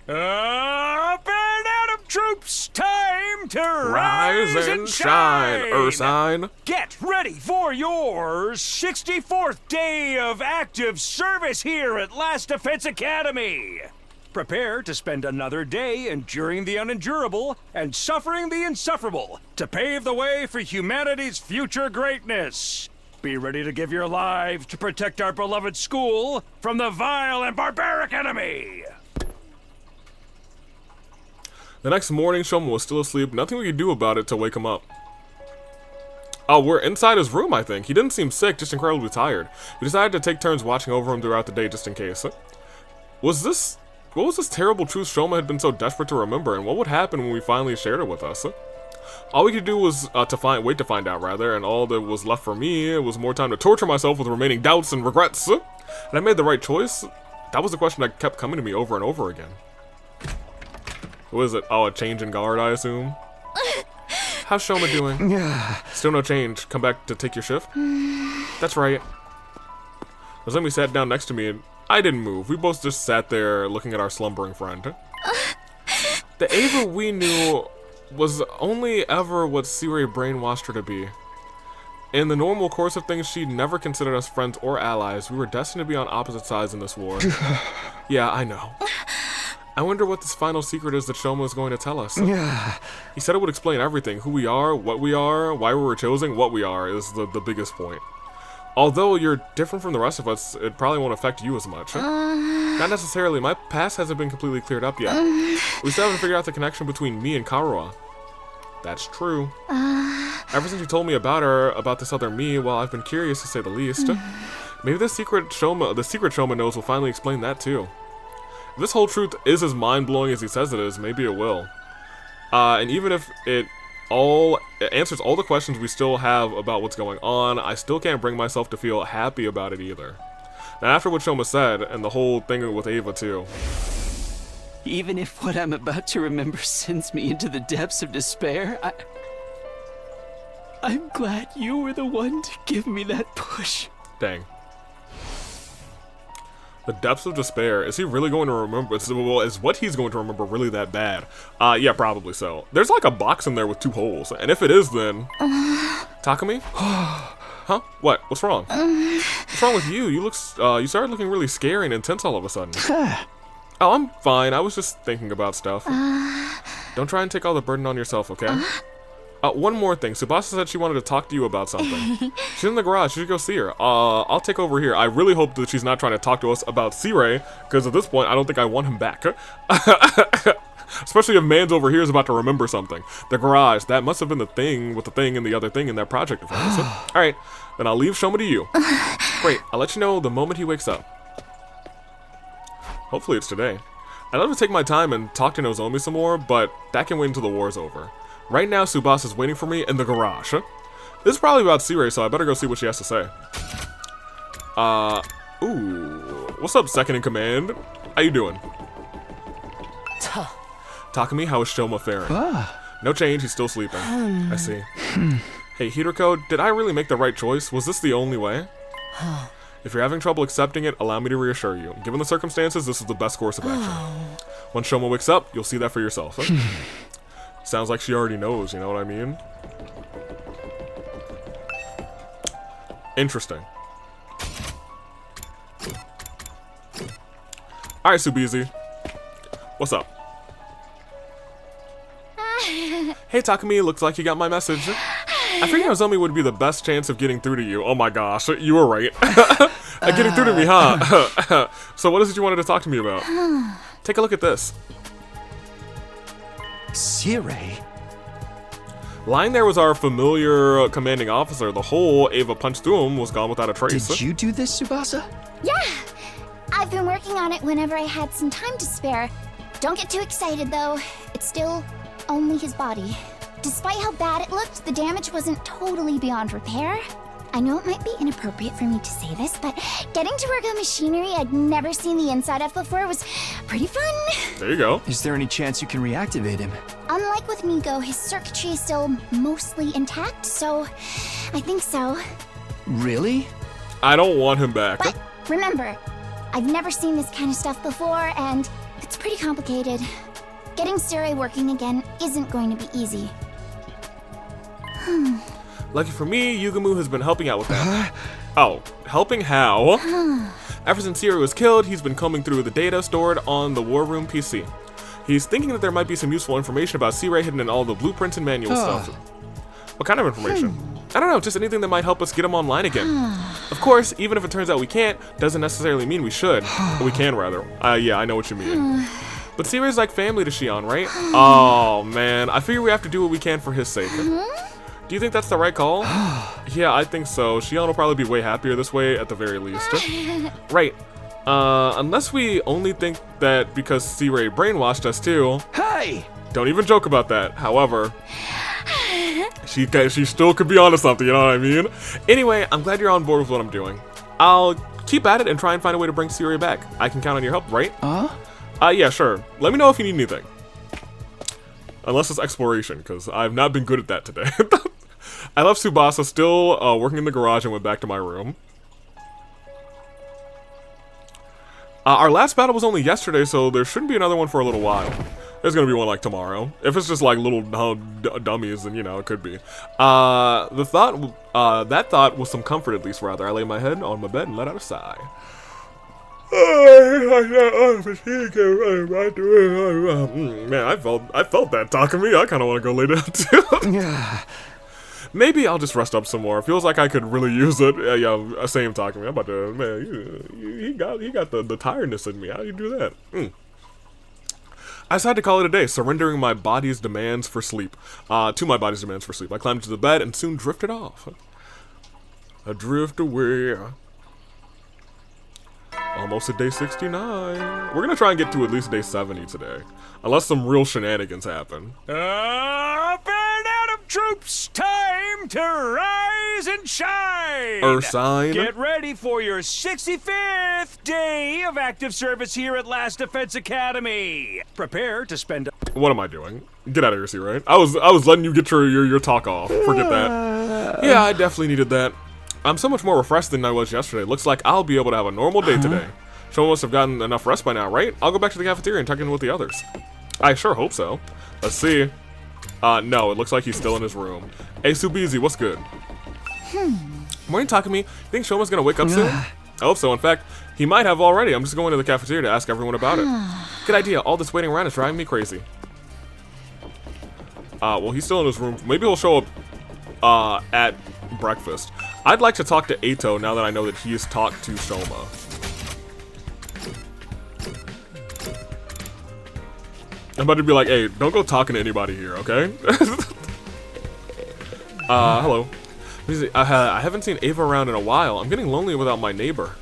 Speaker 1: Up and out of truth!
Speaker 12: troops, time to
Speaker 1: Rise and shine, Ursine.
Speaker 12: Get ready for your 64th day of active service here at Last Defense Academy. Prepare to spend another day enduring the unendurable and suffering the insufferable to pave the way for humanity's future greatness. Be ready to give your lives to protect our beloved school from the vile and barbaric enemy.
Speaker 1: The next morning, Shoma was still asleep. Nothing we could do about it to wake him up. Oh, we're inside his room, I think. He didn't seem sick, just incredibly tired. We decided to take turns watching over him throughout the day just in case. What was this terrible truth Shoma had been so desperate to remember, and what would happen when we finally shared it with us? All we could do was wait to find out, rather, and all that was left for me was more time to torture myself with remaining doubts and regrets. And I made the right choice? That was the question that kept coming to me over and over again. Who is it? Oh, a change in guard, I assume? How's Shoma doing? Still no change. Come back to take your shift? That's right. Azumi sat down next to me and I didn't move. We both just sat there looking at our slumbering friend. The Ava we knew was only ever what Sirei brainwashed her to be. In the normal course of things, she'd never considered us friends or allies. We were destined to be on opposite sides in this war. Yeah, I know. I wonder what this final secret is that Shoma is going to tell us. He said it would explain everything. Who we are, what we are, why we were chosen, what we are is the biggest point. Although you're different from the rest of us, it probably won't affect you as much. Not necessarily. My past hasn't been completely cleared up yet. We still haven't figured out the connection between me and Karua. That's true. Ever since you told me about her, about this other me, well, I've been curious to say the least. Maybe the secret Shoma knows will finally explain that too. If this whole truth is as mind-blowing as he says it is, maybe it will. And even if it answers all the questions we still have about what's going on, I still can't bring myself to feel happy about it either. Now, after what Shoma said, and the whole thing with Ava too.
Speaker 5: Even if what I'm about to remember sends me into the depths of despair, I'm glad you were the one to give me that push.
Speaker 1: Dang. The depths of despair. Is he really going to remember? Well, is what he's going to remember really that bad? Yeah, probably so. There's like a box in there with 2 holes. And if it is, then... Takumi? Huh? What? What's wrong? What's wrong with you? You started looking really scary and intense all of a sudden. Oh, I'm fine. I was just thinking about stuff. Don't try and take all the burden on yourself, okay? One more thing. Tsubasa said she wanted to talk to you about something. She's in the garage. You should go see her. I'll take over here. I really hope that she's not trying to talk to us about Sirei, because at this point, I don't think I want him back. Especially if Mans over here is about to remember something. The garage. That must have been the thing with the thing and the other thing in that project of hers. Alright, then I'll leave Shoma to you. Great. I'll let you know the moment he wakes up. Hopefully it's today. I'd love to take my time and talk to Nozomi some more, but that can wait until the war's over. Right now, Tsubasa is waiting for me in the garage. This is probably about Sirei, so I better go see what she has to say. Ooh. What's up, second in command? How you doing? Takumi, how is Shoma faring? No change, he's still sleeping. I see. Hey, Hiroko, did I really make the right choice? Was this the only way? If you're having trouble accepting it, allow me to reassure you. Given the circumstances, this is the best course of action. When Shoma wakes up, you'll see that for yourself. Sounds like she already knows, you know what I mean? Interesting. Alright, Subizi. What's up? Hey, Takumi, looks like you got my message. I figured Nozomi would be the best chance of getting through to you. Oh my gosh, you were right. Getting through to me, huh? So what is it you wanted to talk to me about? Take a look at this.
Speaker 5: Sirei?
Speaker 1: Lying there was our familiar commanding officer. The hole Ava punched through him was gone without a trace.
Speaker 5: Did you do this, Tsubasa?
Speaker 3: Yeah! I've been working on it whenever I had some time to spare. Don't get too excited, though. It's still only his body. Despite how bad it looked, the damage wasn't totally beyond repair. I know it might be inappropriate for me to say this, but getting to work on machinery I'd never seen the inside of before was pretty fun.
Speaker 1: There you go.
Speaker 5: Is there any chance you can reactivate him?
Speaker 3: Unlike with Nigo, his circuitry is still mostly intact, so I think so.
Speaker 5: Really?
Speaker 1: I don't want him back.
Speaker 3: But remember, I've never seen this kind of stuff before, and it's pretty complicated. Getting Sirei working again isn't going to be easy.
Speaker 1: Lucky for me, Yugumu has been helping out with that. Oh, helping how? Ever since Sirei was killed, he's been combing through the data stored on the War Room PC. He's thinking that there might be some useful information about Sirei hidden in all the blueprints and manual stuff. What kind of information? I don't know, just anything that might help us get him online again. Of course, even if it turns out we can't, doesn't necessarily mean we should. Or we can, rather. Yeah, I know what you mean. But Sirei's like family to Shion, right? Oh, man. I figure we have to do what we can for his sake. Do you think that's the right call? Yeah, I think so. Shion will probably be way happier this way, at the very least. Right. Unless we only think that because Sirei brainwashed us too.
Speaker 12: Hey!
Speaker 1: Don't even joke about that. However, she still could be onto something, you know what I mean? Anyway, I'm glad you're on board with what I'm doing. I'll keep at it and try and find a way to bring Sirei back. I can count on your help, right? Yeah, sure. Let me know if you need anything. Unless it's exploration, because I've not been good at that today. I left Tsubasa still working in the garage and went back to my room. Our last battle was only yesterday, so there shouldn't be another one for a little while. There's gonna be one like tomorrow. If it's just like little dummies, then you know, it could be. That thought was some comfort, at least, rather. I lay my head on my bed and let out a sigh. Man, I felt that Takumi. I kind of want to go lay down too. Maybe I'll just rest up some more. Feels like I could really use it. Yeah, same Takumi. I'm about to, man. He got the tiredness in me. How do you do that? I decided to call it a day, surrendering my body's demands for sleep. To my body's demands for sleep. I climbed into the bed and soon drifted off. I drift away. Almost at day 69. We're gonna try and get to at least day 70 today. Unless some real shenanigans happen.
Speaker 12: Up and out of troops, time to rise and shine!
Speaker 1: Ursine.
Speaker 12: Get ready for your 65th day of active service here at Last Defense Academy. Prepare to spend...
Speaker 1: What am I doing? Get out of here, Sirei. I was letting you get your talk off. Forget that. Yeah, I definitely needed that. I'm so much more refreshed than I was yesterday. Looks like I'll be able to have a normal day today. Shoma must have gotten enough rest by now, right? I'll go back to the cafeteria and tuck in with the others. I sure hope so. Let's see. No, it looks like he's still in his room. Hey, Subizi, what's good? Morning, Takumi. Think Shoma's gonna wake up soon? I hope so. In fact, he might have already. I'm just going to the cafeteria to ask everyone about it. Good idea. All this waiting around is driving me crazy. Well, he's still in his room. Maybe he'll show up at breakfast. I'd like to talk to Eito now that I know that he's talked to Shoma. I'm about to be like, hey, don't go talking to anybody here, okay? Hello. I haven't seen Ava around in a while. I'm getting lonely without my neighbor.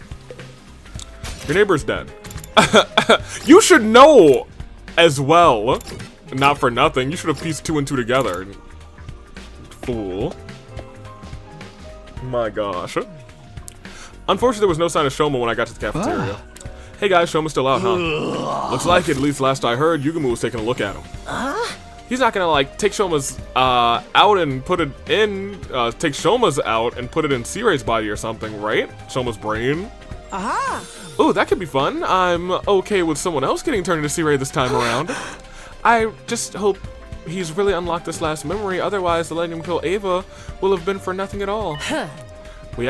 Speaker 1: Your neighbor's dead. You should know as well. Not for nothing. You should have pieced 2 and 2 together. Fool. My gosh. Unfortunately, there was no sign of Shoma when I got to the cafeteria. Hey guys, Shoma's still out, huh? Looks like it, at least last I heard, Yugumu was taking a look at him. He's not gonna like take Shoma's out and put it in, take Shoma's out and put it in Sirei's body or something, right? Shoma's brain. Oh, that could be fun. I'm okay with someone else getting turned into Sirei this time around. I just hope he's really unlocked this last memory, otherwise the letting him kill Ava will have been for nothing at all. We've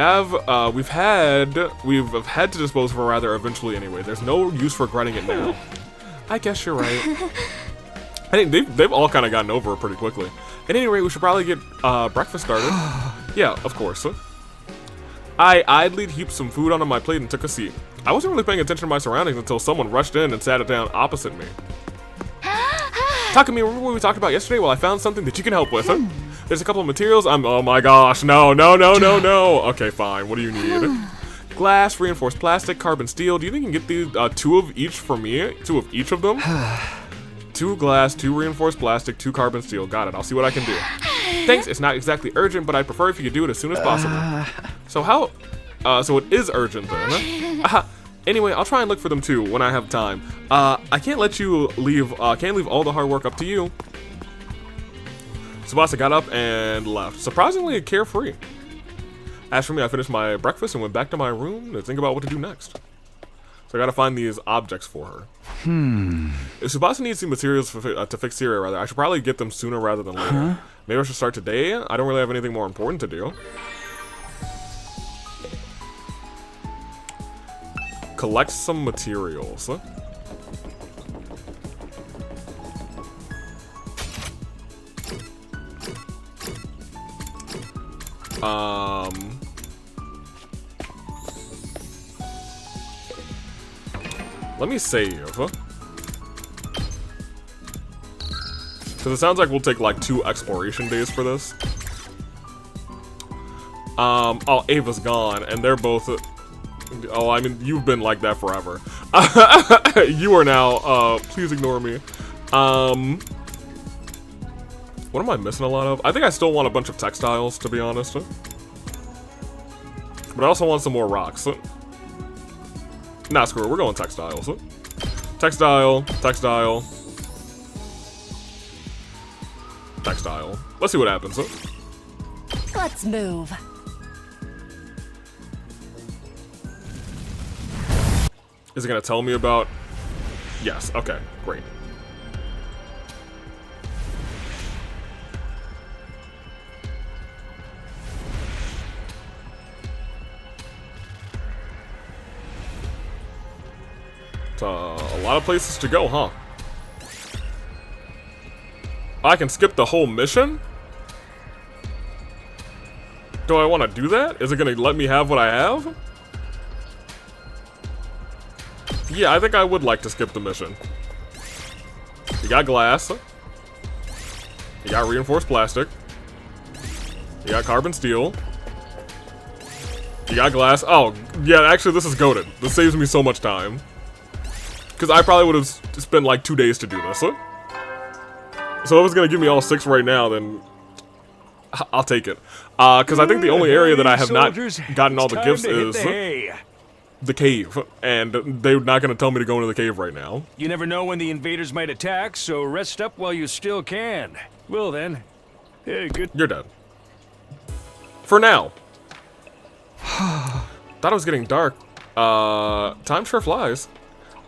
Speaker 1: had to dispose of her rather eventually anyway. There's no use for regretting it now. I guess you're right. I think they've all kind of gotten over it pretty quickly. At any rate, we should probably get breakfast started. Yeah, of course. I idly heaped some food onto my plate and took a seat. I wasn't really paying attention to my surroundings until someone rushed in and sat it down opposite me. Takumi, remember what we talked about yesterday? Well, I found something that you can help with. There's a couple of materials. Oh my gosh, no. Okay, fine. What do you need? Glass, reinforced plastic, carbon steel. Do you think you can get these 2 of each for me? 2 of each of them? 2 glass, 2 reinforced plastic, 2 carbon steel. Got it. I'll see what I can do. Thanks. It's not exactly urgent, but I'd prefer if you could do it as soon as possible. So it is urgent then. Anyway, I'll try and look for them too when I have time. I can't let you leave. Can't leave all the hard work up to you. Tsubasa got up and left, surprisingly carefree. As for me, I finished my breakfast and went back to my room to think about what to do next. So I gotta find these objects for her. If Tsubasa needs the materials to fix Syria, rather, I should probably get them sooner rather than later. Maybe I should start today? I don't really have anything more important to do. Collect some materials. Let me save. Because it sounds like we'll take like 2 exploration days for this. Oh, Ava's gone, and they're both... oh, I mean, you've been like that forever. You are now, please ignore me. What am I missing a lot of? I think I still want a bunch of textiles, to be honest. But I also want some more rocks. Nah, screw it, we're going textiles. Textile, textile. Textile. Let's see what happens.
Speaker 4: Let's move.
Speaker 1: Is it gonna tell me about... yes, okay, great. A lot of places to go, huh? I can skip the whole mission? Do I want to do that? Is it gonna let me have what I have? Yeah, I think I would like to skip the mission. You got glass. You got reinforced plastic. You got carbon steel. You got glass. Oh, yeah, actually this is goated. This saves me so much time. Because I probably would have spent like 2 days to do this. So if it's going to give me all 6 right now, then I'll take it. Because I think the only area that I have not gotten all the gifts is the cave. And they're not going to tell me to go into the cave right now.
Speaker 12: You never know when the invaders might attack, so rest up while you still can. Well then, hey, good.
Speaker 1: You're dead. For now. Thought it was getting dark. Time sure flies.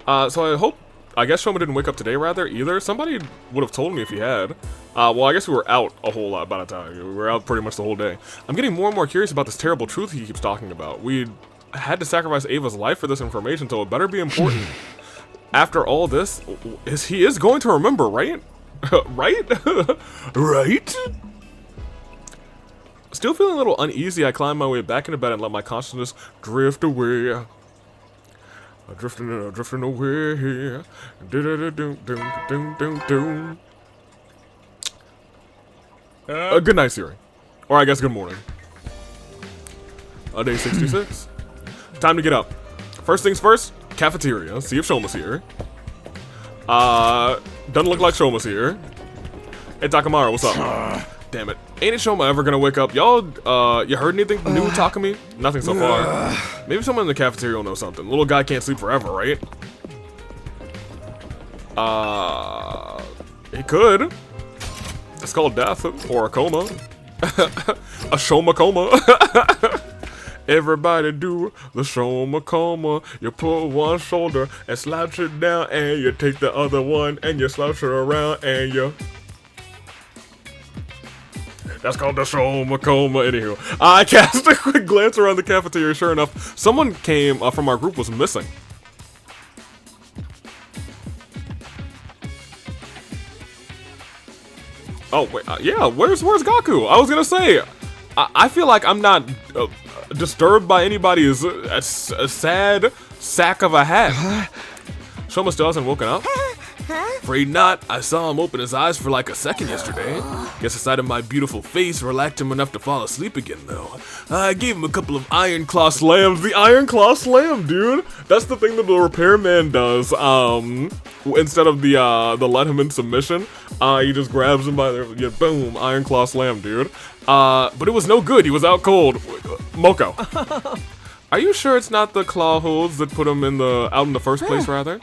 Speaker 1: So I guess Shoma didn't wake up today, rather, either. Somebody would have told me if he had. Well, I guess we were out a whole lot by the time. We were out pretty much the whole day. I'm getting more and more curious about this terrible truth he keeps talking about. We had to sacrifice Ava's life for this information, so it better be important. After all this, he is going to remember, right? Right? Right? Still feeling a little uneasy, I climb my way back into bed and let my consciousness drift away. Drifting away. Good night, Siri. Or I guess good morning. Day 66. Time to get up. First things first, cafeteria. See if Shoma's here. Doesn't look like Shoma's here. Hey, Takamaru, what's up? Damn it. Ain't it Shoma ever gonna wake up? Y'all, you heard anything new, Takumi? Nothing so far. Maybe someone in the cafeteria will know something. Little guy can't sleep forever, right? He could. It's called death, or a coma. A Shoma coma. Everybody do the Shoma coma. You put one shoulder and slouch it down, and you take the other one and you slouch it around, and you... That's called the Shoma coma. Anywho, I cast a quick glance around the cafeteria. Sure enough, someone came from our group was missing. Oh wait, yeah. Where's Gaku? I was gonna say, I feel like I'm not disturbed by anybody's a sad sack of a hat. Shoma still hasn't woken up. Afraid not. I saw him open his eyes for like a second yesterday. Guess the sight of my beautiful face relaxed him enough to fall asleep again, though. I gave him a couple of Iron Claw slams. The Iron Claw slam, dude. That's the thing that the repairman does. Instead of the let him in submission, he just grabs him by the boom, Iron Claw slam, dude. But it was no good. He was out cold. Moko. Are you sure it's not the claw holds that put him out in the first place, rather?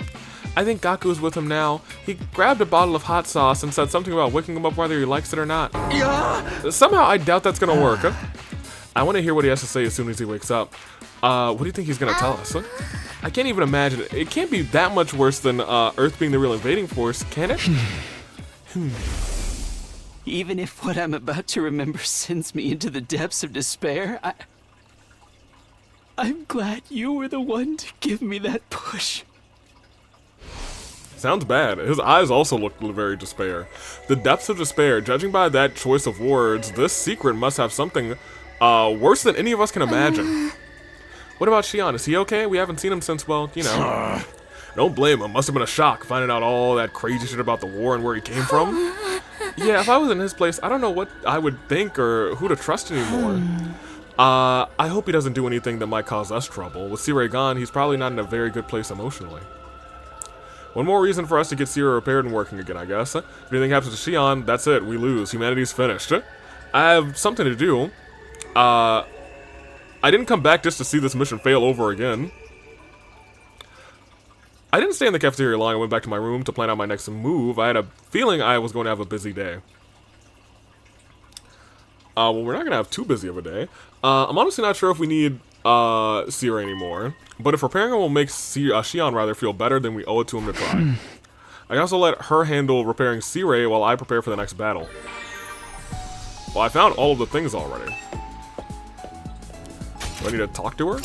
Speaker 1: I think Gaku's with him now. He grabbed a bottle of hot sauce and said something about waking him up whether he likes it or not. Yeah. Somehow I doubt that's gonna work. I want to hear what he has to say as soon as he wakes up. What do you think he's gonna tell us? I can't even imagine it. It can't be that much worse than Earth being the real invading force, can it?
Speaker 5: Even if what I'm about to remember sends me into the depths of despair, I'm glad you were the one to give me that push.
Speaker 1: Sounds bad. His eyes also look very despair. The depths of despair. Judging by that choice of words, this secret must have something worse than any of us can imagine. What about Xion? Is he okay? We haven't seen him since, well, you know. Don't blame him. Must have been a shock finding out all that crazy shit about the war and where he came from. Yeah, if I was in his place, I don't know what I would think or who to trust anymore. I hope he doesn't do anything that might cause us trouble. With Sirei gone, he's probably not in a very good place emotionally. One more reason for us to get Sirei repaired and working again, I guess. If anything happens to Xion, that's it. We lose. Humanity's finished. I have something to do. I didn't come back just to see this mission fail over again. I didn't stay in the cafeteria long. I went back to my room to plan out my next move. I had a feeling I was going to have a busy day. Well, we're not going to have too busy of a day. I'm honestly not sure if we need Sirei anymore. But if repairing him will make Xion rather feel better, then we owe it to him to try. I can also let her handle repairing Sirei while I prepare for the next battle. Well, I found all of the things already. Do I need to talk to her?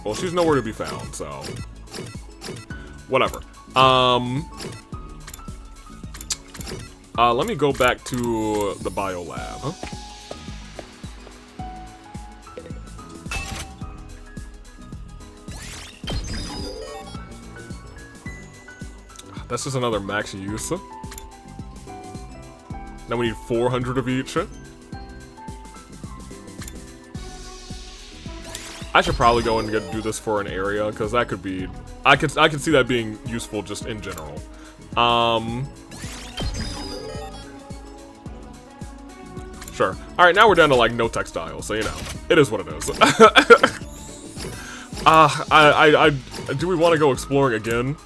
Speaker 1: Well, she's nowhere to be found, so... whatever. Let me go back to the bio lab. Huh? That's just another max use. Now we need 400 of each. I should probably go and do this for an area, because that could be... I could see that being useful just in general. Sure. Alright, now we're down to, like, no textiles, so, you know. It is what it is. Do we want to go exploring again?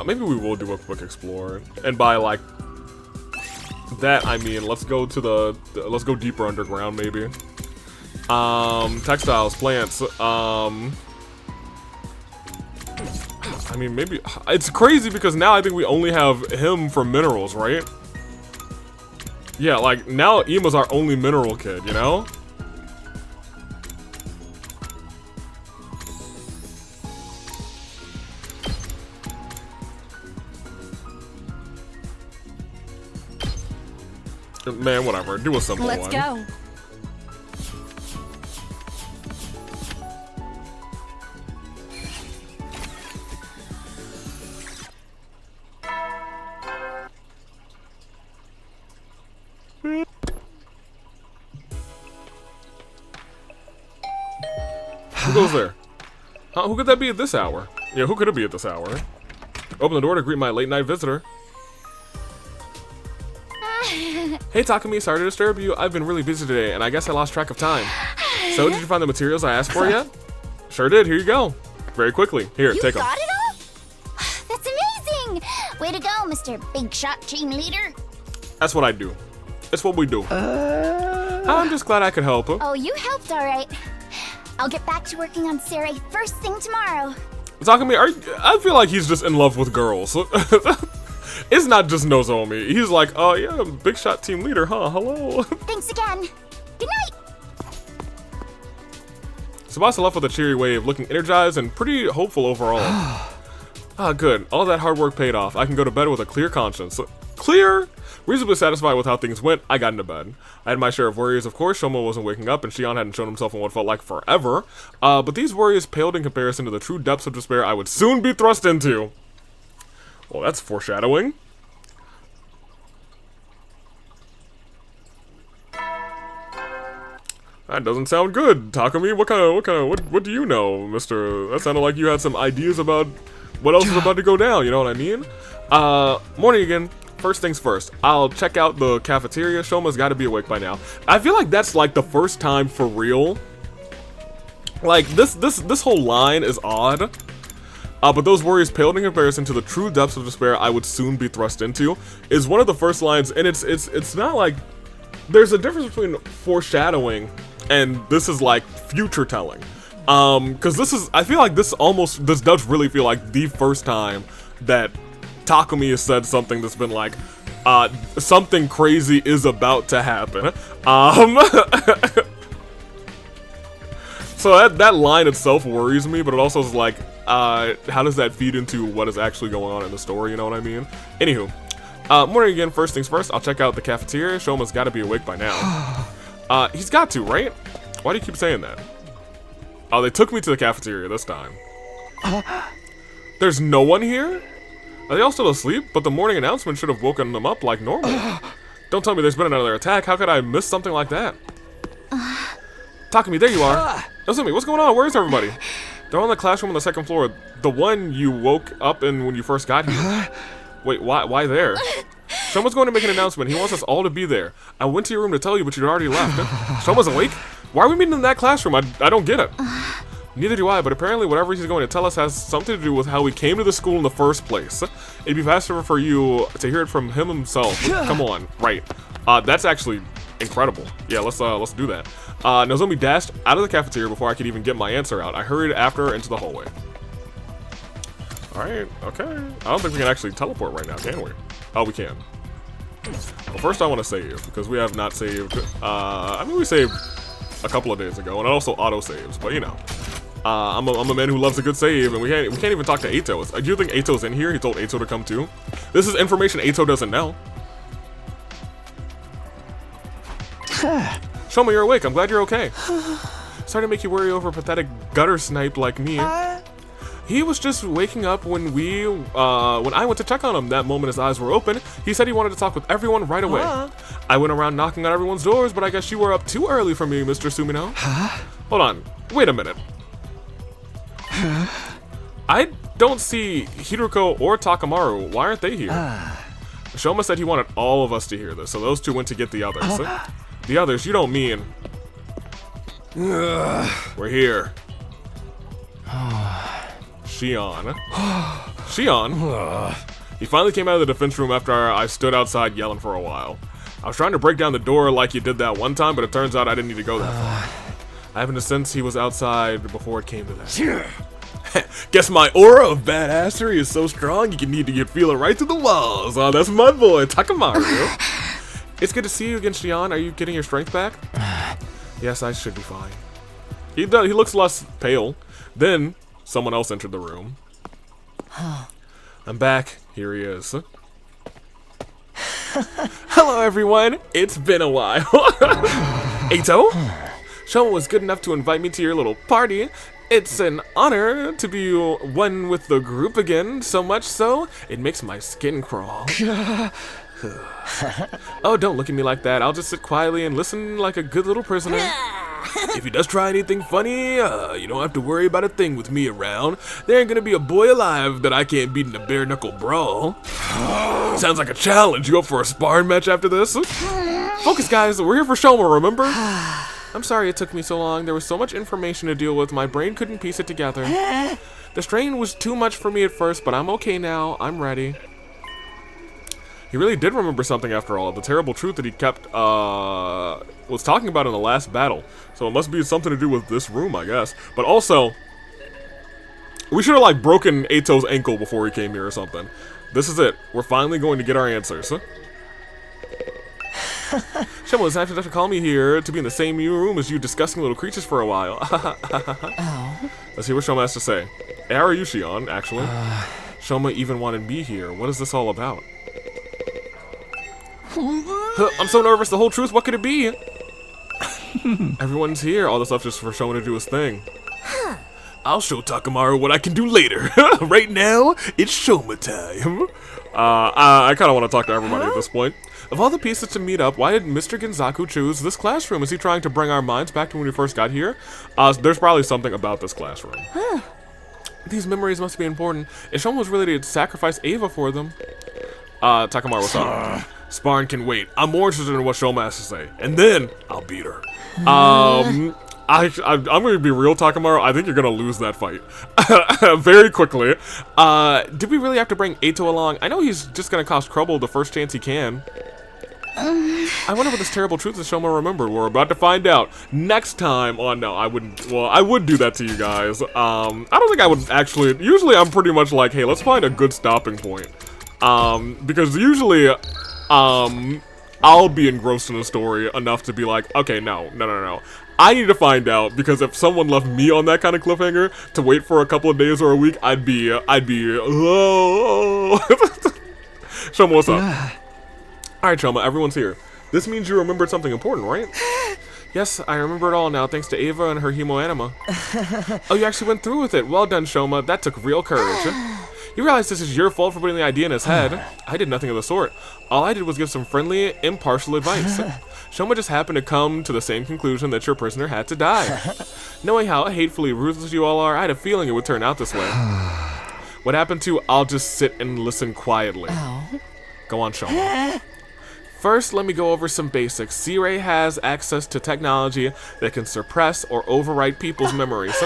Speaker 1: Maybe we will do a quick explore. And by, like... that, I mean, let's go to let's go deeper underground, maybe. Textiles, plants, I mean, maybe, it's crazy because now I think we only have him for minerals, right? Yeah, like, now Ima's our only mineral kid, you know? Man, whatever. Do a simple one.
Speaker 11: Let's go.
Speaker 1: Who goes there? Huh? Who could that be at this hour? Yeah, who could it be at this hour? Open the door to greet my late night visitor. Hey Takumi, sorry to disturb you. I've been really busy today, and I guess I lost track of time. So, did you find the materials I asked for yet? Sure did, here you go. Very quickly. Here, take them.
Speaker 3: You got it all? That's amazing! Way to go, Mr. Big Shot Team Leader.
Speaker 1: That's what I do. It's what we do. I'm just glad I could help.
Speaker 3: Oh, you helped alright. I'll get back to working on Sirei first thing tomorrow.
Speaker 1: Takumi, I feel like he's just in love with girls. It's not just Nozomi. He's like, oh yeah, Big Shot Team Leader, huh? Hello.
Speaker 3: Thanks again. Good night.
Speaker 1: Tsubasa left with a cheery wave, looking energized and pretty hopeful overall. Ah, good. All that hard work paid off. I can go to bed with a clear conscience. Clear? Reasonably satisfied with how things went, I got into bed. I had my share of worries, of course. Shoma wasn't waking up, and Xion hadn't shown himself in what felt like forever. But these worries paled in comparison to the true depths of despair I would soon be thrust into. Well, that's foreshadowing. That doesn't sound good, Takumi. What do you know, Mister? That sounded like you had some ideas about what else is about to go down. You know what I mean? Morning again. First things first. I'll check out the cafeteria. Shoma's got to be awake by now. I feel like that's like the first time for real. Like this whole line is odd. but those worries paled in comparison to the true depths of despair I would soon be thrust into, is one of the first lines, and it's not like, there's a difference between foreshadowing and this is like future telling. Cause this is, I feel like this does really feel like the first time that Takumi has said something that's been like, something crazy is about to happen. So that line itself worries me, but it also is like, how does that feed into what is actually going on in the story, you know what I mean? Anywho, morning again, first things first, I'll check out the cafeteria. Shoma's gotta be awake by now. He's got to, right? Why do you keep saying that? Oh, they took me to the cafeteria this time. There's no one here? Are they all still asleep? But the morning announcement should have woken them up like normal. Don't tell me there's been another attack. How could I miss something like that? Takumi, there you are. Nozomi, what's going on? Where's everybody? They're on the classroom on the second floor. The one you woke up in when you first got here. Wait, why there? Shoma's going to make an announcement. He wants us all to be there. I went to your room to tell you, but you'd already left. Shoma's awake? Why are we meeting in that classroom? I don't get it. Neither do I, but apparently whatever he's going to tell us has something to do with how we came to the school in the first place. It'd be faster for you to hear it from him himself. Come on, right. That's actually incredible. Yeah, let's do that. Nozomi dashed out of the cafeteria before I could even get my answer out. I hurried after her into the hallway. Alright, okay. I don't think we can actually teleport right now, can we? Oh, we can. Well, first I want to save, because we have not saved. I mean, we saved a couple of days ago, and it also auto-saves, but you know. I'm a man who loves a good save, and we can't even talk to Eito. Do you think Eito's in here? He told Eito to come too. This is information Eito doesn't know. Shoma, you're awake. I'm glad you're okay. Sorry to make you worry over a pathetic gutter snipe like me. He was just waking up when I went to check on him. That moment his eyes were open, he said he wanted to talk with everyone right away. I went around knocking on everyone's doors, but I guess you were up too early for me, Mr. Sumino. Hold on. Wait a minute. I don't see Hiruko or Takamaru. Why aren't they here? Shoma said he wanted all of us to hear this, so those two went to get the others. The others, you don't mean... We're here. Shion. Shion? He finally came out of the defense room after I stood outside yelling for a while. I was trying to break down the door like you did that one time, but it turns out I didn't need to go that far. I haven't a sense he was outside before it came to that. Guess my aura of badassery is so strong you can feel it right through the walls. Oh, that's my boy, Takamaru. It's good to see you again, Shion. Are you getting your strength back? Yes, I should be fine. He looks less pale. Then, someone else entered the room. I'm back. Here he is. Hello, everyone. It's been a while. Eito? Shoma was good enough to invite me to your little party. It's an honor to be one with the group again, so much so, it makes my skin crawl. Oh, don't look at me like that. I'll just sit quietly and listen like a good little prisoner. If he does try anything funny, you don't have to worry about a thing with me around. There ain't gonna be a boy alive that I can't beat in a bare-knuckle brawl. Sounds like a challenge. You up for a sparring match after this? Focus, guys. We're here for Shoma, remember? I'm sorry it took me so long. There was so much information to deal with. My brain couldn't piece it together. The strain was too much for me at first, but I'm okay now. I'm ready. He really did remember something after all. The terrible truth that he kept, was talking about in the last battle. So it must be something to do with this room, I guess. But also, we should have, like, broken Eito's ankle before he came here or something. This is it. We're finally going to get our answers. Shoma was nice enough to call me here to be in the same room as you discussing little creatures for a while. Let's hear what Shoma has to say. Hey, how are you, Shion, actually? Shoma even wanted me here. What is this all about? I'm so nervous. The whole truth. What could it be? Everyone's here. All this stuff just for Shoma to do his thing. I'll show Takamaru what I can do later. Right now, it's Shoma time. I kind of want to talk to everybody at this point. Of all the pieces to meet up, why did Mr. Ginzaku choose this classroom? Is he trying to bring our minds back to when we first got here? There's probably something about this classroom. These memories must be important. If Shoma was ready to sacrifice Ava for them. Takamaru, what's up? Sparring can wait. I'm more interested in what Shoma has to say. And then, I'll beat her. I'm gonna be real, Takamaru. I think you're gonna lose that fight very quickly. Did we really have to bring Eito along? I know he's just gonna cause trouble the first chance he can. I wonder what this terrible truth is Shoma remembered. We're about to find out next time on No, I wouldn't. Well, I would do that to you guys. I don't think I would actually. Usually, I'm pretty much like, hey, let's find a good stopping point. Because usually, I'll be engrossed in the story enough to be like, okay, no. I need to find out, because if someone left me on that kind of cliffhanger to wait for a couple of days or a week, I'd be, oh. Shoma, what's up? Alright, Shoma, everyone's here. This means you remembered something important, right? Yes, I remember it all now, thanks to Ava and her hemoanima. Oh, you actually went through with it. Well done, Shoma. That took real courage. You realize this is your fault for putting the idea in his head. I did nothing of the sort. All I did was give some friendly, impartial advice. Shoma just happened to come to the same conclusion that your prisoner had to die. Knowing how hatefully ruthless you all are, I had a feeling it would turn out this way. What happened to I'll just sit and listen quietly? Go on, Shoma. First, let me go over some basics. C-Ray has access to technology that can suppress or overwrite people's memories.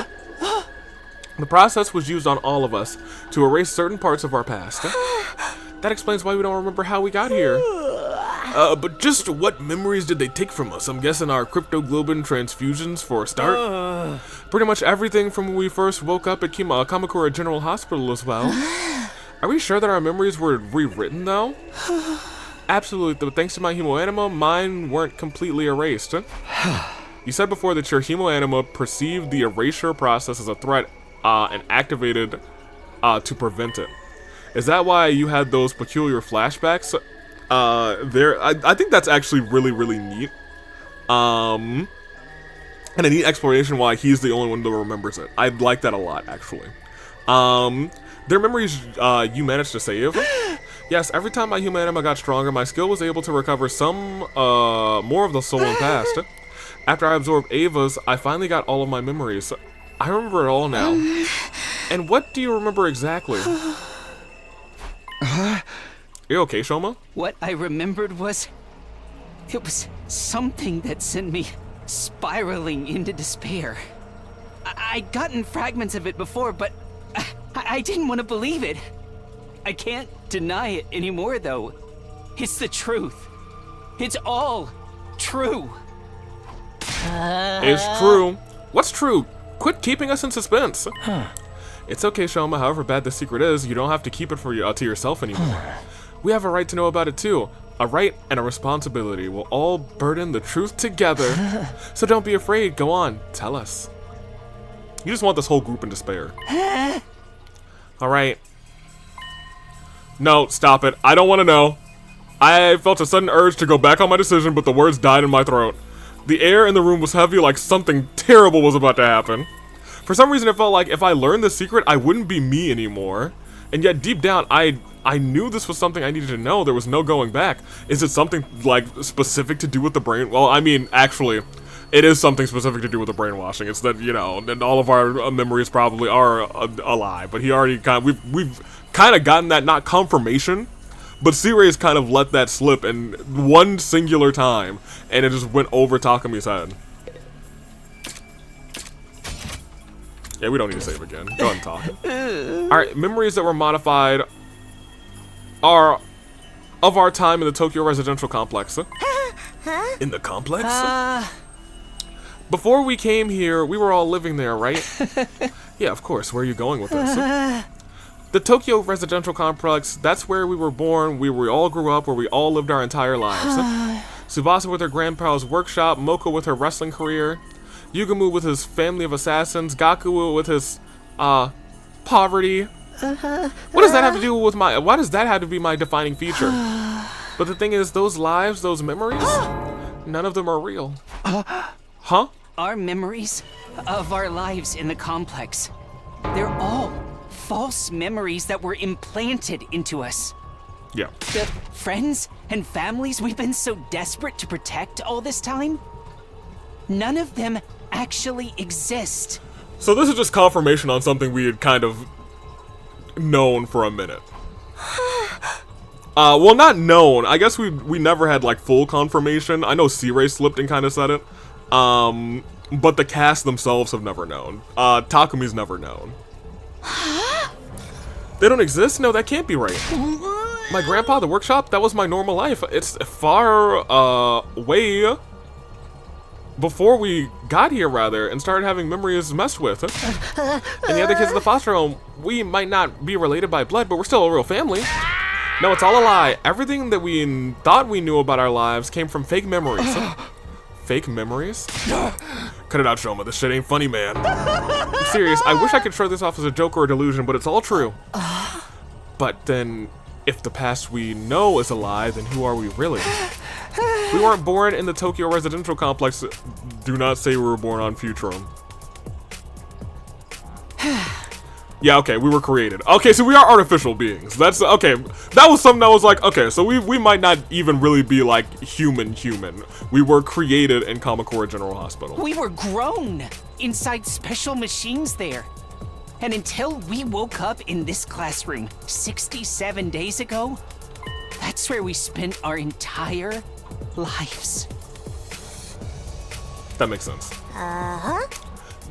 Speaker 1: The process was used on all of us to erase certain parts of our past. That explains why we don't remember how we got here. But just what memories did they take from us? I'm guessing our cryptoglobin transfusions for a start. Pretty much everything from when we first woke up at Kamakura General Hospital as well. Are we sure that our memories were rewritten though? Absolutely, but thanks to my hemoanima, mine weren't completely erased. You said before that your hemoanima perceived the erasure process as a threat and activated to prevent it. Is that why you had those peculiar flashbacks? I think that's actually really, really neat. And a neat explanation why he's the only one that remembers it. I like that a lot, actually. Their memories you managed to save. Yes, every time my humanima got stronger, my skill was able to recover some more of the stolen past. After I absorbed Ava's, I finally got all of my memories. I remember it all now. And what do you remember exactly? You okay, Shoma?
Speaker 5: What I remembered was... it was something that sent me spiraling into despair. I'd gotten fragments of it before, but I didn't want to believe it. I can't deny it anymore, though. It's the truth. It's all true.
Speaker 1: It's true. What's true? Quit keeping us in suspense. It's okay, Shoma. However bad the secret is, you don't have to keep it for to yourself anymore. We have a right to know about it too. A right and a responsibility. We'll all burden the truth together. So don't be afraid. Go on. Tell us. You just want this whole group in despair. Alright. No, stop it. I don't want to know. I felt a sudden urge to go back on my decision, but the words died in my throat. The air in the room was heavy, like something terrible was about to happen. For some reason, it felt like if I learned the secret, I wouldn't be me anymore. And yet, deep down, I knew this was something I needed to know. There was no going back. Is it something, like, specific to do with the brain? Well, I mean, actually, it is something specific to do with the brainwashing. It's that, you know, and all of our memories probably are a lie. But he already kind of, we've kind of gotten that, not confirmation, but C-Ray's kind of let that slip in one singular time, and it just went over Takami's head. Yeah, we don't need to save again. Go ahead and talk. Alright, memories that were modified are of our time in the Tokyo residential complex. In the complex? Before we came here, we were all living there, right? Yeah, of course. Where are you going with this? The Tokyo residential complex, that's where we were born, where we all grew up, where we all lived our entire lives. Tsubasa with her grandpa's workshop, Moko with her wrestling career, Yugamu with his family of assassins, Gaku with his, poverty. What does that have to do with why does that have to be my defining feature? But the thing is, those lives, those memories, none of them are real. Huh?
Speaker 5: Our memories of our lives in the complex, they're all false memories that were implanted into us.
Speaker 1: Yeah.
Speaker 5: The friends and families we've been so desperate to protect all this time, none of them actually exist.
Speaker 1: So this is just confirmation on something we had kind of known for a minute. Well, not known. I guess we never had like full confirmation. I know C-Ray slipped and kind of said it. but the cast themselves have never known. Takumi's never known. They don't exist? No, that can't be right. My grandpa, the workshop, that was my normal life. It's far way before we got here, rather, and started having memories messed with. And the other kids in the foster home, we might not be related by blood, but we're still a real family. No, it's all a lie. Everything that we thought we knew about our lives came from fake memories. Fake memories? Cut it out, Shoma. This shit ain't funny, man. I'm serious. I wish I could show this off as a joke or a delusion, but it's all true. But then, if the past we know is a lie, then who are we really? We weren't born in the Tokyo residential complex. Do not say we were born on Futurum. Yeah, okay, we were created. Okay, so we are artificial beings. That's, okay, that was something that was like, okay, so we might not even really be like human. We were created in Kamakura General Hospital.
Speaker 5: We were grown inside special machines there. And until we woke up in this classroom 67 days ago, that's where we spent our entire lives.
Speaker 1: That makes sense.
Speaker 8: Uh-huh.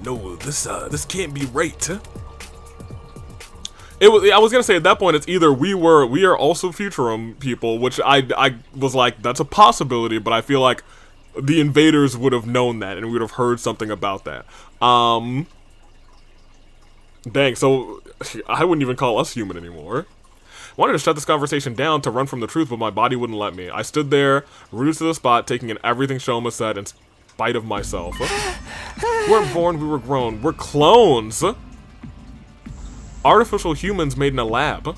Speaker 1: No, this can't be right. I was gonna say at that point it's either we are also Futurum people, which I was like, that's a possibility, but I feel like the invaders would have known that and we would have heard something about that. Dang, so I wouldn't even call us human anymore. I wanted to shut this conversation down to run from the truth, but my body wouldn't let me. I stood there, rooted to the spot, taking in everything Shoma said in spite of myself. We weren't born, we were grown. We're clones. Artificial humans made in a lab.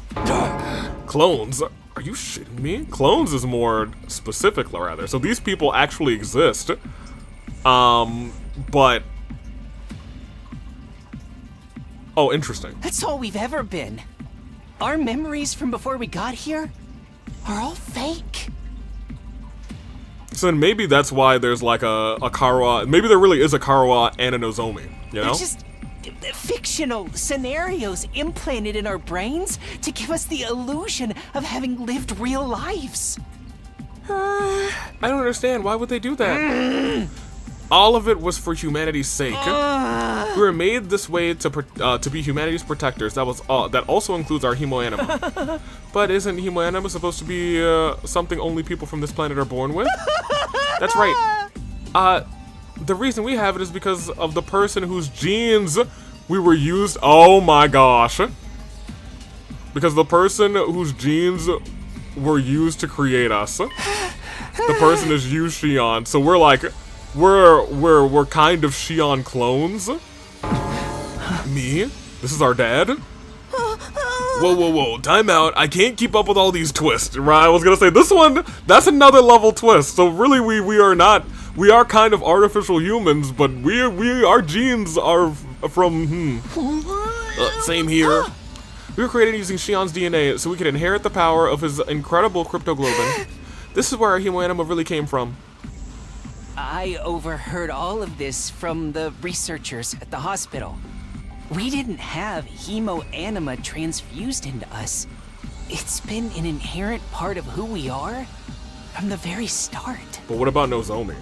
Speaker 1: Clones? Are you shitting me? Clones is more specific, rather. So these people actually exist. But... Oh, interesting.
Speaker 5: That's all we've ever been. Our memories from before we got here are all fake.
Speaker 1: So then maybe that's why there's like a Karawa. Maybe there really is a Karawa and a Nozomi, you know?
Speaker 5: They're just fictional scenarios implanted in our brains to give us the illusion of having lived real lives.
Speaker 1: I don't understand. Why would they do that? All of it was for humanity's sake. We were made this way to be humanity's protectors. That was all. That also includes our hemoanima. But isn't hemoanima supposed to be something only people from this planet are born with? That's right. The reason we have it is because of the person whose genes we were used. Oh my gosh. Because the person whose genes were used to create us. The person is you, Shion. So we're like, we're kind of Shion clones. Me? This is our dad? Whoa, time out. I can't keep up with all these twists, right? I was gonna say, this one, that's another level twist. So really, we are not, we are kind of artificial humans, but our genes are from, same here. We were created using Shion's DNA so we could inherit the power of his incredible cryptoglobin. This is where our hemoanima really came from.
Speaker 5: I overheard all of this from the researchers at the hospital. We didn't have hemoanima transfused into us. It's been an inherent part of who we are from the very start.
Speaker 1: But what about Nozomi?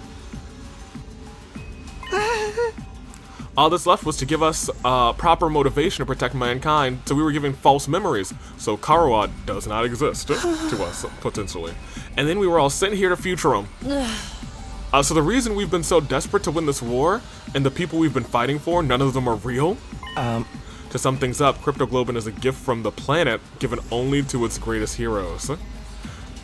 Speaker 1: All that's left was to give us proper motivation to protect mankind, so we were given false memories. So Karawa does not exist to us, potentially. And then we were all sent here to Futurum. So the reason we've been so desperate to win this war, and the people we've been fighting for, none of them are real? To sum things up, Cryptoglobin is a gift from the planet, given only to its greatest heroes.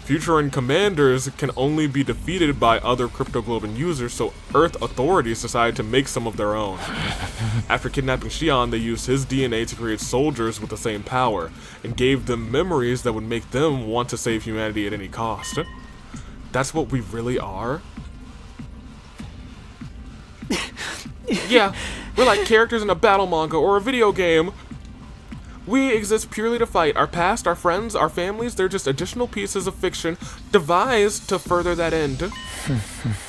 Speaker 1: Futuran commanders can only be defeated by other Cryptoglobin users, so Earth authorities decided to make some of their own. After kidnapping Shion, they used his DNA to create soldiers with the same power, and gave them memories that would make them want to save humanity at any cost. That's what we really are? Yeah, we're like characters in a battle manga or a video game. We exist purely to fight. Our past, our friends, our families, they're just additional pieces of fiction devised to further that end.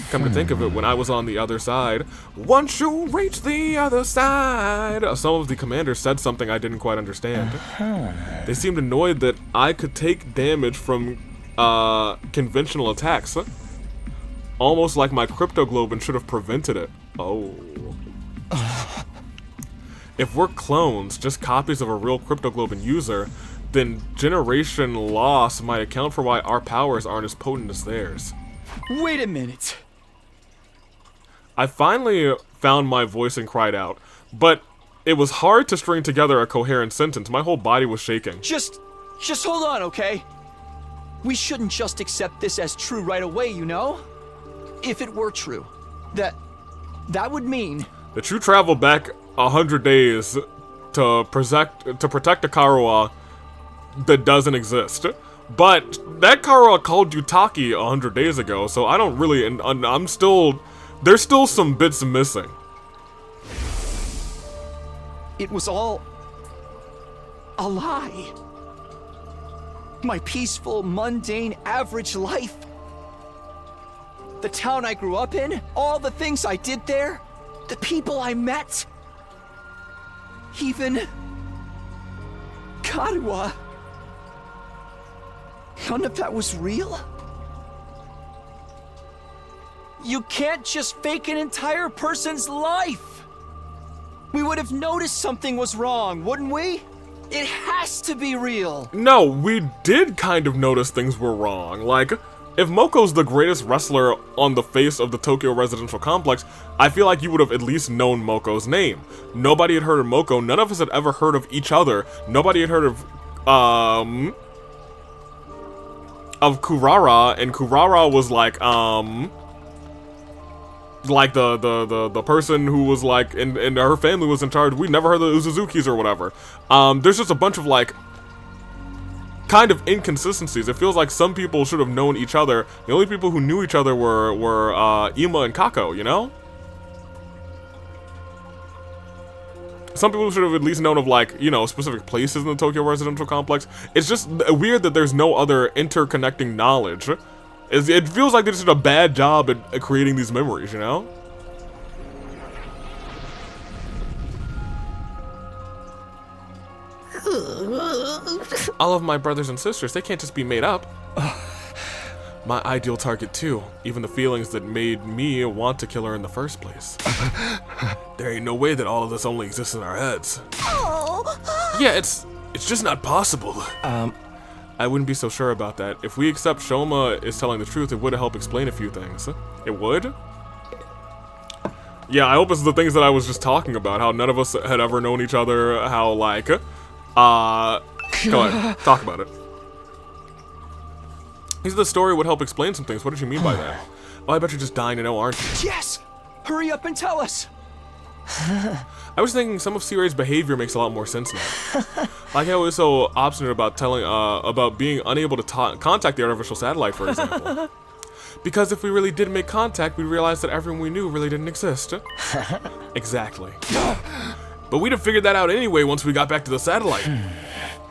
Speaker 1: Come to think of it, when I was on the other side, once you reach the other side, some of the commanders said something I didn't quite understand. They seemed annoyed that I could take damage from conventional attacks. Almost like my cryptoglobin should have prevented it. Oh. If we're clones, just copies of a real cryptoglobin user, then generation loss might account for why our powers aren't as potent as theirs.
Speaker 13: Wait a minute.
Speaker 1: I finally found my voice and cried out, but it was hard to string together a coherent sentence. My whole body was shaking.
Speaker 13: Just hold on, okay? We shouldn't just accept this as true right away, you know? If it were true, that would mean
Speaker 1: that you traveled back 100 days to protect a Karawa that doesn't exist. But that Karawa called you Taki 100 days ago, so I don't really, and I'm still, there's still some bits missing.
Speaker 13: It was all a lie. My peaceful, mundane, average life. The town I grew up in, all the things I did there, the people I met. Even Karawa. None of that was real. You can't just fake an entire person's life. We would have noticed something was wrong, wouldn't we? It has to be real.
Speaker 1: No, we did kind of notice things were wrong. Like, if Moko's the greatest wrestler on the face of the Tokyo residential complex, I feel like you would have at least known Moko's name. Nobody had heard of Moko. None of us had ever heard of each other. Nobody had heard of Kurara, and Kurara was like the person who was like, and her family was in charge. We never heard of the Uzuzukis or whatever. There's just a bunch of like kind of inconsistencies. It feels like some people should have known each other. The only people who knew each other were Ima and Kako, you know? Some people should have at least known of, like, you know, specific places in the Tokyo residential complex. It's just weird that there's no other interconnecting knowledge. It feels like they just did a bad job at creating these memories, you know? All of my brothers and sisters, they can't just be made up. My ideal target too, even the feelings that made me want to kill her in the first place. There ain't no way that all of this only exists in our heads. Yeah, it's just not possible. I wouldn't be so sure about that. If we accept Shoma is telling the truth, it would help explain a few things. It would? Yeah, I hope it's the things that I was just talking about, how none of us had ever known each other, how, like, go ahead, talk about it. He said the story would help explain some things. What did you mean by that? Oh, I bet you're just dying to know, aren't you?
Speaker 13: Yes! Hurry up and tell us!
Speaker 1: I was thinking some of C-Ray's behavior makes a lot more sense now. Like how he was so obstinate about about being unable to contact the artificial satellite, for example. Because if we really did make contact, we'd realize that everyone we knew really didn't exist. Exactly. But we'd have figured that out anyway once we got back to the satellite.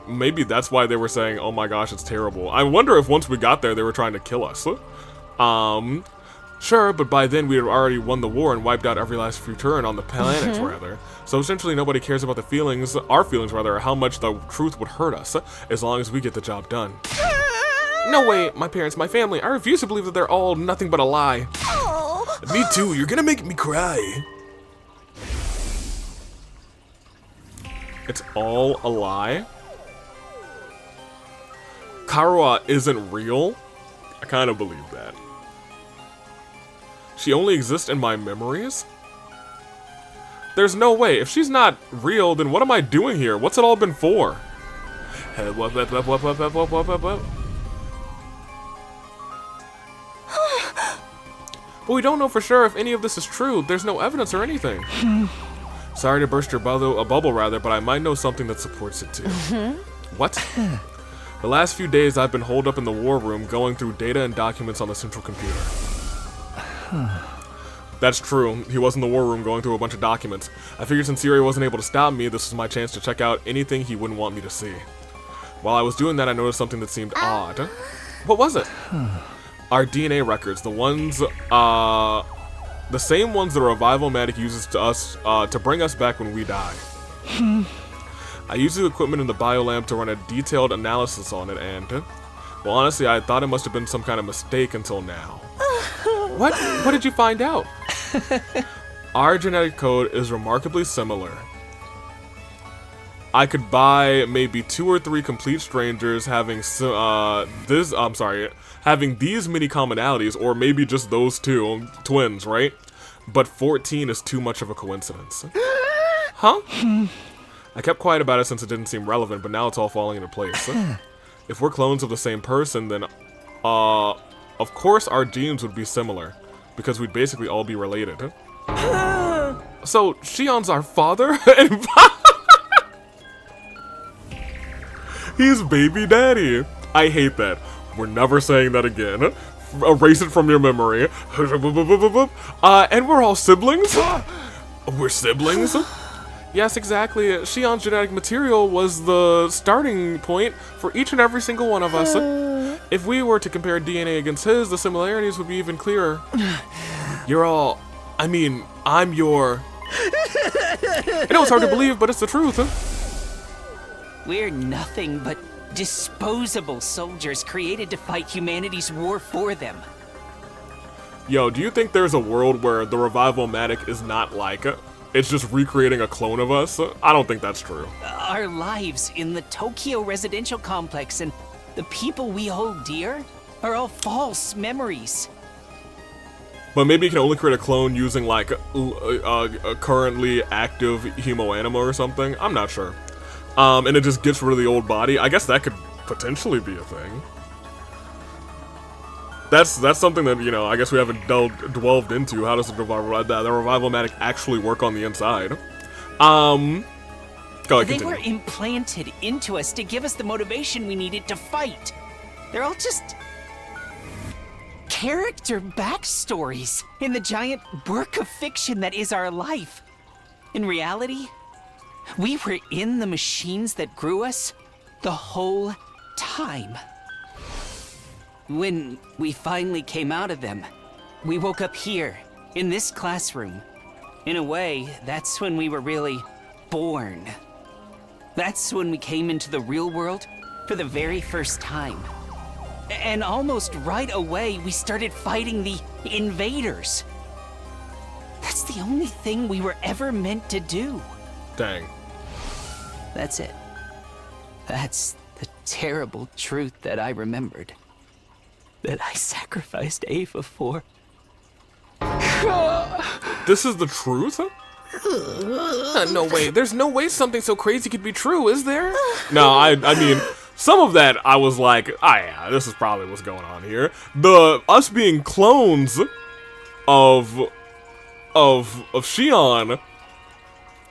Speaker 1: Maybe that's why they were saying, oh my gosh, it's terrible. I wonder if once we got there, they were trying to kill us. Sure, but by then we had already won the war and wiped out every last Futuran on the planets, rather. So essentially nobody cares about the feelings, our feelings rather, or how much the truth would hurt us, as long as we get the job done. No way, my parents, my family, I refuse to believe that they're all nothing but a lie. Me too, you're gonna make me cry. It's all a lie? Karawa isn't real? I kind of believe that. She only exists in my memories? There's no way. If she's not real, then what am I doing here? What's it all been for? But we don't know for sure if any of this is true. There's no evidence or anything. Sorry to burst your bubble, rather, but I might know something that supports it too. What? The last few days I've been holed up in the war room going through data and documents on the central computer. That's true. He was in the war room going through a bunch of documents. I figured since C-Ray wasn't able to stop me, this was my chance to check out anything he wouldn't want me to see. While I was doing that, I noticed something that seemed odd. What was it? Our DNA records, the ones, the same ones that a revival medic uses to bring us back when we die. I used the equipment in the biolab to run a detailed analysis on it and, well, honestly, I thought it must have been some kind of mistake until now. What? What did you find out? Our genetic code is remarkably similar. I could buy maybe 2 or 3 complete strangers having having these many commonalities, or maybe just those 2 twins, right? But 14 is too much of a coincidence. Huh? I kept quiet about it since it didn't seem relevant, but now it's all falling into place. If we're clones of the same person, then of course our genes would be similar, because we'd basically all be related. So Shion's our father? He's baby daddy. I hate that. We're never saying that again. Erase it from your memory. And we're all siblings? We're siblings? Yes, exactly. Shion's genetic material was the starting point for each and every single one of us. If we were to compare DNA against his, the similarities would be even clearer. You're all... I mean, I'm your... I know it's hard to believe, but it's the truth.
Speaker 5: We're nothing but disposable soldiers created to fight humanity's war for them.
Speaker 1: Yo, do you think there's a world where the Revival-matic is not like it? It's just recreating a clone of us? I don't think that's true.
Speaker 5: Our lives in the Tokyo residential complex and the people we hold dear are all false memories.
Speaker 1: But maybe you can only create a clone using like a currently active hemoanima or something? I'm not sure. And it just gets rid of the old body. I guess that could potentially be a thing. That's something that, you know, I guess we haven't delved into. How does the Revival-matic actually work on the inside? Go ahead,
Speaker 5: They
Speaker 1: continue.
Speaker 5: were implanted into us to give us the motivation we needed to fight. They're all just character backstories in the giant work of fiction that is our life. In reality, we were in the machines that grew us the whole time. When we finally came out of them, we woke up here, in this classroom. In a way, that's when we were really born. That's when we came into the real world for the very first time. And almost right away, we started fighting the invaders. That's the only thing we were ever meant to do.
Speaker 1: Dang.
Speaker 5: That's it. That's the terrible truth that I remembered. That I sacrificed Ava for.
Speaker 1: This is the truth? No way. There's no way something so crazy could be true, is there? No, I mean, some of that I was like, ah, yeah, this is probably what's going on here. Us being clones of Shion,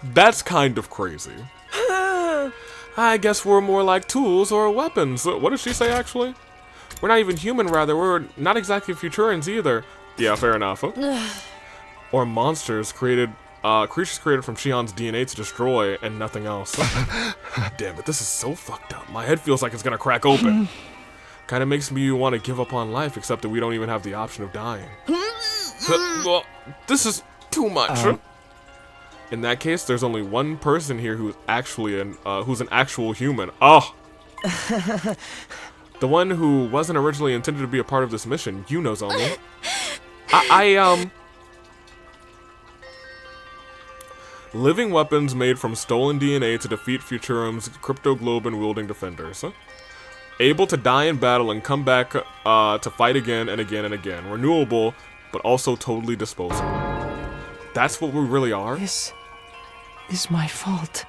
Speaker 1: that's kind of crazy. I guess we're more like tools or weapons. What did she say, actually? We're not even human, rather. We're not exactly Futurians either. Yeah, fair enough. Or monsters created, creatures created from Shion's DNA to destroy and nothing else. Damn it, this is so fucked up. My head feels like it's gonna crack open. Kinda makes me want to give up on life, except that we don't even have the option of dying. Well, this is too much. In that case, there's only one person here who's actually who's an actual human. Oh! The one who wasn't originally intended to be a part of this mission. You know, Zomi. Living weapons made from stolen DNA to defeat Futurium's crypto-globe-wielding defenders. Able to die in battle and come back to fight again and again and again. Renewable, but also totally disposable. That's what we really are?
Speaker 5: This is my fault.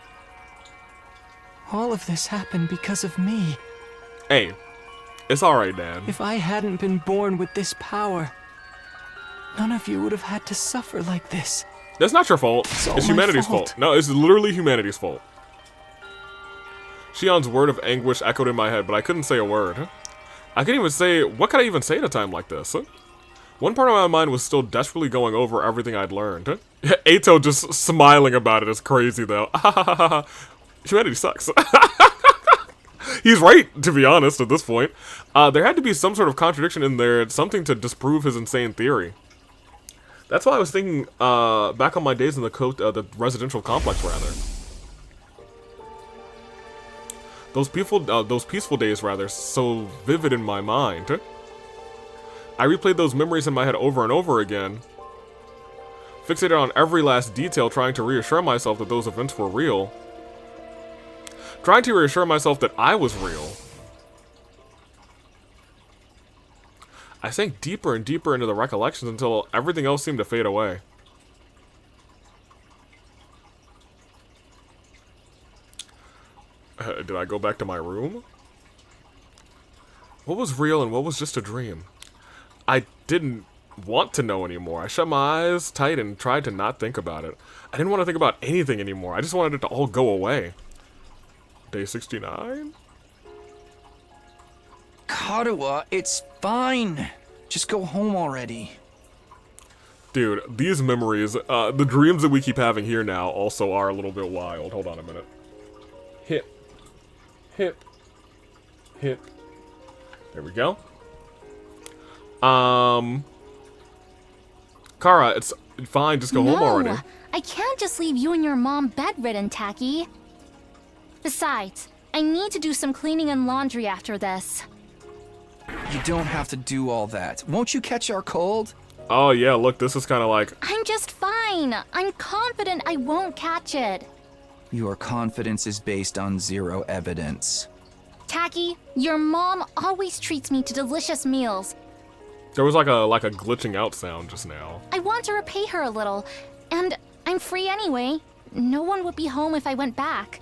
Speaker 5: All of this happened because of me.
Speaker 1: Hey, it's alright, Dad.
Speaker 5: If I hadn't been born with this power, none of you would have had to suffer like this.
Speaker 1: That's not your fault. It's humanity's fault. No, it's literally humanity's fault. Shion's word of anguish echoed in my head, but I couldn't say a word. I couldn't even say, what could I even say at a time like this? One part of my mind was still desperately going over everything I'd learned. Ato just smiling about it is crazy, though. Humanity sucks. He's right, to be honest, at this point. There had to be some sort of contradiction in there, something to disprove his insane theory. That's why I was thinking back on my days in the residential complex, rather. Those peaceful days, rather, so vivid in my mind. I replayed those memories in my head over and over again. Fixated on every last detail, trying to reassure myself that those events were real. Trying to reassure myself that I was real. I sank deeper and deeper into the recollections until everything else seemed to fade away. Did I go back to my room? What was real and what was just a dream? I didn't want to know anymore. I shut my eyes tight and tried to not think about it. I didn't want to think about anything anymore. I just wanted it to all go away. Day 69?
Speaker 13: Karuha, it's fine. Just go home already.
Speaker 1: Dude, these memories, the dreams that we keep having here now also are a little bit wild. Hold on a minute. Hit. Hit. Hit. There we go. Kara, it's fine, just go home already.
Speaker 3: I can't just leave you and your mom bedridden, Tacky. Besides, I need to do some cleaning and laundry after this.
Speaker 13: You don't have to do all that. Won't you catch our cold?
Speaker 1: Oh yeah, look, this is kind of like...
Speaker 3: I'm just fine. I'm confident I won't catch it.
Speaker 13: Your confidence is based on zero evidence.
Speaker 3: Tacky, your mom always treats me to delicious meals.
Speaker 1: There was like a glitching out sound just now.
Speaker 3: I want to repay her a little, and I'm free anyway. No one would be home if I went back.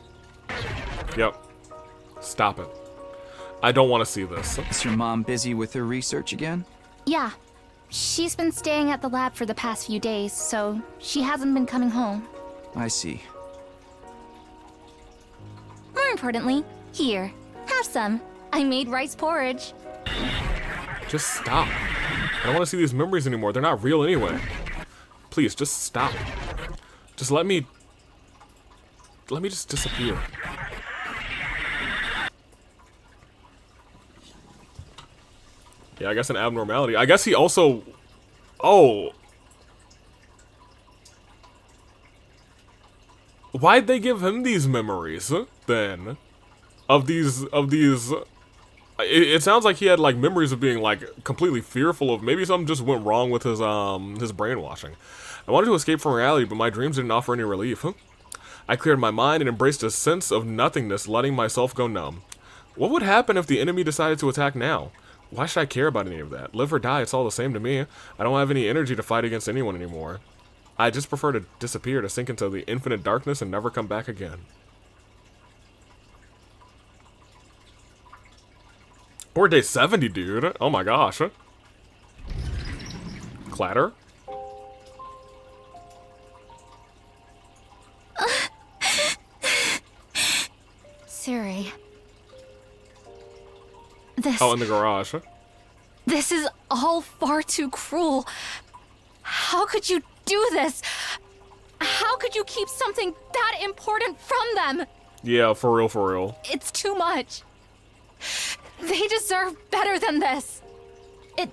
Speaker 1: Yep. Stop it. I don't want to see this.
Speaker 13: Is your mom busy with her research again?
Speaker 3: Yeah. She's been staying at the lab for the past few days, so she hasn't been coming home.
Speaker 13: I see.
Speaker 3: More importantly, here, have some. I made rice porridge.
Speaker 1: Just stop. I don't want to see these memories anymore. They're not real anyway. Please, just stop. Just let me just disappear. Yeah, I guess an abnormality. I guess he also... Oh. Why'd they give him these memories, then? Of these... It sounds like he had, like, memories of being, like, completely fearful of... Maybe something just went wrong with his brainwashing. I wanted to escape from reality, but my dreams didn't offer any relief. I cleared my mind and embraced a sense of nothingness, letting myself go numb. What would happen if the enemy decided to attack now? Why should I care about any of that? Live or die, it's all the same to me. I don't have any energy to fight against anyone anymore. I just prefer to disappear, to sink into the infinite darkness and never come back again. We're day 70, dude. Oh my gosh. Clatter?
Speaker 3: Siri. This...
Speaker 1: Oh, in the garage.
Speaker 3: This is all far too cruel. How could you do this? How could you keep something that important from them?
Speaker 1: Yeah, for real, for real.
Speaker 3: It's too much. They deserve better than this. It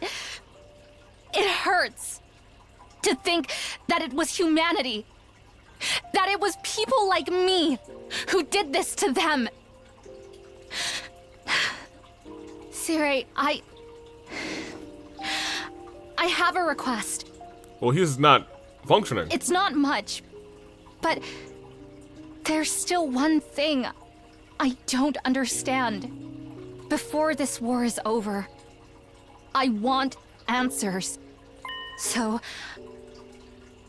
Speaker 3: hurts to think that it was humanity. That it was people like me who did this to them. Siri, I have a request.
Speaker 1: Well, he's not functioning.
Speaker 3: It's not much, but there's still one thing I don't understand. Before this war is over, I want answers. So,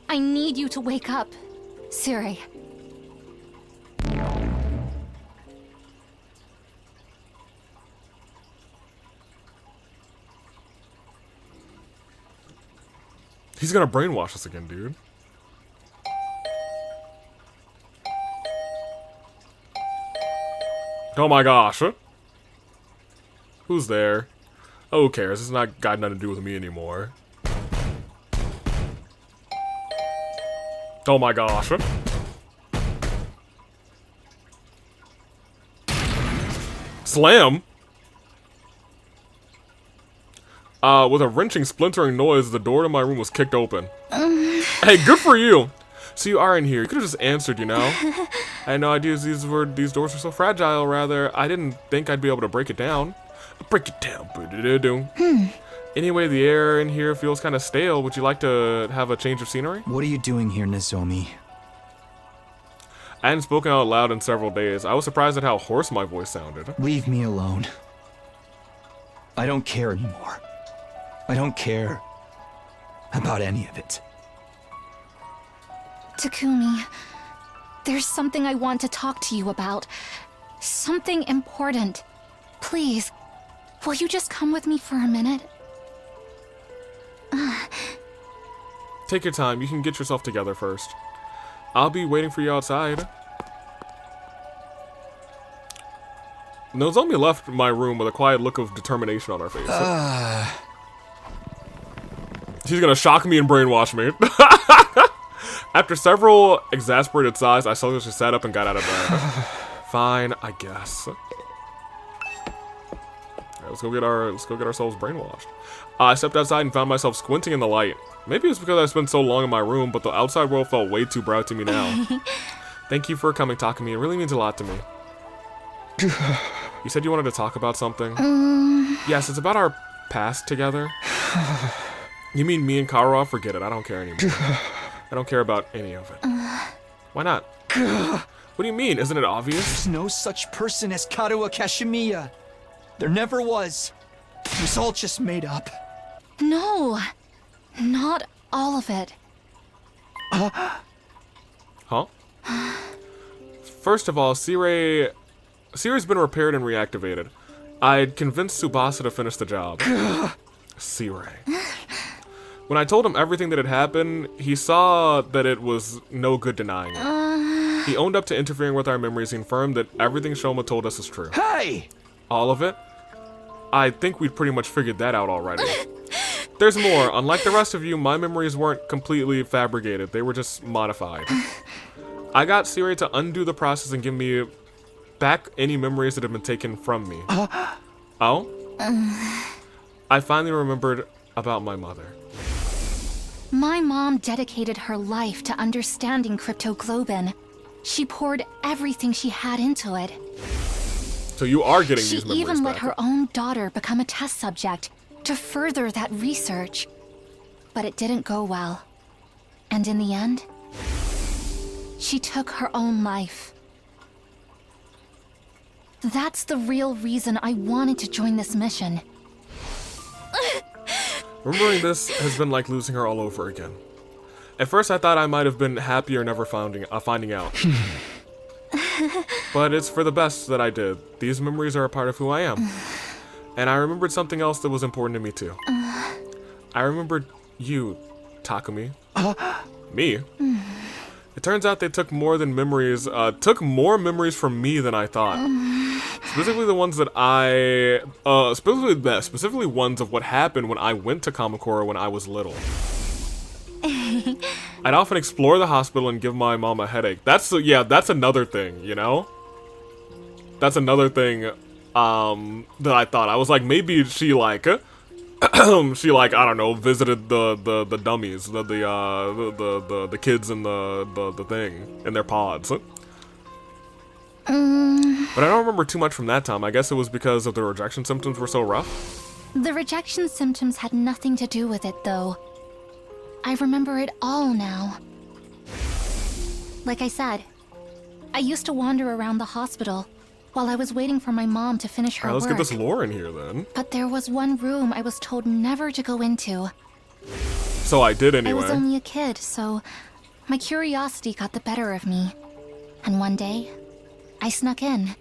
Speaker 3: I need you to wake up, Siri.
Speaker 1: He's gonna brainwash us again, dude. Oh my gosh. Who's there? Oh, who cares? It's not got nothing to do with me anymore. Oh my gosh. Slam? With a wrenching, splintering noise, the door to my room was kicked open. Hey, good for you! So you are in here. You could have just answered, you know? I had no idea these doors were so fragile, rather. I didn't think I'd be able to break it down. Break it down. Anyway, the air in here feels kind of stale. Would you like to have a change of scenery?
Speaker 13: What are you doing here, Nozomi?
Speaker 1: I hadn't spoken out loud in several days. I was surprised at how hoarse my voice sounded.
Speaker 13: Leave me alone. I don't care anymore. I don't care about any of it.
Speaker 11: Takumi, there's something I want to talk to you about. Something important. Please, will you just come with me for a minute?
Speaker 1: Take your time. You can get yourself together first. I'll be waiting for you outside. Nozomi left my room with a quiet look of determination on her face. She's gonna shock me and brainwash me. After several exasperated sighs, I selfishly sat up and got out of bed. Fine, I guess. Alright, let's go get ourselves brainwashed. I stepped outside and found myself squinting in the light. Maybe it was because I spent so long in my room, but the outside world felt way too bright to me now. Thank you for coming, Takumi. It really means a lot to me. You said you wanted to talk about something? Yes, it's about our past together. You mean me and Kara? Forget it. I don't care anymore. I don't care about any of it. Why not? What do you mean? Isn't it obvious?
Speaker 13: There's no such person as Karuha Kashimiya. There never was. It was all just made up.
Speaker 11: No, not all of it.
Speaker 1: Huh? First of all, Siray's been repaired and reactivated. I'd convinced Tsubasa to finish the job. Siray. When I told him everything that had happened, he saw that it was no good denying it. He owned up to interfering with our memories and confirmed that everything Shoma told us is true.
Speaker 13: Hey!
Speaker 1: All of it? I think we'd pretty much figured that out already. There's more. Unlike the rest of you, my memories weren't completely fabricated. They were just modified. I got Siray to undo the process and give me back any memories that had been taken from me. Oh? I finally remembered about my mother.
Speaker 11: My mom dedicated her life to understanding cryptoglobin. She poured everything she had into it.
Speaker 1: So you are getting these memories
Speaker 11: She even let
Speaker 1: back.
Speaker 11: her own daughter become a test subject to further that research. But it didn't go well. And in the end, she took her own life. That's the real reason I wanted to join this mission.
Speaker 1: Remembering this has been like losing her all over again. At first I thought I might have been happier never finding out. But it's for the best that I did. These memories are a part of who I am. And I remembered something else that was important to me too. I remembered you, Takumi. Me? It turns out they took more memories from me than I thought. Specifically the ones that specifically ones of what happened when I went to Kamakura when I was little. I'd often explore the hospital and give my mom a headache. That's another thing, you know? That's another thing, that I thought. I was like, maybe she like, I don't know, visited the dummies, the kids in the thing, in their pods. But I don't remember too much from that time. I guess it was because of the rejection symptoms were so rough.
Speaker 11: The rejection symptoms had nothing to do with it, though. I remember it all now. Like I said, I used to wander around the hospital while I was waiting for my mom to finish her work.
Speaker 1: Let's get this lore in here, then.
Speaker 11: But there was one room I was told never to go into.
Speaker 1: So I did anyway.
Speaker 11: I was only a kid, so my curiosity got the better of me. And one day, I snuck in.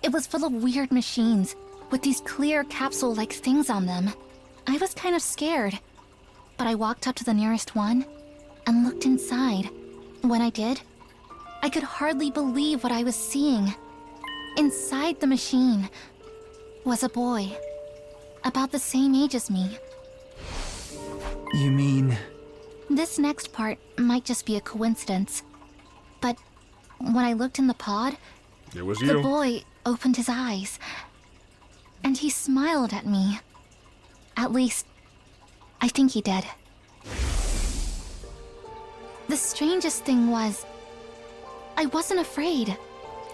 Speaker 11: It was full of weird machines with these clear capsule-like things on them. I was kind of scared, but I walked up to the nearest one and looked inside. When I did, I could hardly believe what I was seeing. Inside the machine was a boy, about the same age as me.
Speaker 13: You mean...
Speaker 11: This next part might just be a coincidence, but when I looked in the pod,
Speaker 1: it was you.
Speaker 11: The boy opened his eyes, and he smiled at me. At least, I think he did. The strangest thing was, I wasn't afraid.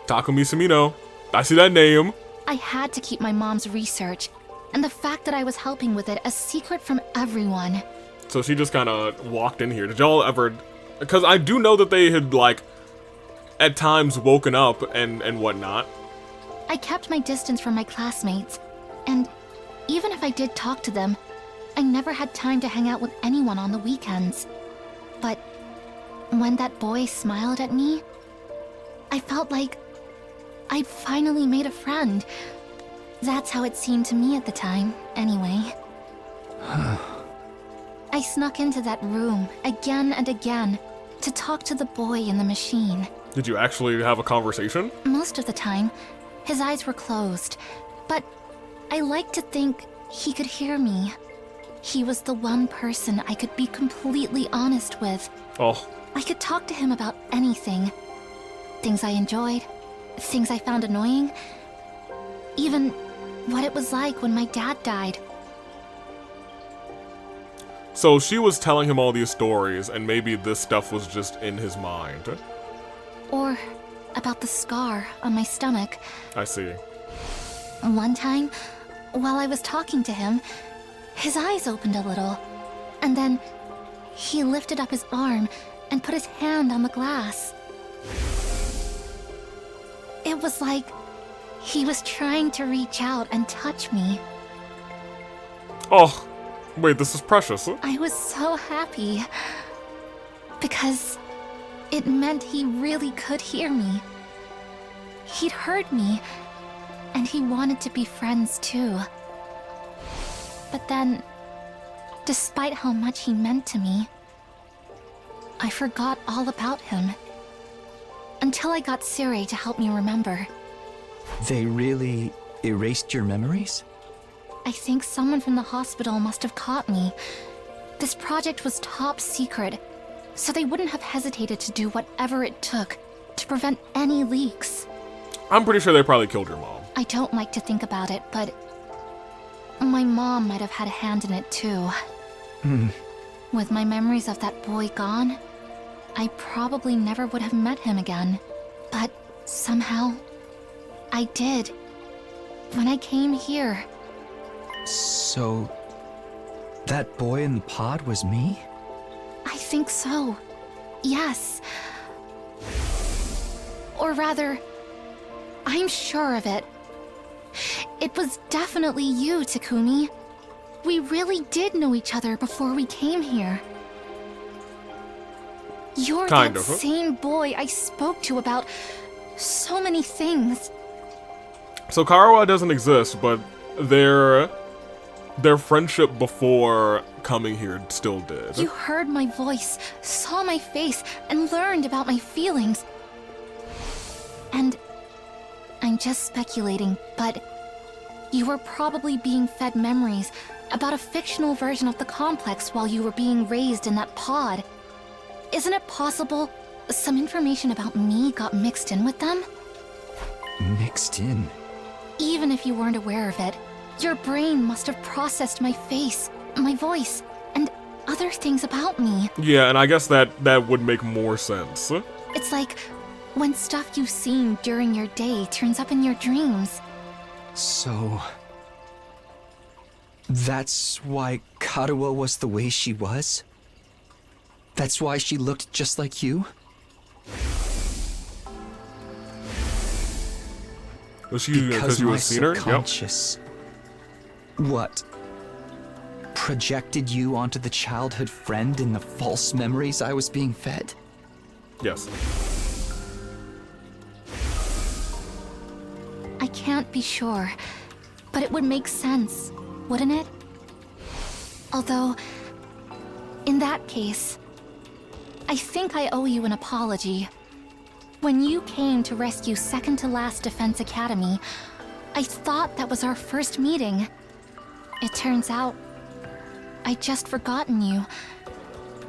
Speaker 1: Takumi Sumino. I see that name.
Speaker 11: I had to keep my mom's research, And the fact that I was helping with it, a secret from everyone.
Speaker 1: So she just kind of walked in here. Did y'all ever... Because I do know that they had, like, at times woken up and whatnot.
Speaker 11: I kept my distance from my classmates, and even if I did talk to them, I never had time to hang out with anyone on the weekends. But when that boy smiled at me, I felt like I'd finally made a friend. That's how it seemed to me at the time, anyway. I snuck into that room again and again to talk to the boy in the machine.
Speaker 1: Did you actually have a conversation?
Speaker 11: Most of the time, his eyes were closed, but I like to think he could hear me. He was the one person I could be completely honest with.
Speaker 1: Oh.
Speaker 11: I could talk to him about anything. Things I enjoyed, things I found annoying, even what it was like when my dad died.
Speaker 1: So she was telling him all these stories, and maybe this stuff was just in his mind.
Speaker 11: Or about the scar on my stomach.
Speaker 1: I see.
Speaker 11: One time, while I was talking to him, his eyes opened a little, and then he lifted up his arm and put his hand on the glass. It was like he was trying to reach out and touch me.
Speaker 1: Oh, wait, this is precious.
Speaker 11: I was so happy, because it meant he really could hear me. He'd heard me, and he wanted to be friends too. But then, despite how much he meant to me, I forgot all about him. Until I got Siri to help me remember.
Speaker 13: They really erased your memories?
Speaker 11: I think someone from the hospital must have caught me. This project was top secret, so they wouldn't have hesitated to do whatever it took to prevent any leaks.
Speaker 1: I'm pretty sure they probably killed your mom.
Speaker 11: I don't like to think about it, but my mom might have had a hand in it too. With my memories of that boy gone, I probably never would have met him again. But somehow, I did. When I came here.
Speaker 13: So, that boy in the pod was me?
Speaker 11: I think so. Yes. Or rather, I'm sure of it. It was definitely you, Takumi. We really did know each other before we came here. You're
Speaker 1: Kind
Speaker 11: that
Speaker 1: of.
Speaker 11: same boy I spoke to about so many things.
Speaker 1: So Karawa doesn't exist, but their friendship before coming here still did.
Speaker 11: You heard my voice, saw my face, and learned about my feelings. And I'm just speculating, but you were probably being fed memories about a fictional version of the complex while you were being raised in that pod. Isn't it possible some information about me got mixed in with them?
Speaker 13: Mixed in?
Speaker 11: Even if you weren't aware of it, your brain must have processed my face, my voice, and other things about me.
Speaker 1: Yeah, and I guess that would make more sense.
Speaker 11: It's like when stuff you've seen during your day turns up in your dreams.
Speaker 13: So... that's why Karawa was the way she was? That's why she looked just like you?
Speaker 1: Was she because you had seen her?
Speaker 13: Subconscious, what? Projected you onto the childhood friend in the false memories I was being fed?
Speaker 1: Yes.
Speaker 11: I can't be sure, but it would make sense, wouldn't it? Although, in that case, I think I owe you an apology. When you came to rescue Second to Last Defense Academy, I thought that was our first meeting. It turns out, I'd just forgotten you.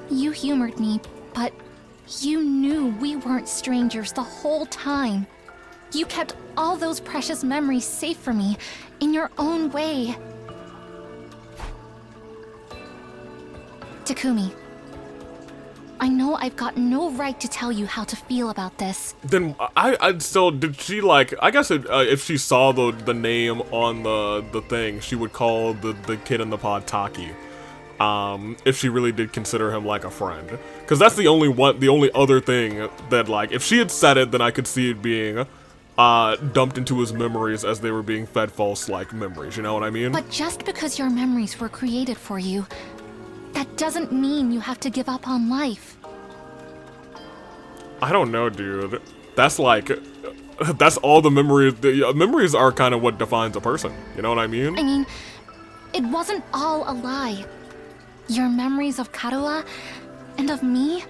Speaker 11: You humored me, but you knew we weren't strangers the whole time. You kept all those precious memories safe for me, in your own way. Takumi, I know I've got no right to tell you how to feel about this.
Speaker 1: Then I'd still, did she like, I guess if she saw the name on the thing, she would call the kid in the pod Taki. If she really did consider him like a friend. Because that's the only other thing that, like, if she had said it, then I could see it being dumped into his memories as they were being fed false, like, memories, you know what I mean?
Speaker 11: But just because your memories were created for you, that doesn't mean you have to give up on life.
Speaker 1: I don't know, dude. That's like, that's all the memories, memories are kind of what defines a person, you know what I mean?
Speaker 11: I mean, it wasn't all a lie. Your memories of Karua and of me,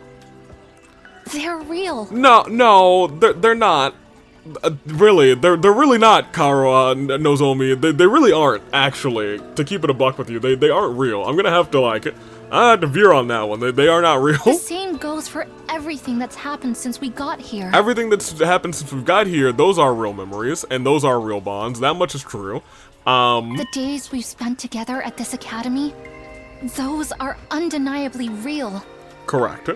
Speaker 11: they're real.
Speaker 1: No, they're not. Really, they're really not Karua and Nozomi. They really aren't, actually. To keep it a buck with you, they aren't real. I'm gonna have to, like, I have to veer on that one. They are not real.
Speaker 11: The same goes for everything that's happened since we got here.
Speaker 1: Everything that's happened since we got here, those are real memories, and those are real bonds. That much is true.
Speaker 11: The days we've spent together at this academy, those are undeniably real.
Speaker 1: Correct.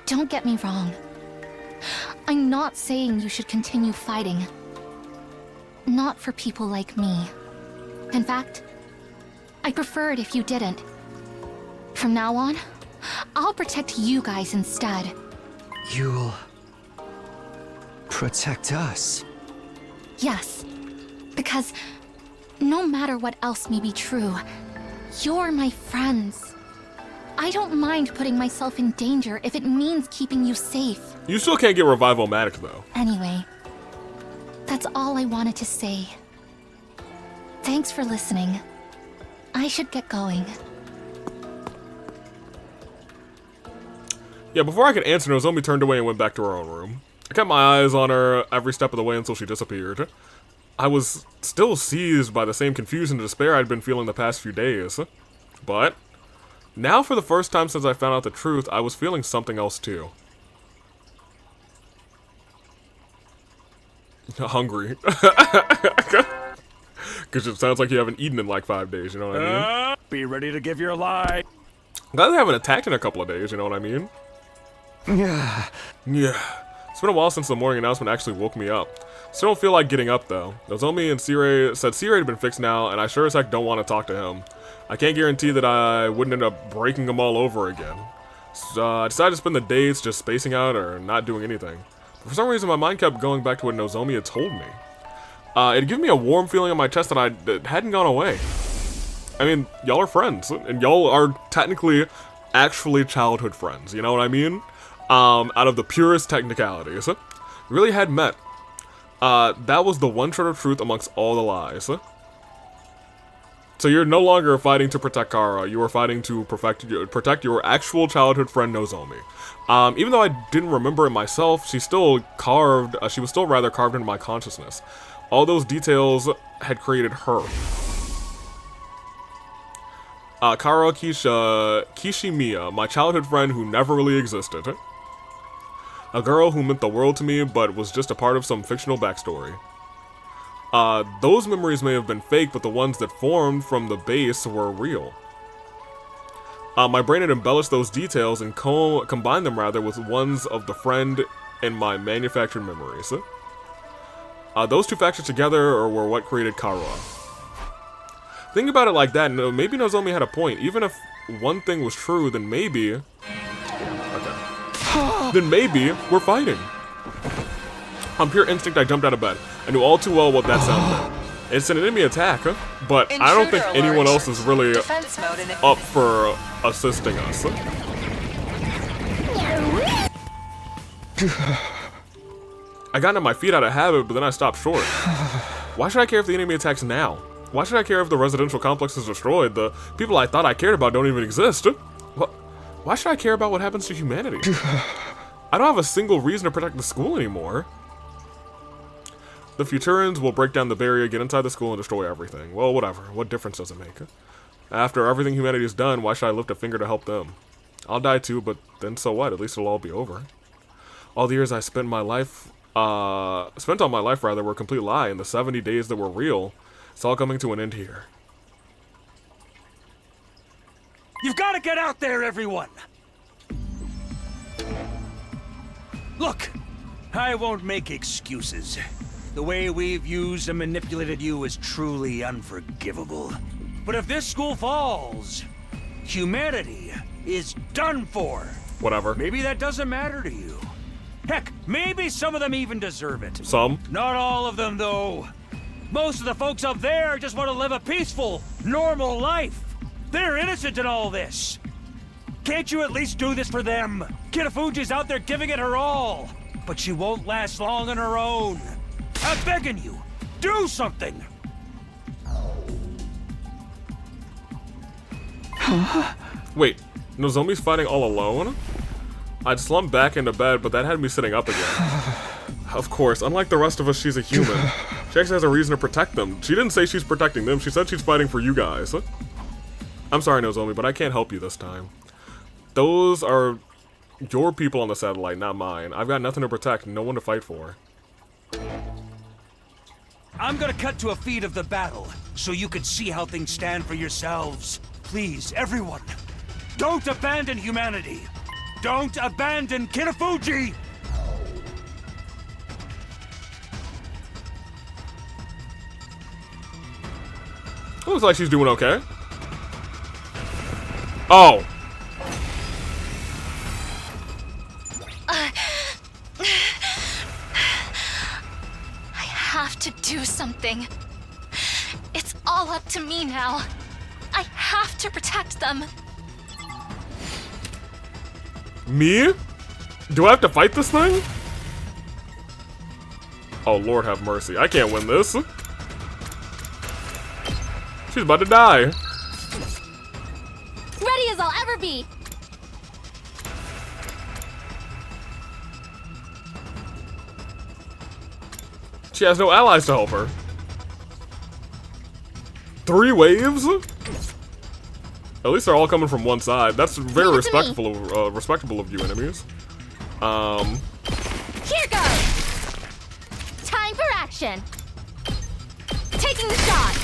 Speaker 11: Don't get me wrong. I'm not saying you should continue fighting. Not for people like me. In fact, I'd prefer it if you didn't. From now on, I'll protect you guys instead.
Speaker 13: You'll protect us?
Speaker 11: Yes, because no matter what else may be true, you're my friends. I don't mind putting myself in danger if it means keeping you safe.
Speaker 1: You still can't get Revival-matic, though.
Speaker 11: Anyway, that's all I wanted to say. Thanks for listening. I should get going.
Speaker 1: Yeah, before I could answer, Nozomi turned away and went back to her own room. I kept my eyes on her every step of the way until she disappeared. I was still seized by the same confusion and despair I'd been feeling the past few days. But now, for the first time since I found out the truth, I was feeling something else too. Hungry. Because it sounds like you haven't eaten in like 5 days, you know what I mean?
Speaker 12: Be ready to give your lie.
Speaker 1: Glad they haven't attacked in a couple of days, you know what I mean?
Speaker 13: Yeah.
Speaker 1: It's been a while since the morning announcement actually woke me up. Still don't feel like getting up though. Nozomi and Sirei said Sirei had been fixed now, and I sure as heck don't want to talk to him. I can't guarantee that I wouldn't end up breaking them all over again. So, I decided to spend the days just spacing out or not doing anything. For some reason, my mind kept going back to what Nozomi had told me. It gave me a warm feeling in my chest that hadn't gone away. I mean, y'all are friends, and y'all are technically, actually childhood friends, you know what I mean? Out of the purest technicalities. We really had met. That was the one shred of truth amongst all the lies. So you're no longer fighting to protect Kara, you are fighting to protect your actual childhood friend Nozomi. Even though I didn't remember it myself, she was still rather carved into my consciousness. All those details had created her. Kara Kishimiya, my childhood friend who never really existed. A girl who meant the world to me, but was just a part of some fictional backstory. Those memories may have been fake, but the ones that formed from the base were real. My brain had embellished those details and combined them rather with ones of the friend and my manufactured memories. Those two factors together were what created Kara. Think about it like that, maybe Nozomi had a point. Even if one thing was true, then maybe... then maybe we're fighting. On pure instinct, I jumped out of bed. I knew all too well what that sound meant. It's an enemy attack, but I don't think anyone else is really up for assisting us. I got on my feet out of habit, but then I stopped short. Why should I care if the enemy attacks now? Why should I care if the residential complex is destroyed? The people I thought I cared about don't even exist. Why should I care about what happens to humanity? I don't have a single reason to protect the school anymore. The Futurans will break down the barrier, get inside the school, and destroy everything. Well, whatever. What difference does it make? After everything humanity has done, why should I lift a finger to help them? I'll die too, but then so what? At least it'll all be over. All the years I spent on my life were a complete lie, and the 70 days that were real, it's all coming to an end here.
Speaker 12: You've got to get out there, everyone! Look, I won't make excuses. The way we've used and manipulated you is truly unforgivable. But if this school falls, humanity is done for.
Speaker 1: Whatever.
Speaker 12: Maybe that doesn't matter to you. Heck, maybe some of them even deserve it.
Speaker 1: Some.
Speaker 12: Not all of them, though. Most of the folks up there just want to live a peaceful, normal life. They're innocent in all this. Can't you at least do this for them? Kitafuji's out there giving it her all, but she won't last long on her own. I'm begging you, do something.
Speaker 1: Wait, Nozomi's fighting all alone? I'd slumped back into bed, but that had me sitting up again. Of course, unlike the rest of us, she's a human. She actually has a reason to protect them. She didn't say she's protecting them, she said she's fighting for you guys. I'm sorry, Nozomi, but I can't help you this time. Those are your people on the satellite, not mine. I've got nothing to protect, no one to fight for.
Speaker 12: I'm gonna cut to a feed of the battle, so you can see how things stand for yourselves. Please, everyone, don't abandon humanity. Don't abandon Kitafuji!
Speaker 1: Looks like she's doing okay. Oh.
Speaker 11: I have to do something. It's all up to me now. I have to protect them.
Speaker 1: Me? Do I have to fight this thing? Oh, Lord have mercy. I can't win this. She's about to die.
Speaker 11: Ready as I'll ever be.
Speaker 1: She has no allies to help her. 3 waves? At least they're all coming from one side. That's very respectful of you, enemies.
Speaker 11: Here goes! Time for action! Taking the shot!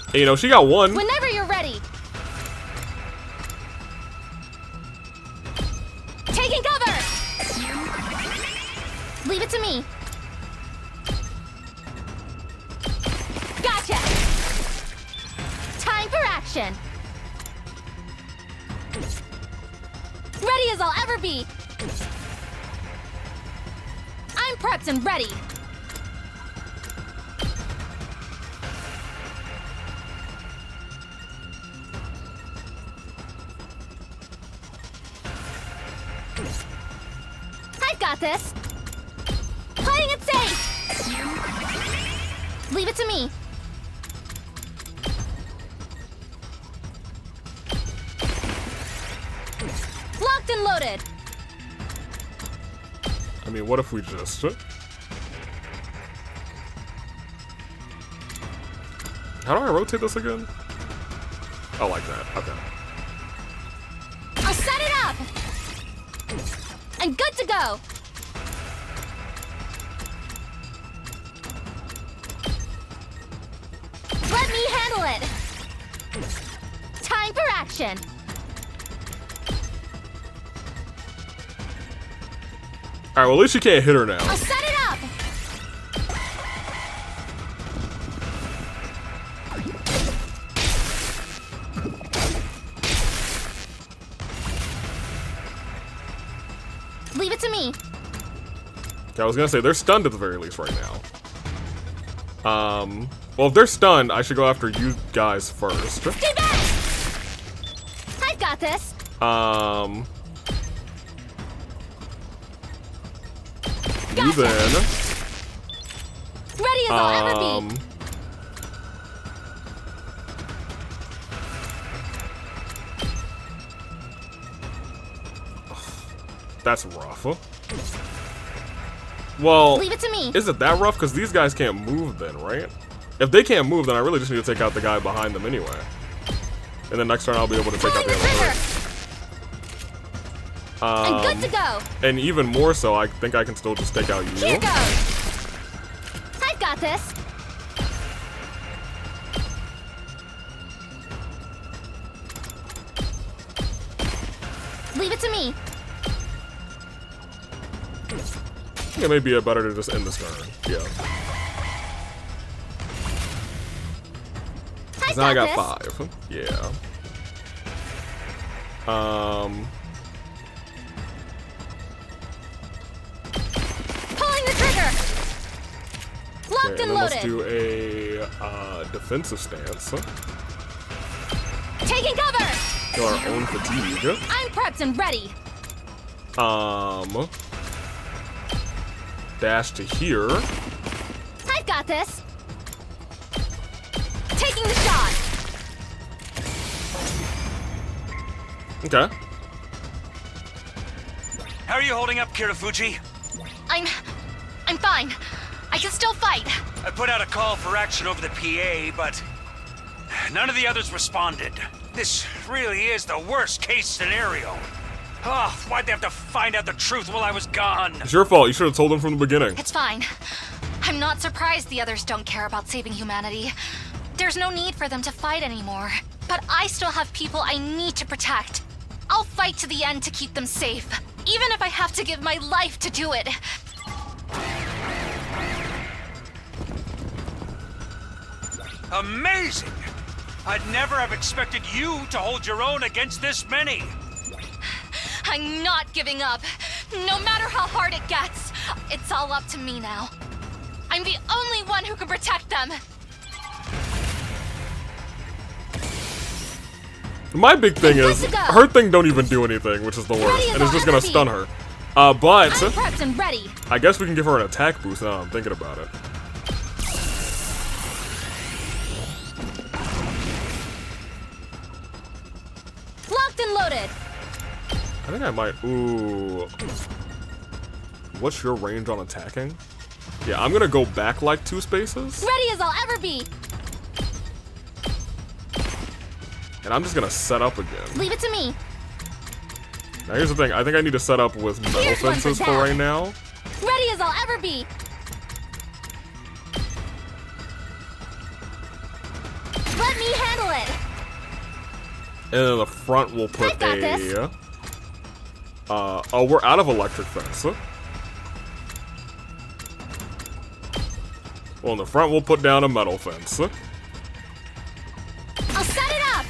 Speaker 1: And, you know, she got 1.
Speaker 11: Whenever you're ready! Taking cover! Leave it to me. Gotcha! Time for action! Ready as I'll ever be! I'm prepped and ready! I've got this! Playing it safe! Leave it to me. Locked and loaded!
Speaker 1: I mean, what if we just... How do I rotate this again? Oh, like that. Okay.
Speaker 11: I'll set it up! I'm good to go! Let me handle it! Time for action!
Speaker 1: Alright, well, at least you can't hit her now.
Speaker 11: I'll set it up! Leave it to me.
Speaker 1: Okay, I was gonna say, they're stunned at the very least right now. Well, if they're stunned, I should go after you guys first.
Speaker 11: Stay back! I've got this.
Speaker 1: You then.
Speaker 11: Ready as I'll ever be.
Speaker 1: That's rough. Well,
Speaker 11: leave it to me.
Speaker 1: Is it that rough? Because these guys can't move then, right? If they can't move, then I really just need to take out the guy behind them anyway. And then next turn I'll be able to take out the other one.
Speaker 11: I'm good to go.
Speaker 1: And even more so, I think I can still just take out you.
Speaker 11: Here goes. I've got this. Leave it to me.
Speaker 1: It may be better to just end this turn. Yeah. Now I got 5. Yeah.
Speaker 11: Pulling the trigger. Locked
Speaker 1: Okay,
Speaker 11: and
Speaker 1: then
Speaker 11: loaded.
Speaker 1: let's do a defensive stance.
Speaker 11: Taking cover.
Speaker 1: Kill our own fatigue.
Speaker 11: I'm prepped and ready.
Speaker 1: Dash to here.
Speaker 11: I've got this. Taking the shot.
Speaker 1: Okay.
Speaker 12: How are you holding up, Kirafuji?
Speaker 11: I'm fine. I can still fight.
Speaker 12: I put out a call for action over the PA, but none of the others responded. This really is the worst case scenario. Oh, why'd they have to find out the truth while I was gone?
Speaker 1: It's your fault. You should have told them from the beginning.
Speaker 11: It's fine. I'm not surprised the others don't care about saving humanity. There's no need for them to fight anymore. But I still have people I need to protect. I'll fight to the end to keep them safe, even if I have to give my life to do it.
Speaker 12: Amazing! I'd never have expected you to hold your own against this many.
Speaker 11: I'm not giving up. No matter how hard it gets, it's all up to me now. I'm the only one who can protect them.
Speaker 1: My big thing
Speaker 11: I'm
Speaker 1: is,
Speaker 11: good to go.
Speaker 1: her thing don't even do anything, which is the
Speaker 11: Ready
Speaker 1: worst,
Speaker 11: as
Speaker 1: and it's
Speaker 11: I'll
Speaker 1: just gonna
Speaker 11: ever be.
Speaker 1: stun her. But
Speaker 11: I'm prepped and ready.
Speaker 1: I guess we can give her an attack boost now that I'm thinking about it.
Speaker 11: Locked and loaded.
Speaker 1: I think I might. Ooh. What's your range on attacking? Yeah, I'm gonna go back like 2 spaces,
Speaker 11: Ready as I'll ever be.
Speaker 1: and I'm just gonna set up again.
Speaker 11: Leave it to me.
Speaker 1: Now here's the thing. I think I need to set up with metal
Speaker 11: Here's one for
Speaker 1: fences for
Speaker 11: that.
Speaker 1: right now.
Speaker 11: Ready as I'll ever be. Let me handle it.
Speaker 1: And then the front we'll put
Speaker 11: I got this.
Speaker 1: a. Oh, we're out of electric fence. Well, in the front we'll put down a metal fence.
Speaker 11: I'll set it up.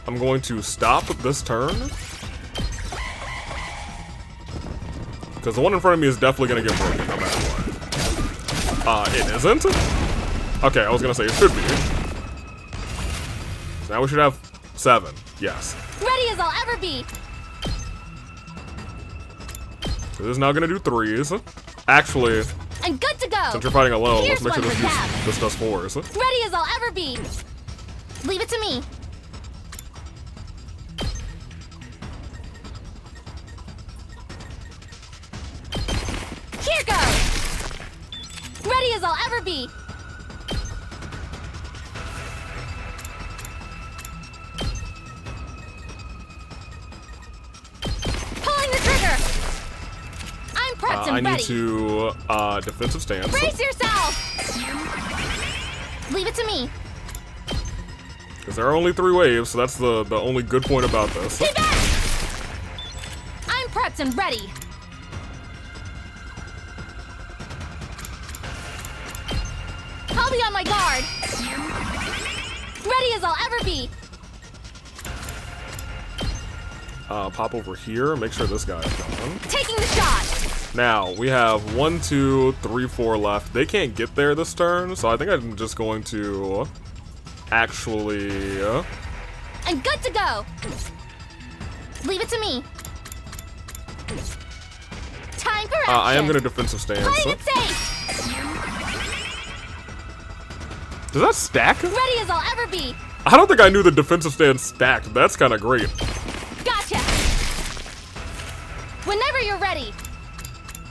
Speaker 1: I'm going to stop this turn. Because the one in front of me is definitely going to get broken no matter what. It isn't? Okay, I was going to say it should be. So now we should have 7. Yes.
Speaker 11: Ready as I'll ever be.
Speaker 1: So this is now going to do 3s. Actually,
Speaker 11: I'm good to go.
Speaker 1: since you're fighting alone,
Speaker 11: Here's
Speaker 1: let's make sure
Speaker 11: one for Dab.
Speaker 1: this does 4s.
Speaker 11: Ready as I'll ever be. Leave it to me. Here goes. Ready as I'll ever be. Pulling the trigger. I'm prepped
Speaker 1: I
Speaker 11: and
Speaker 1: need
Speaker 11: ready.
Speaker 1: to defensive stance.
Speaker 11: Brace yourself. Leave it to me.
Speaker 1: Because there are only 3 waves, so that's the only good point about this.
Speaker 11: Stay back. I'm prepped and ready. I'll be on my guard. Ready as I'll ever be.
Speaker 1: Pop over here, make sure this guy is gone.
Speaker 11: Taking the shot.
Speaker 1: Now, we have 1, 2, 3, 4 left. They can't get there this turn, so I think I'm just going to actually...
Speaker 11: I'm good to go. Leave it to me. Time for action.
Speaker 1: I am going to defensive stance.
Speaker 11: Playing it safe.
Speaker 1: Does that stack?
Speaker 11: Ready as I'll ever be.
Speaker 1: I don't think I knew the defensive stance stacked. That's kind of great.
Speaker 11: Gotcha. Whenever you're ready.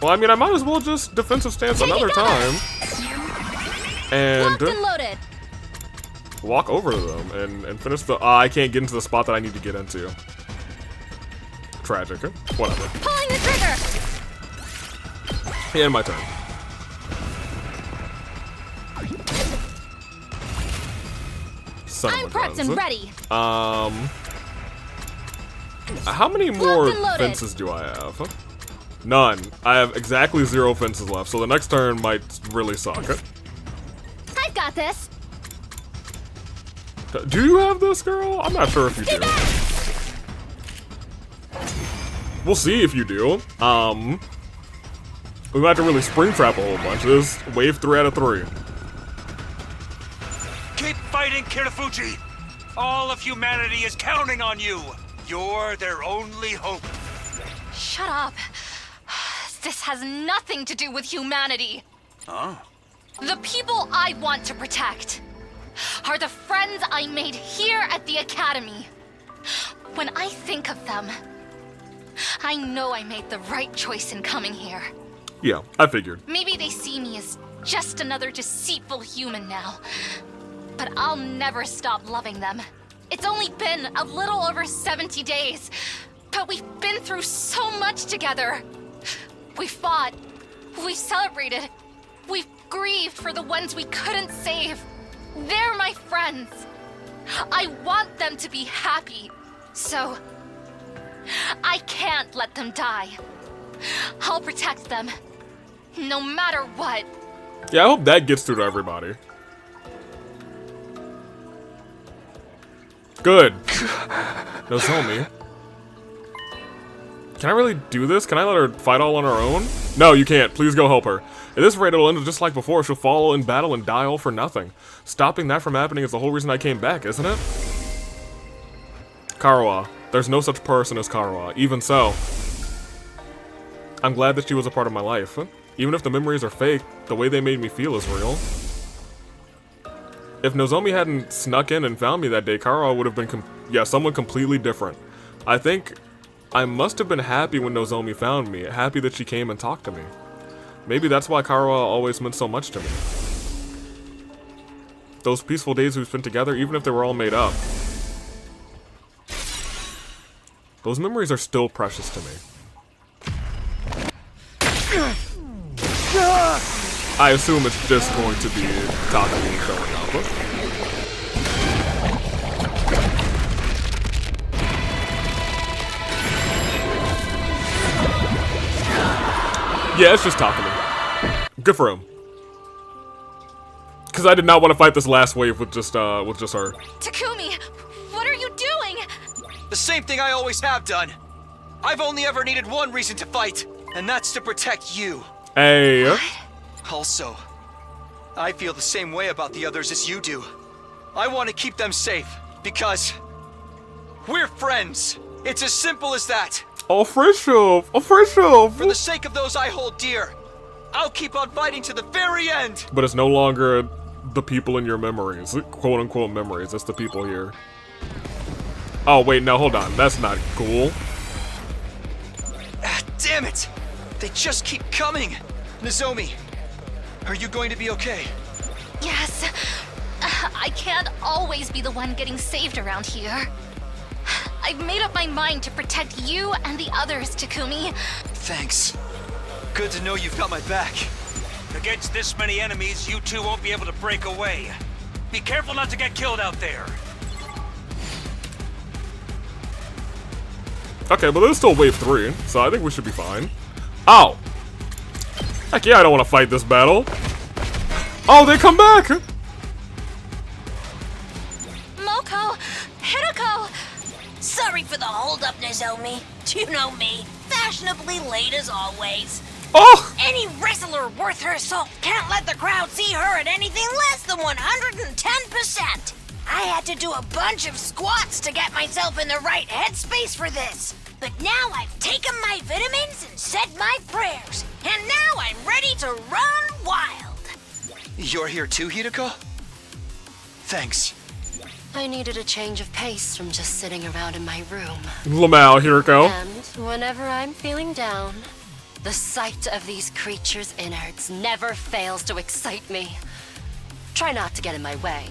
Speaker 1: Well, I mean, I might as well just defensive stance
Speaker 11: Taking
Speaker 1: another
Speaker 11: cover.
Speaker 1: time. And
Speaker 11: Locked and loaded.
Speaker 1: walk over to them and finish the... I can't get into the spot that I need to get into. Tragic. Whatever.
Speaker 11: Pulling the trigger.
Speaker 1: Yeah, my turn. Son
Speaker 11: I'm
Speaker 1: of a
Speaker 11: prepped
Speaker 1: guns.
Speaker 11: and ready.
Speaker 1: How many more
Speaker 11: Locked and loaded.
Speaker 1: fences do I have? None. I have exactly 0 fences left, so the next turn might really suck.
Speaker 11: I've got this.
Speaker 1: Do you have this, girl? I'm not sure if you do. We'll see if you do. We might have to really spring trap a whole bunch. This is wave 3 out of 3.
Speaker 12: Keep fighting, Kirafuji. All of humanity is counting on you. You're their only hope.
Speaker 11: Shut up. This has nothing to do with humanity.
Speaker 12: Oh.
Speaker 11: The people I want to protect are the friends I made here at the Academy. When I think of them, I know I made the right choice in coming here.
Speaker 1: Yeah, I figured.
Speaker 11: Maybe they see me as just another deceitful human now, but I'll never stop loving them. It's only been a little over 70 days, but we've been through so much together. We fought, we've celebrated, we've grieved for the ones we couldn't save. They're my friends. I want them to be happy, so I can't let them die. I'll protect them, no matter what.
Speaker 1: Yeah, I hope that gets through to everybody. Good. That's homie. Can I really do this? Can I let her fight all on her own? No, you can't. Please go help her. At this rate, it'll end just like before. She'll fall in battle and die all for nothing. Stopping that from happening is the whole reason I came back, isn't it? Karawa. There's no such person as Karawa. Even so, I'm glad that she was a part of my life. Even if the memories are fake, the way they made me feel is real. If Nozomi hadn't snuck in and found me that day, Karawa would have been someone completely different. I think I must have been happy when Nozomi found me, happy that she came and talked to me. Maybe that's why Karawa always meant so much to me. Those peaceful days we spent together, even if they were all made up. Those memories are still precious to me. I assume it's just going to be Takumi showing up. Yeah, it's just Takumi. Good for him. Because I did not want to fight this last wave with just her.
Speaker 11: Takumi, what are you doing?
Speaker 13: The same thing I always have done. I've only ever needed one reason to fight, and that's to protect you.
Speaker 1: Hey.
Speaker 11: What?
Speaker 13: Also, I feel the same way about the others as you do. I want to keep them safe, because we're friends. It's as simple as that.
Speaker 1: Oh, friendship! Oh, friendship!
Speaker 13: For the sake of those I hold dear, I'll keep on fighting to the very end!
Speaker 1: But it's no longer the people in your memories. Quote-unquote memories. It's the people here. Oh, wait, no, hold on. That's not cool.
Speaker 13: Ah, damn it! They just keep coming! Nozomi, are you going to be okay?
Speaker 11: Yes. I can't always be the one getting saved around here. I've made up my mind to protect you and the others, Takumi.
Speaker 13: Thanks. Good to know you've got my back.
Speaker 12: Against this many enemies, you two won't be able to break away. Be careful not to get killed out there.
Speaker 1: Okay, but there's still wave 3, so I think we should be fine. Ow! Heck yeah, I don't want to fight this battle. Oh, they come back!
Speaker 11: Moko! Hideko!
Speaker 8: Sorry for the holdup, Nozomi. You know me, fashionably late as always.
Speaker 1: Oh!
Speaker 8: Any wrestler worth her salt can't let the crowd see her at anything less than 110%. I had to do a bunch of squats to get myself in the right headspace for this. But now I've taken my vitamins and said my prayers, and now I'm ready to run wild.
Speaker 13: You're here too, Hideko? Thanks.
Speaker 4: I needed a change of pace from just sitting around in my room.
Speaker 1: lmao, Hideko.
Speaker 4: And whenever I'm feeling down, the sight of these creatures' innards never fails to excite me. Try not to get in my way.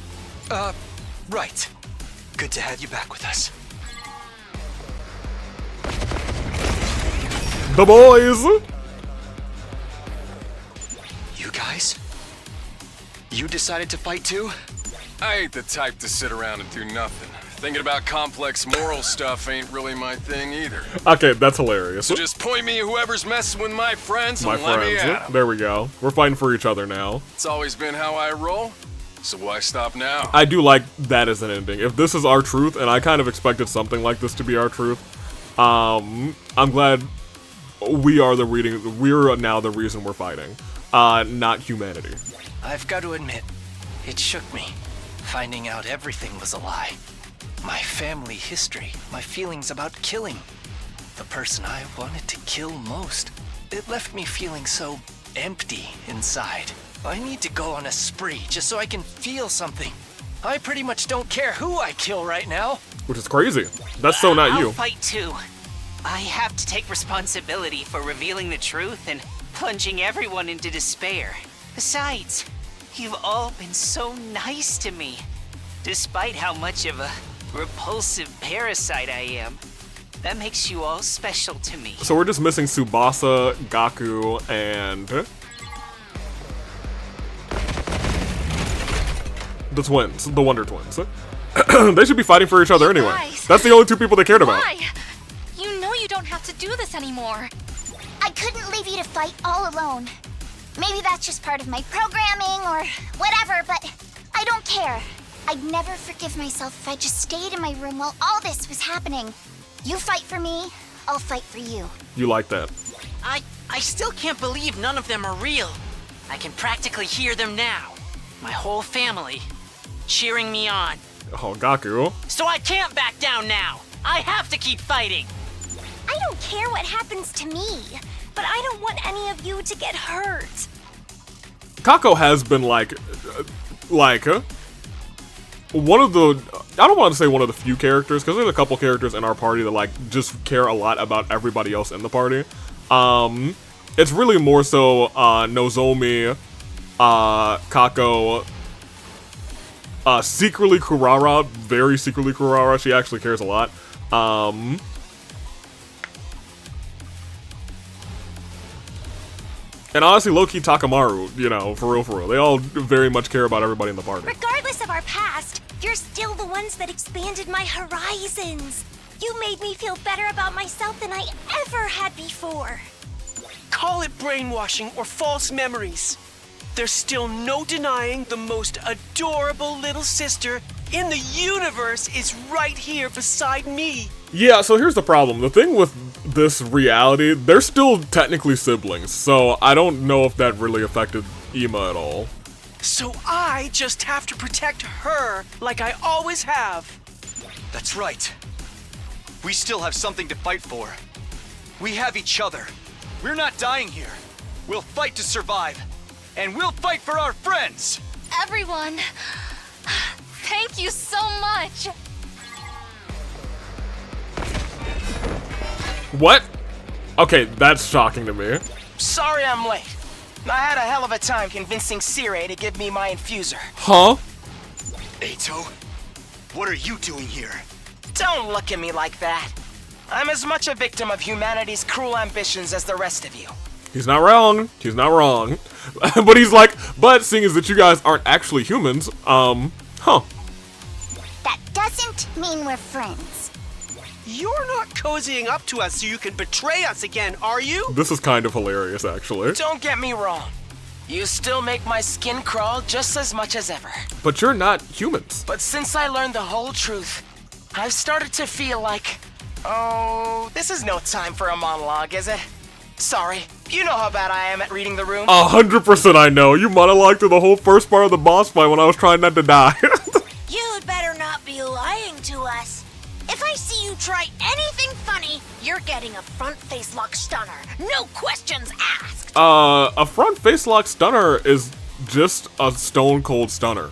Speaker 13: Right. Good to have you back with us.
Speaker 1: The boys!
Speaker 13: You guys? You decided to fight too?
Speaker 9: I ain't the type to sit around and do nothing. Thinking about complex moral stuff ain't really my thing either.
Speaker 1: Okay, that's hilarious.
Speaker 9: So just point me whoever's messing with my friends
Speaker 1: My
Speaker 9: and let me
Speaker 1: friends.
Speaker 9: at 'em.
Speaker 1: There we go. We're fighting for each other now.
Speaker 9: It's always been how I roll, so why stop now?
Speaker 1: I do like that as an ending. If this is our truth, and I kind of expected something like this to be our truth, I'm glad we're now the reason we're fighting, not humanity.
Speaker 7: I've got to admit, it shook me, finding out everything was a lie. My family history, my feelings about killing. The person I wanted to kill most. It left me feeling so empty inside. I need to go on a spree just so I can feel something. I pretty much don't care who I kill right now.
Speaker 1: Which is crazy. That's so not you.
Speaker 2: I'll fight too. I have to take responsibility for revealing the truth and plunging everyone into despair. Besides, you've all been so nice to me. Despite how much of a repulsive parasite I am, that makes you all special to me.
Speaker 1: So we're just missing Tsubasa, Gaku, and the twins, the Wonder Twins. They should be fighting for each other anyway.
Speaker 11: Guys.
Speaker 1: That's the only two people they cared about.
Speaker 11: Why? You know you don't have to do this anymore.
Speaker 3: I couldn't leave you to fight all alone. Maybe that's just part of my programming or whatever, but I don't care. I'd never forgive myself if I just stayed in my room while all this was happening. You fight for me, I'll fight for you.
Speaker 1: You like that.
Speaker 2: I still can't believe none of them are real. I can practically hear them now. My whole family cheering me on.
Speaker 1: Oh, Gaku.
Speaker 2: So I can't back down now. I have to keep fighting.
Speaker 3: I don't care what happens to me, but I don't want any of you to get hurt.
Speaker 1: Kako has been one of the, I don't want to say one of the few characters, because there's a couple characters in our party that just care a lot about everybody else in the party. It's really more so Nozomi, Kako, secretly Kurara, very secretly Kurara. She actually cares a lot. And honestly, low-key Takamaru, you know, for real. They all very much care about everybody in the party.
Speaker 3: Regardless of our past, you're still the ones that expanded my horizons. You made me feel better about myself than I ever had before.
Speaker 10: Call it brainwashing or false memories. There's still no denying the most adorable little sister in the universe is right here beside me.
Speaker 1: Yeah, so here's the problem. The thing with this reality, they're still technically siblings, so I don't know if that really affected Ima at all.
Speaker 10: So I just have to protect her like I always have.
Speaker 13: That's right. We still have something to fight for. We have each other. We're not dying here. We'll fight to survive. And we'll fight for our friends!
Speaker 11: Everyone, thank you so much.
Speaker 1: What? Okay, that's shocking to me.
Speaker 2: Sorry I'm late. I had a hell of a time convincing Sirei to give me my infuser.
Speaker 1: Huh?
Speaker 13: Eito, what are you doing here?
Speaker 2: Don't look at me like that. I'm as much a victim of humanity's cruel ambitions as the rest of you.
Speaker 1: He's not wrong. He's not wrong. But he's like, but seeing as that you guys aren't actually humans, huh.
Speaker 3: That doesn't mean we're friends.
Speaker 10: You're not cozying up to us so you can betray us again, are you?
Speaker 1: This is kind of hilarious, actually.
Speaker 2: Don't get me wrong. You still make my skin crawl just as much as ever.
Speaker 1: But you're not humans.
Speaker 2: But since I learned the whole truth, I've started to feel like, oh, this is no time for a monologue, is it? Sorry, you know how bad I am at reading the room.
Speaker 1: 100% I know. You monologued through the whole first part of the boss fight when I was trying not to die.
Speaker 8: You'd better not be lying to us. If I see you try anything funny, you're getting a front face lock stunner. No questions asked.
Speaker 1: A front face lock stunner is just a stone cold stunner.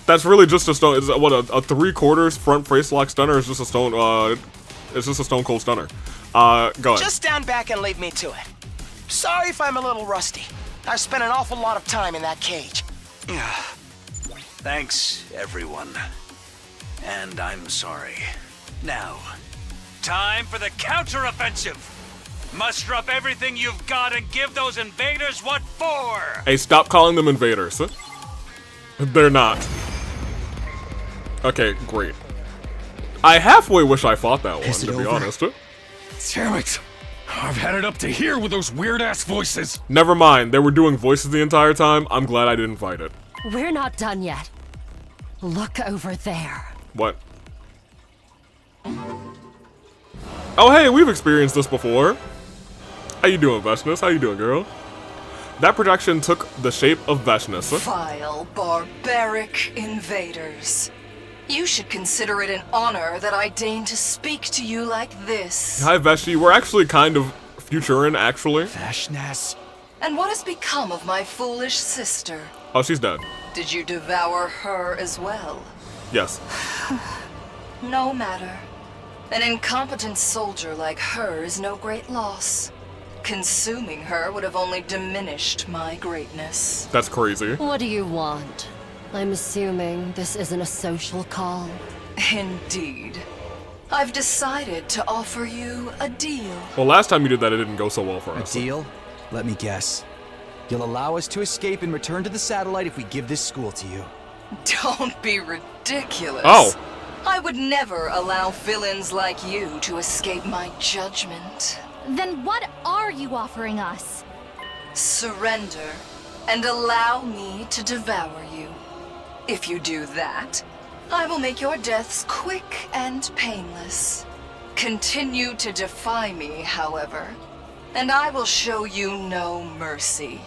Speaker 1: That's really just a stone. Is what a 3/4 front face lock stunner is just a stone. It's just a stone cold stunner. Go ahead.
Speaker 2: Just stand back and leave me to it. Sorry if I'm a little rusty. I've spent an awful lot of time in that cage.
Speaker 12: Thanks, everyone. And I'm sorry. Now, time for the counteroffensive. Muster up everything you've got and give those invaders what for!
Speaker 1: Hey, stop calling them invaders. They're not. Okay, great. I halfway wish I fought that one, to be honest.
Speaker 9: Damn it! I've had it up to here with those weird-ass voices!
Speaker 1: Never mind, they were doing voices the entire time. I'm glad I didn't fight it.
Speaker 4: We're not done yet. Look over there.
Speaker 1: What? Oh hey, we've experienced this before. How you doing, Veshness? How you doing, girl? That projection took the shape of Veshness.
Speaker 14: Vile, barbaric invaders. You should consider it an honor that I deign to speak to you like this.
Speaker 1: Hi, Veshi. We're actually kind of Futurin, actually.
Speaker 13: Veshness.
Speaker 14: And what has become of my foolish sister?
Speaker 1: Oh, she's dead.
Speaker 14: Did you devour her as well?
Speaker 1: Yes.
Speaker 14: No matter. An incompetent soldier like her is no great loss. Consuming her would have only diminished my greatness.
Speaker 1: That's crazy.
Speaker 4: What do you want? I'm assuming this isn't a social call.
Speaker 14: Indeed. I've decided to offer you a deal.
Speaker 1: Well, last time you did that, it didn't go so well for
Speaker 13: A
Speaker 1: us.
Speaker 13: deal? Let me guess. You'll allow us to escape and return to the satellite if we give this school to you.
Speaker 14: Don't be ridiculous.
Speaker 1: Oh.
Speaker 14: I would never allow villains like you to escape my judgment.
Speaker 3: Then what are you offering us?
Speaker 14: Surrender and allow me to devour you. If you do that, I will make your deaths quick and painless. Continue to defy me, however, and I will show you no mercy.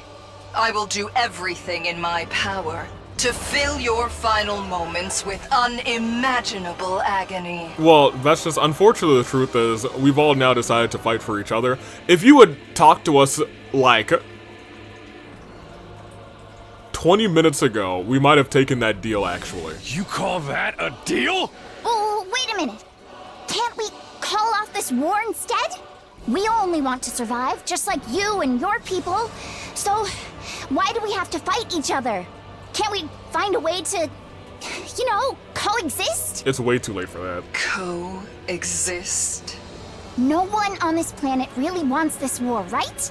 Speaker 14: I will do everything in my power to fill your final moments with unimaginable agony.
Speaker 1: Well, that's just unfortunately the truth is we've all now decided to fight for each other. If you would talk to us like 20 minutes ago, we might have taken that deal, actually.
Speaker 9: You call that a deal?
Speaker 3: Oh, wait a minute. Can't we call off this war instead? We only want to survive, just like you and your people. So, why do we have to fight each other? Can't we find a way to, you know, coexist?
Speaker 1: It's way too late for that.
Speaker 14: Coexist?
Speaker 3: No one on this planet really wants this war, right?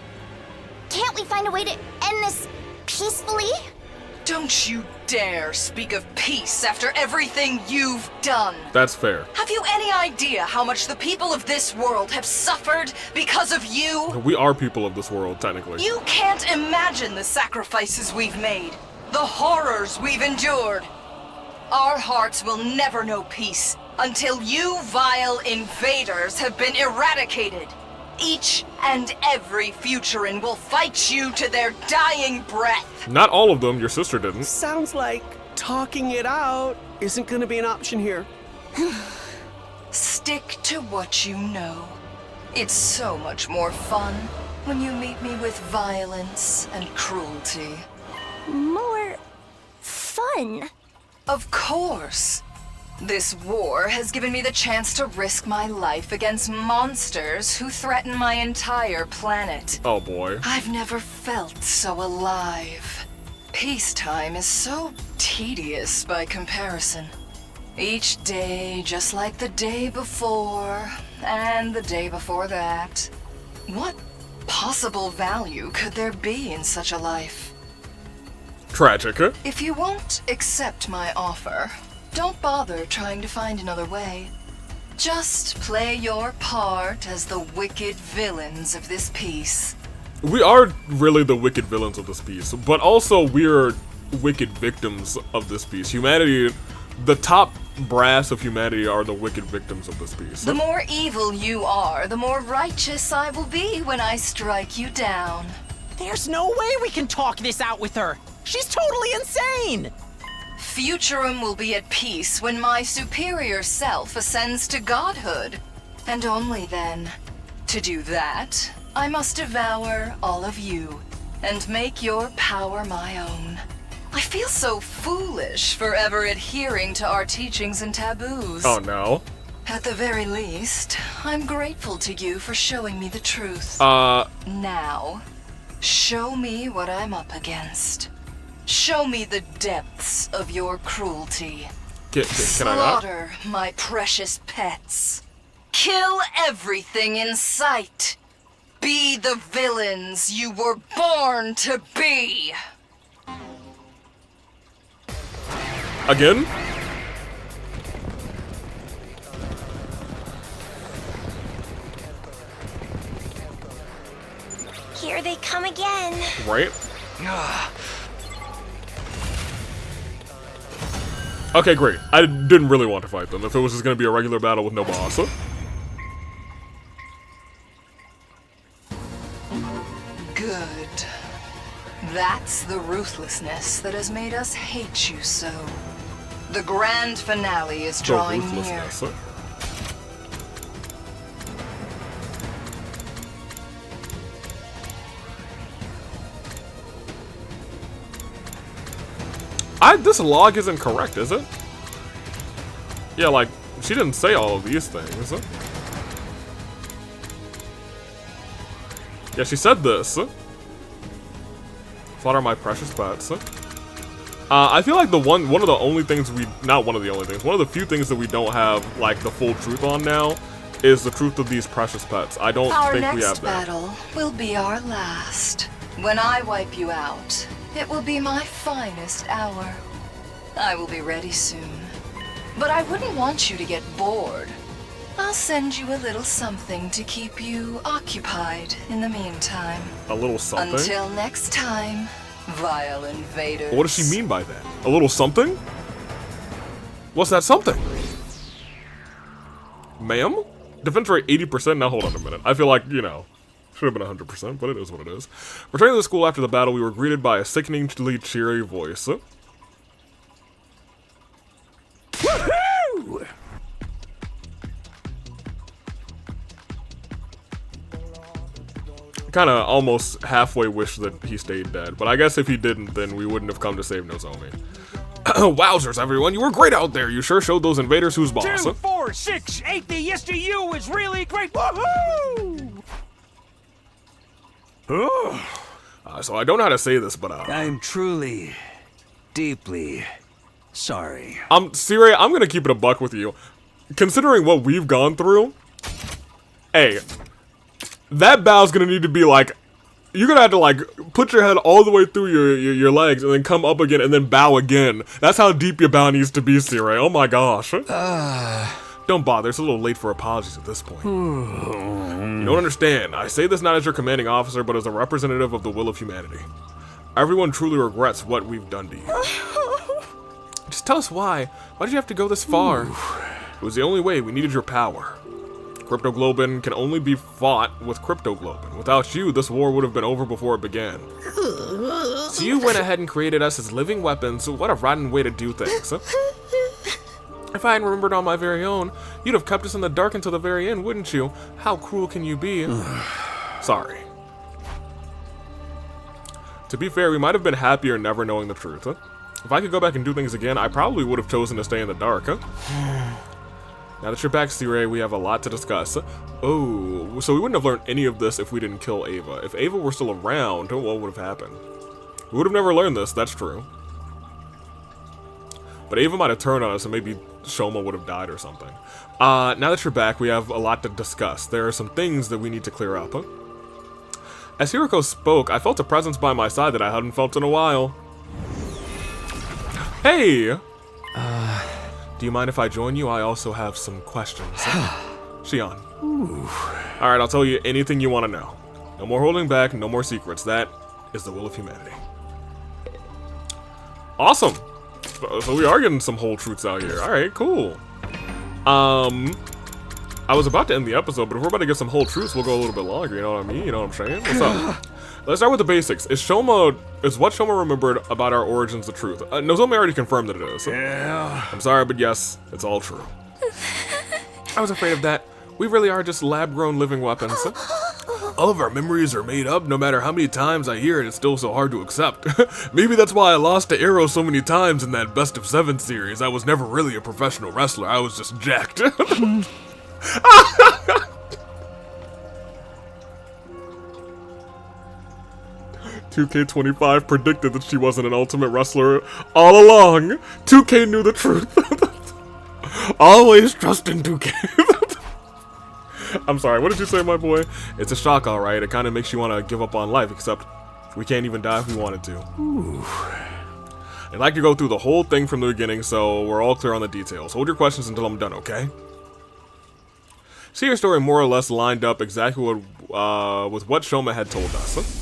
Speaker 3: Can't we find a way to end this peacefully?
Speaker 14: Don't you dare speak of peace after everything you've done.
Speaker 1: That's fair.
Speaker 14: Have you any idea how much the people of this world have suffered because of you?
Speaker 1: We are people of this world, technically.
Speaker 14: You can't imagine the sacrifices we've made, the horrors we've endured. Our hearts will never know peace until you vile invaders have been eradicated. Each and every Futurin will fight you to their dying breath.
Speaker 1: Not all of them, your sister didn't.
Speaker 10: Sounds like talking it out isn't gonna be an option here.
Speaker 14: Stick to what you know. It's so much more fun when you meet me with violence and cruelty.
Speaker 3: More fun?
Speaker 14: Of course. This war has given me the chance to risk my life against monsters who threaten my entire planet.
Speaker 1: Oh boy.
Speaker 14: I've never felt so alive. Peacetime is so tedious by comparison. Each day just like the day before, and the day before that. What possible value could there be in such a life?
Speaker 1: Tragic, huh?
Speaker 14: If you won't accept my offer, don't bother trying to find another way. Just play your part as the wicked villains of this piece.
Speaker 1: We are really the wicked villains of this piece, but also we're wicked victims of this piece. Humanity, the top brass of humanity are the wicked victims of this piece.
Speaker 14: The more evil you are, the more righteous I will be when I strike you down.
Speaker 5: There's no way we can talk this out with her. She's totally insane.
Speaker 14: Futurum will be at peace when my superior self ascends to godhood. And only then. To do that, I must devour all of you and make your power my own. I feel so foolish forever adhering to our teachings and taboos.
Speaker 1: Oh no.
Speaker 14: At the very least, I'm grateful to you for showing me the truth. Now, show me what I'm up against. Show me the depths of your cruelty.
Speaker 1: Can I not?
Speaker 14: Slaughter my precious pets. Kill everything in sight. Be the villains you were born to be.
Speaker 1: Again?
Speaker 3: Here they come again.
Speaker 1: Right? Okay, great. I didn't really want to fight them if it was just gonna be a regular battle with no boss.
Speaker 14: Good. That's the ruthlessness that has made us hate you so. The grand finale is drawing near.
Speaker 1: This log isn't correct, is it? Yeah, like, she didn't say all of these things. Yeah, she said this. Slaughter my precious pets. I feel like one of the only things not one of the only things, one of the few things that we don't have, like, the full truth on now is the truth of these precious pets. I don't think we have that.
Speaker 14: Our next battle will be our last. When I wipe you out, it will be my finest hour. I will be ready soon. But I wouldn't want you to get bored. I'll send you a little something to keep you occupied in the meantime.
Speaker 1: A little something?
Speaker 14: Until next time, vile invaders.
Speaker 1: What does she mean by that? A little something? What's that something? Ma'am? Defense rate 80%? Now hold on a minute. I feel like, you know, should have been 100%, but it is what it is. Returning to the school after the battle, we were greeted by a sickeningly cheery voice.
Speaker 12: Woohoo!
Speaker 1: Kind of almost halfway wish that he stayed dead, but I guess if he didn't, then we wouldn't have come to save Nozomi. Wowzers, everyone, you were great out there. You sure showed those invaders who's boss.
Speaker 12: 2, 4, 6, 8, the yes to you is really great. Woohoo!
Speaker 1: So I don't know how to say this, but
Speaker 12: I'm truly, deeply sorry.
Speaker 1: Siri, I'm gonna keep it a buck with you. Considering what we've gone through, hey, that bow's gonna need to be like, you're gonna have to like put your head all the way through your legs and then come up again and then bow again. That's how deep your bow needs to be, Siri. Oh my gosh. Don't bother, it's a little late for apologies at this point. You don't understand. I say this not as your commanding officer, but as a representative of the will of humanity. Everyone truly regrets what we've done to you. Just tell us why. Why did you have to go this far? It was the only way. We needed your power. Cryptoglobin can only be fought with Cryptoglobin. Without you, this war would have been over before it began. So you went ahead and created us as living weapons. What a rotten way to do things. If I hadn't remembered on my very own, you'd have kept us in the dark until the very end, wouldn't you? How cruel can you be? Sorry. To be fair, we might have been happier never knowing the truth. If I could go back and do things again, I probably would have chosen to stay in the dark. Now that you're back, Sirei, we have a lot to discuss. Oh, so we wouldn't have learned any of this if we didn't kill Ava. If Ava were still around, what would have happened? We would have never learned this, that's true. But Ava might have turned on us and maybe Shoma would have died or something. Now that you're back, we have a lot to discuss. There are some things that we need to clear up. As Hiroko spoke, I felt a presence by my side that I hadn't felt in a while. Hey! Do you mind if I join you? I also have some questions. Shion. Alright, I'll tell you anything you want to know. No more holding back, no more secrets. That is the will of humanity. Awesome! So we are getting some whole truths out here. Alright, cool. I was about to end the episode, but if we're about to get some whole truths, we'll go a little bit longer, you know what I mean? You know what I'm saying? What's up? Let's start with the basics. Is what Shoma remembered about our origins the truth? Nozomi already confirmed that it is.
Speaker 12: Yeah.
Speaker 1: I'm sorry, but yes, it's all true. I was afraid of that. We really are just lab-grown living weapons. All of our memories are made up. No matter how many times I hear it, it's still so hard to accept. Maybe that's why I lost to Arrow so many times in that Best of 7 series. I was never really a professional wrestler. I was just jacked. 2K25 predicted that she wasn't an Ultimate Wrestler all along. 2K knew the truth. Always trust in 2K. I'm sorry, what did you say, my boy? It's a shock, alright. It kind of makes you want to give up on life, except we can't even die if we wanted to. Ooh. I'd like to go through the whole thing from the beginning, so we're all clear on the details. Hold your questions until I'm done, okay? See, your story more or less lined up exactly what Shoma had told us.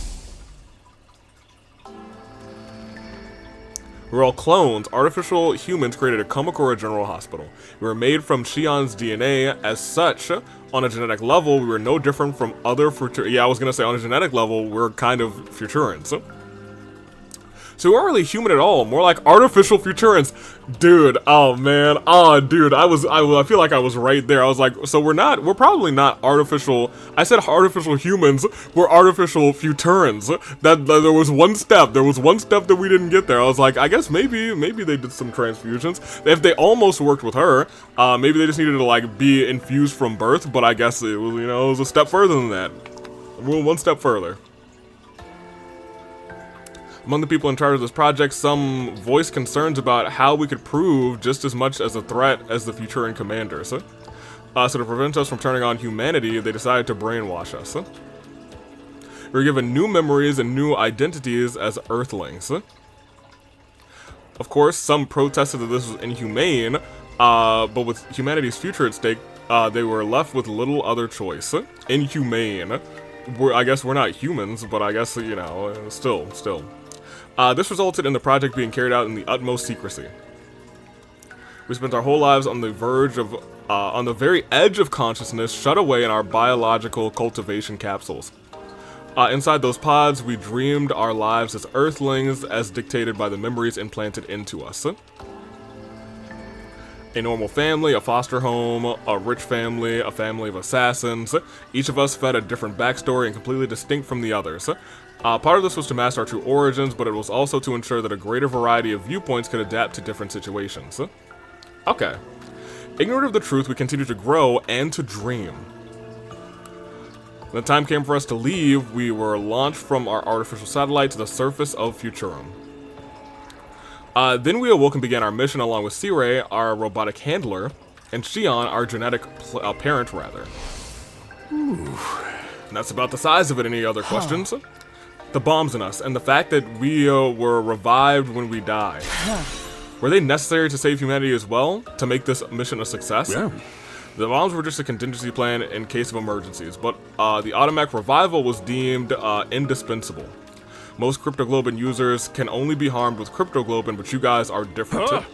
Speaker 1: We're all clones. Artificial humans created a Kamakura General Hospital. We were made from Shion's DNA. As such, on a genetic level, we were no different from other yeah, I was gonna say on a genetic level, we're kind of Futurans. So we weren't really human at all, more like artificial Futurans. Dude, oh man, oh dude, I feel like I was right there. I was like, so we're probably not artificial. I said artificial humans, we're artificial Futurans. That there was one step that we didn't get there. I was like, I guess maybe they did some transfusions. If they almost worked with her, maybe they just needed to like be infused from birth, but I guess it was, you know, it was a step further than that. We're one step further. Among the people in charge of this project, some voiced concerns about how we could prove just as much as a threat as the Futuran commanders. So to prevent us from turning on humanity, they decided to brainwash us. We were given new memories and new identities as Earthlings. Of course, some protested that this was inhumane, but with humanity's future at stake, they were left with little other choice. Inhumane. I guess we're not humans, but I guess, you know, still. This resulted in the project being carried out in the utmost secrecy. We spent our whole lives on the verge of, on the very edge of consciousness, shut away in our biological cultivation capsules. Inside those pods, we dreamed our lives as Earthlings, as dictated by the memories implanted into us. A normal family, a foster home, a rich family, a family of assassins. Each of us fed a different backstory and completely distinct from the others. Part of this was to mask our true origins, but it was also to ensure that a greater variety of viewpoints could adapt to different situations. Okay. Ignorant of the truth, we continued to grow and to dream. When the time came for us to leave, we were launched from our artificial satellite to the surface of Futurum. Then we awoke and began our mission along with Sirei, our robotic handler, and Shion, our genetic parent, rather. Ooh. And that's about the size of it. Any other questions? The bombs in us, and the fact that we were revived when we died. Were they necessary to save humanity as well, to make this mission a success? Yeah. The bombs were just a contingency plan in case of emergencies, but the automatic revival was deemed indispensable. Most cryptoglobin users can only be harmed with cryptoglobin, but you guys are different.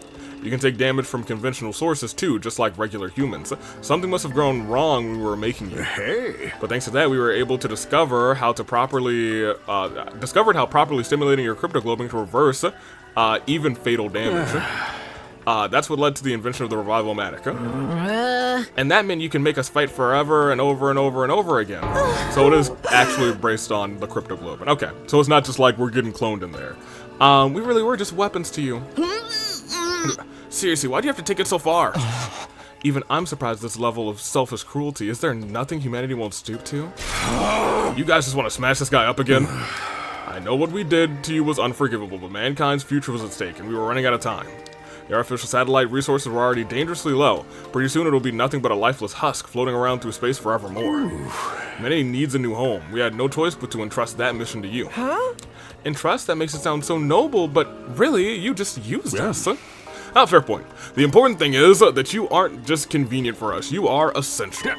Speaker 1: You can take damage from conventional sources too, just like regular humans. Something must have gone wrong when we were making you. Hey. But thanks to that, we were able to discover how properly stimulating your cryptoglobin to reverse even fatal damage. That's what led to the invention of the Revival-matic. And that meant you can make us fight forever and over and over and over again. So it is actually based on the cryptoglobin. Okay, so it's not just like we're getting cloned in there. We really were just weapons to you. Seriously, why do you have to take it so far? Even I'm surprised at this level of selfish cruelty. Is there nothing humanity won't stoop to? You guys just want to smash this guy up again? I know what we did to you was unforgivable, but mankind's future was at stake, and we were running out of time. The artificial satellite resources were already dangerously low. Pretty soon it'll be nothing but a lifeless husk floating around through space forevermore. Humanity needs a new home. We had no choice but to entrust that mission to you. Huh? Entrust? That makes it sound so noble, but really, you just used us. Fair point. The important thing is that you aren't just convenient for us. You are essential.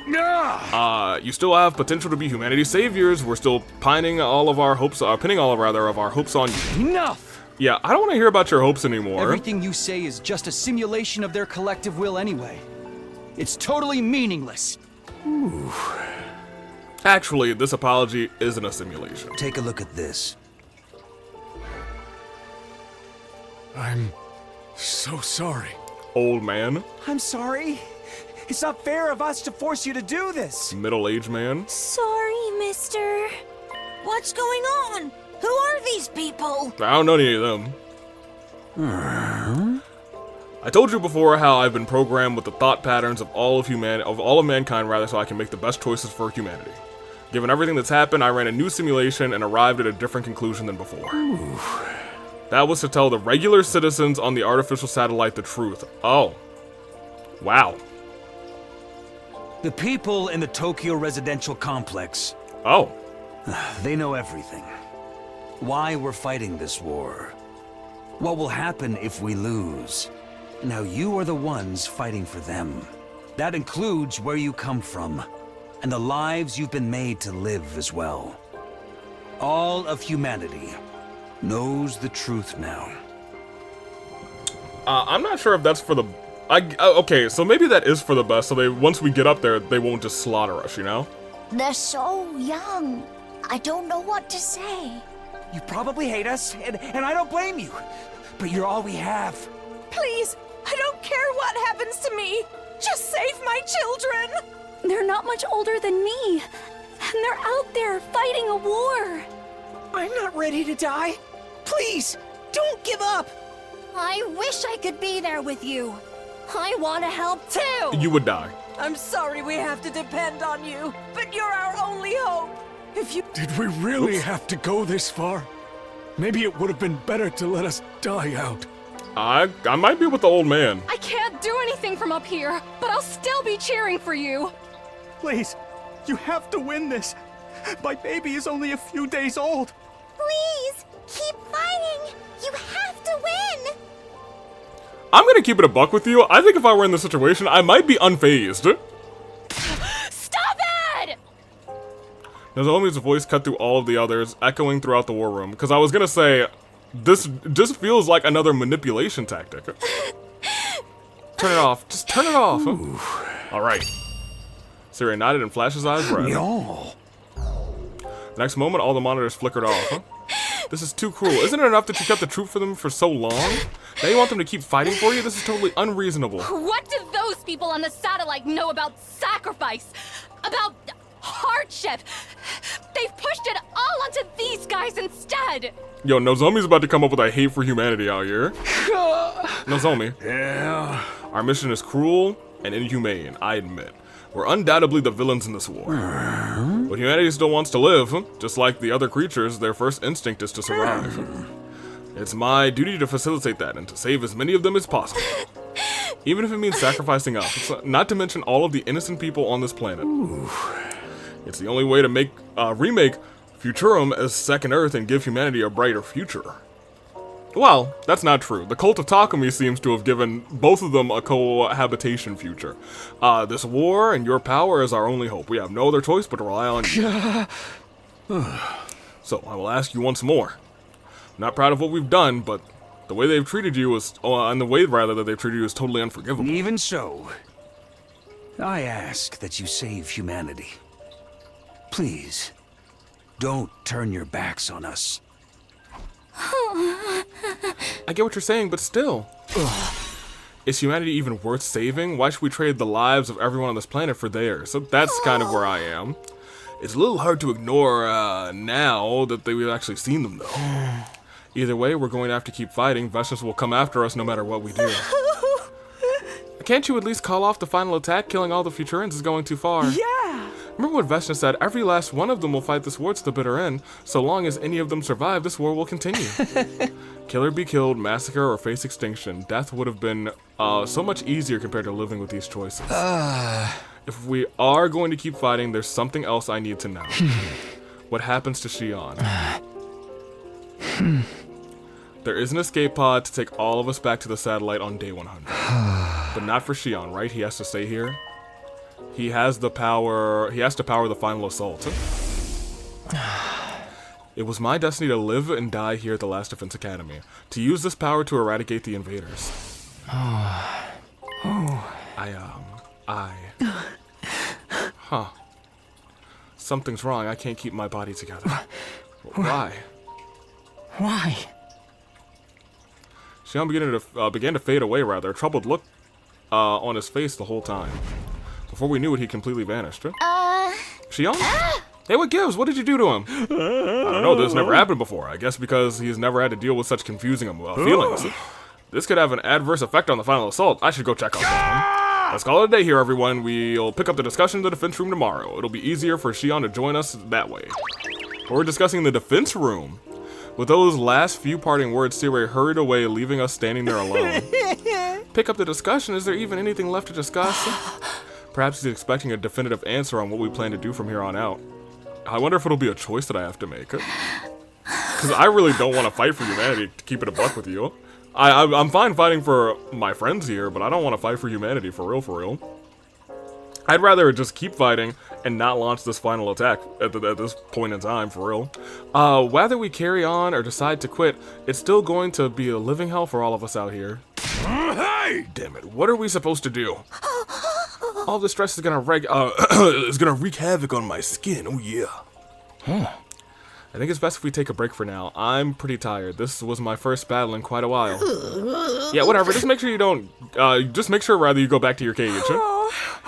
Speaker 1: You still have potential to be humanity's saviors. We're still pinning all of our hopes, pinning all of our hopes on you.
Speaker 13: Enough!
Speaker 1: Yeah, I don't want to hear about your hopes anymore.
Speaker 13: Everything you say is just a simulation of their collective will anyway. It's totally meaningless.
Speaker 1: Ooh. Actually, this apology isn't a simulation.
Speaker 15: Take a look at this.
Speaker 9: I'm so sorry.
Speaker 1: Old man.
Speaker 10: I'm sorry. It's not fair of us to force you to do this.
Speaker 1: Middle-aged man.
Speaker 8: Sorry, mister. What's going on? Who are these people?
Speaker 1: I don't know any of them. I told you before how I've been programmed with the thought patterns of all of mankind, rather, so I can make the best choices for humanity. Given everything that's happened, I ran a new simulation and arrived at a different conclusion than before. Ooh. That was to tell the regular citizens on the artificial satellite the truth. Oh. Wow.
Speaker 15: The people in the Tokyo residential complex.
Speaker 1: Oh.
Speaker 15: They know everything. Why we're fighting this war. What will happen if we lose. Now you are the ones fighting for them. That includes where you come from. and the lives you've been made to live as well. All of humanity knows the truth now.
Speaker 1: I'm not sure if that's for the... okay, so maybe that is for the best, so once we get up there, they won't just slaughter us, you know?
Speaker 3: They're so young. I don't know what to say.
Speaker 16: You probably hate us, and I don't blame you. But you're all we have.
Speaker 17: Please, I don't care what happens to me. Just save my children.
Speaker 11: They're not much older than me. And they're out there fighting a war.
Speaker 5: I'm not ready to die. Please, don't give up.
Speaker 17: I wish I could be there with you. I want to help too.
Speaker 1: You would die.
Speaker 17: I'm sorry we have to depend on you, but you're our only hope. If you...
Speaker 9: Did we really have to go this far? Maybe it would have been better to let us die out.
Speaker 1: I might be with the old man.
Speaker 11: I can't do anything from up here, but I'll still be cheering for you.
Speaker 13: Please, you have to win this. My baby is only a few days old.
Speaker 3: Please, keep fighting. You have to win.
Speaker 1: I'm gonna keep it a buck with you. I think if I were in this situation, I might be unfazed.
Speaker 11: Stop it!
Speaker 1: Nozomi's voice cut through all of the others, echoing throughout the war room. Because I was gonna say, this just feels like another manipulation tactic. Turn it off. Just turn it off. Alright. Siri nodded and flashed his eyes red.
Speaker 15: No.
Speaker 1: The next moment, all the monitors flickered off. This is too cruel. Isn't it enough that you kept the truth for them for so long? Now you want them to keep fighting for you? This is totally unreasonable.
Speaker 11: What do those people on the satellite know about sacrifice? About hardship? They've pushed it all onto these guys instead.
Speaker 1: Yo, Nozomi's about to come up with a hate for humanity out here. Nozomi.
Speaker 9: Yeah?
Speaker 1: Our mission is cruel and inhumane, I admit. We're undoubtedly the villains in this war. But humanity still wants to live. Just like the other creatures, their first instinct is to survive. It's my duty to facilitate that and to save as many of them as possible. Even if it means sacrificing us. Not to mention all of the innocent people on this planet. It's the only way to remake Futurum as Second Earth and give humanity a brighter future. Well, that's not true. The cult of Takumi seems to have given both of them a cohabitation future. This war and your power is our only hope. We have no other choice but to rely on you. So, I will ask you once more. I'm not proud of what we've done, but the way they've treated you is, and the way rather that they've treated you is totally unforgivable.
Speaker 15: Even so, I ask that you save humanity. Please, don't turn your backs on us.
Speaker 1: I get what you're saying, but still. Is humanity even worth saving? Why should we trade the lives of everyone on this planet for theirs? So that's kind of where I am. It's a little hard to ignore now that we've actually seen them, though. Either way, we're going to have to keep fighting. Veshnas will come after us no matter what we do. Can't you at least call off the final attack? Killing all the Futurans is going too far.
Speaker 5: Yeah!
Speaker 1: Remember what Veshnas said, every last one of them will fight this war to the bitter end. So long as any of them survive, this war will continue. Kill or be killed, massacre or face extinction. Death would have been so much easier compared to living with these choices. If we are going to keep fighting, there's something else I need to know. What happens to Shion? There is an escape pod to take all of us back to the satellite on day 100. But not for Shion, right? He has to stay here. He has the power. He has to power the final assault. It was my destiny to live and die here at the Last Defense Academy. To use this power to eradicate the invaders. Huh. Something's wrong. I can't keep my body together. Why?
Speaker 5: Why?
Speaker 1: Shion began to fade away, rather. A troubled look on his face the whole time. Before we knew it, he completely vanished. Shion? Hey, what gives? What did you do to him? I don't know, this never happened before. I guess because he's never had to deal with such confusing feelings. This could have an adverse effect on the final assault. I should go check on him. Let's call it a day here, everyone. We'll pick up the discussion in the defense room tomorrow. It'll be easier for Shion to join us that way. We're discussing the defense room. With those last few parting words, Sirei hurried away, leaving us standing there alone. Pick up the discussion? Is there even anything left to discuss? Perhaps he's expecting a definitive answer on what we plan to do from here on out. I wonder if it'll be a choice that I have to make. Because I really don't want to fight for humanity, to keep it a buck with you. I'm fine fighting for my friends here, but I don't want to fight for humanity, for real, for real. I'd rather just keep fighting and not launch this final attack at this point in time, for real. Whether we carry on or decide to quit, it's still going to be a living hell for all of us out here. Hey! Damn it, what are we supposed to do? All this stress is gonna wreak havoc on my skin, oh yeah. I think it's best if we take a break for now. I'm pretty tired. This was my first battle in quite a while. Yeah, whatever. Just make sure you don't. Just make sure rather you go back to your cage.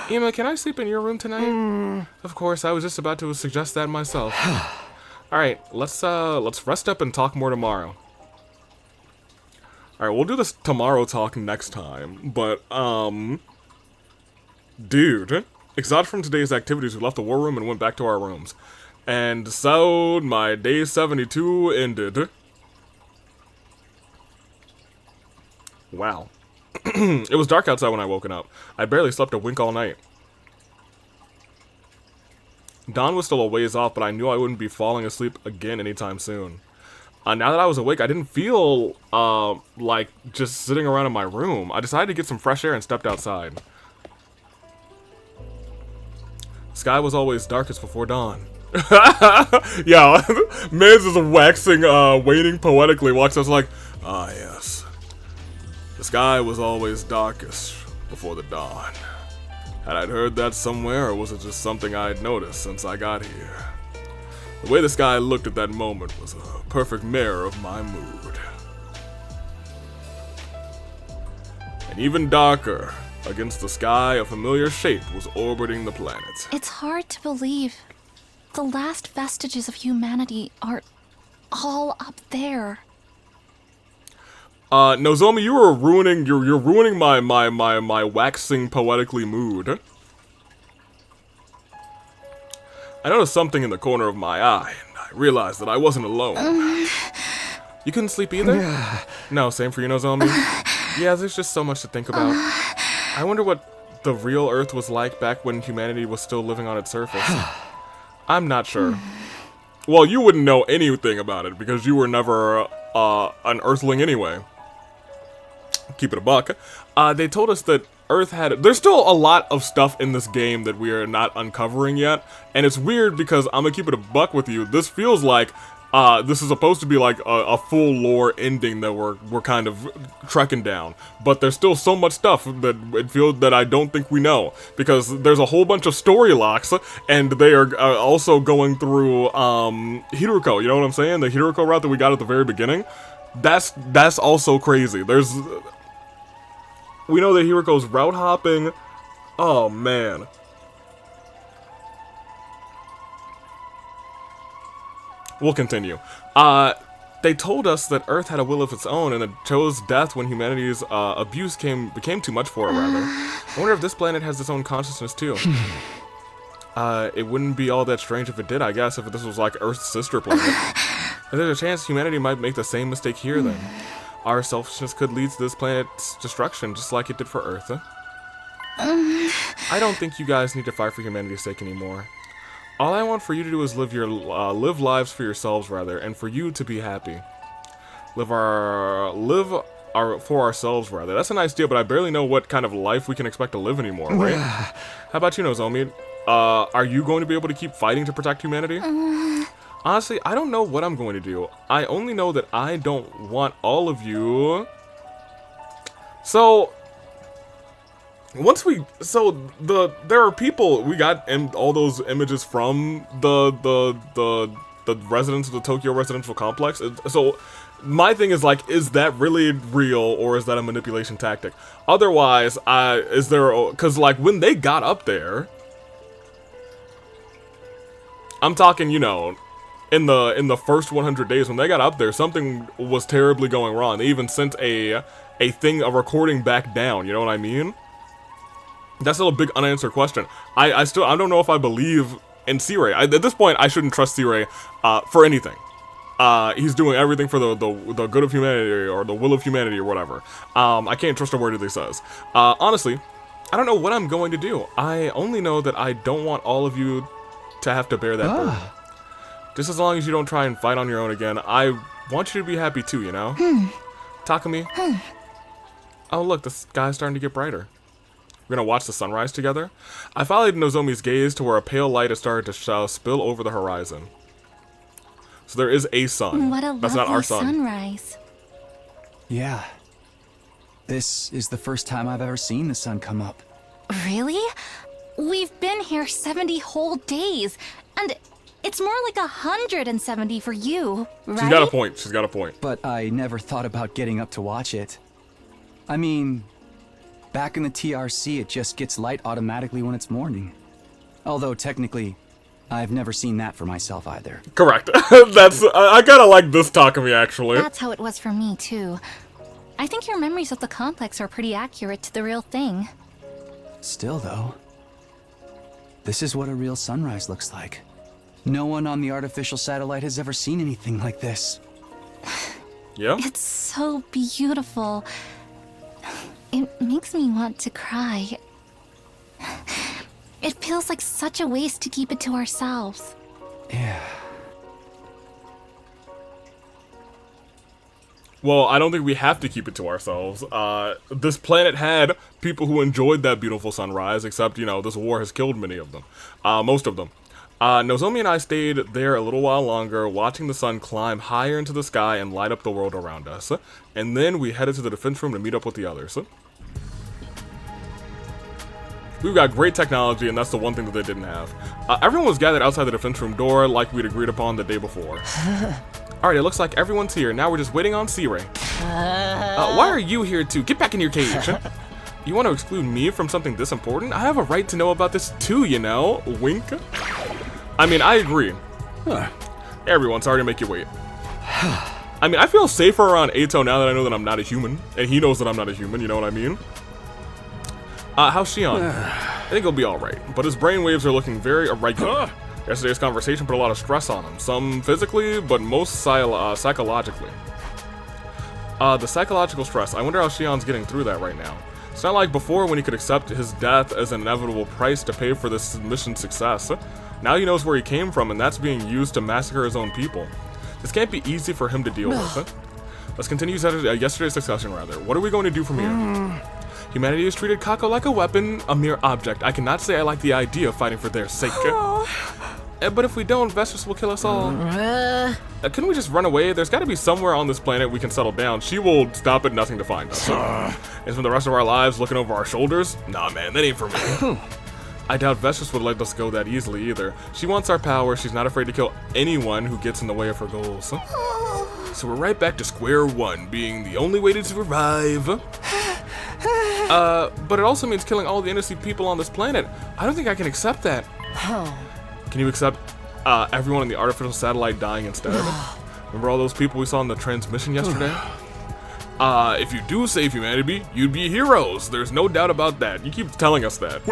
Speaker 1: Emma, can I sleep in your room tonight? Of course, I was just about to suggest that myself. All right, let's rest up and talk more tomorrow. All right, we'll do this tomorrow talk next time. But dude, exhausted from today's activities, we left the war room and went back to our rooms. And so, my day 72 ended. Wow. It was dark outside when I woken up. I barely slept a wink all night. Dawn was still a ways off, but I knew I wouldn't be falling asleep again anytime soon. Now that I was awake, I didn't feel, like just sitting around in my room. I decided to get some fresh air and stepped outside. The sky was always darkest before dawn. Yeah, Miz is waxing, waiting poetically, walks us like, ah yes. The sky was always darkest before the dawn. Had I heard that somewhere, or was it just something I had noticed since I got here? The way the sky looked at that moment was a perfect mirror of my mood. And even darker, against the sky, a familiar shape was orbiting the planet.
Speaker 11: It's hard to believe. The last vestiges of humanity are all up there.
Speaker 1: Nozomi, you are ruining, you're ruining my waxing poetically mood. I noticed something in the corner of my eye, and I realized that I wasn't alone. You couldn't sleep either? No, same for you, Nozomi. Yeah, there's just so much to think about. I wonder what the real Earth was like back when humanity was still living on its surface. I'm not sure. Well, you wouldn't know anything about it because you were never an Earthling anyway. Keep it a buck. They told us that Earth had... There's still a lot of stuff in this game that we are not uncovering yet. And it's weird because I'm gonna keep it a buck with you. This feels like this is supposed to be like a full lore ending that we're kind of trekking down. But there's still so much stuff that it feels that I don't think we know. Because there's a whole bunch of story locks, and they are also going through Hiruko, you know what I'm saying? The Hiruko route that we got at the very beginning. That's also crazy. We know that Hiruko's route hopping. Oh man. We'll continue. They told us that Earth had a will of its own and it chose death when humanity's abuse became too much for it, rather. I wonder if this planet has its own consciousness, too. It wouldn't be all that strange if it did, I guess, if this was like Earth's sister planet. There's a chance humanity might make the same mistake here, then. Our selfishness could lead to this planet's destruction, just like it did for Earth. I don't think you guys need to fight for humanity's sake anymore. All I want for you to do is live lives for yourselves, rather, and for you to be happy. For ourselves, rather. That's a nice deal, but I barely know what kind of life we can expect to live anymore, right? How about you, Nozomi? Are you going to be able to keep fighting to protect humanity? Honestly, I don't know what I'm going to do. I only know that I don't want all of you. So, there are people, we got all those images from the residents of the Tokyo residential complex. So my thing is like, is that really real or is that a manipulation tactic? Otherwise, because like when they got up there, I'm talking, you know, in the first 100 days when they got up there, something was terribly going wrong. They even sent a recording back down. You know what I mean? That's still a big unanswered question. I don't know if I believe in C-Ray. At this point, I shouldn't trust C-Ray for anything. He's doing everything for the good of humanity or the will of humanity or whatever. I can't trust a word that he says. Honestly, I don't know what I'm going to do. I only know that I don't want all of you to have to bear that burden. Just as long as you don't try and fight on your own again, I want you to be happy too, you know? Takumi. Oh look, the sky's starting to get brighter. We're gonna watch the sunrise together. I followed Nozomi's gaze to where a pale light has started to spill over the horizon. So there is a sun.
Speaker 11: What a
Speaker 1: That's not our sun.
Speaker 11: sunrise.
Speaker 13: Yeah. This is the first time I've ever seen the sun come up.
Speaker 11: Really? We've been here 70 whole days, and it's more like 170 for you, right?
Speaker 1: She's got a point. She's got a point.
Speaker 13: But I never thought about getting up to watch it. I mean, back in the TRC, it just gets light automatically when it's morning. Although technically, I've never seen that for myself either.
Speaker 1: Correct. That's I kind of like this Takumi, actually.
Speaker 11: That's how it was for me, too. I think your memories of the complex are pretty accurate to the real thing.
Speaker 13: Still, though, this is what a real sunrise looks like. No one on the artificial satellite has ever seen anything like this.
Speaker 1: Yeah?
Speaker 11: It's so beautiful. It makes me want to cry. It feels like such a waste to keep it to ourselves.
Speaker 13: Yeah.
Speaker 1: Well, I don't think we have to keep it to ourselves. This planet had people who enjoyed that beautiful sunrise, except, you know, this war has killed many of them. Most of them. Nozomi and I stayed there a little while longer, watching the sun climb higher into the sky and light up the world around us. And then we headed to the defense room to meet up with the others. We've got great technology, and that's the one thing that they didn't have. Everyone was gathered outside the defense room door like we'd agreed upon the day before. Alright, it looks like everyone's here. Now we're just waiting on C-Ray. Why are you here too? Get back in your cage. You want to exclude me from something this important? I have a right to know about this too, you know? Wink. I mean, I agree. Everyone, sorry to make you wait. I mean, I feel safer around Eito now that I know that I'm not a human. And he knows that I'm not a human, you know what I mean? How's Shion? I think he'll be alright, but his brainwaves are looking very irregular. Yesterday's conversation put a lot of stress on him, some physically, but most psychologically. The psychological stress, I wonder how Shion's getting through that right now. It's not like before when he could accept his death as an inevitable price to pay for this mission's success. Now he knows where he came from, and that's being used to massacre his own people. This can't be easy for him to deal with. Let's continue yesterday's discussion, rather. What are we going to do from here? Humanity has treated Kako like a weapon, a mere object. I cannot say I like the idea of fighting for their sake. But if we don't, Vestus will kill us all. Couldn't we just run away? There's got to be somewhere on this planet we can settle down. She will stop at nothing to find us. And for the rest of our lives looking over our shoulders? Nah, man, that ain't for me. I doubt Vestus would let us go that easily either. She wants our power. She's not afraid to kill anyone who gets in the way of her goals. So we're right back to square one, being the only way to survive. But it also means killing all the innocent people on this planet. I don't think I can accept that. Can you accept everyone in the artificial satellite dying instead? Remember all those people we saw in the transmission yesterday? If you do save humanity, you'd be heroes. There's no doubt about that. You keep telling us that.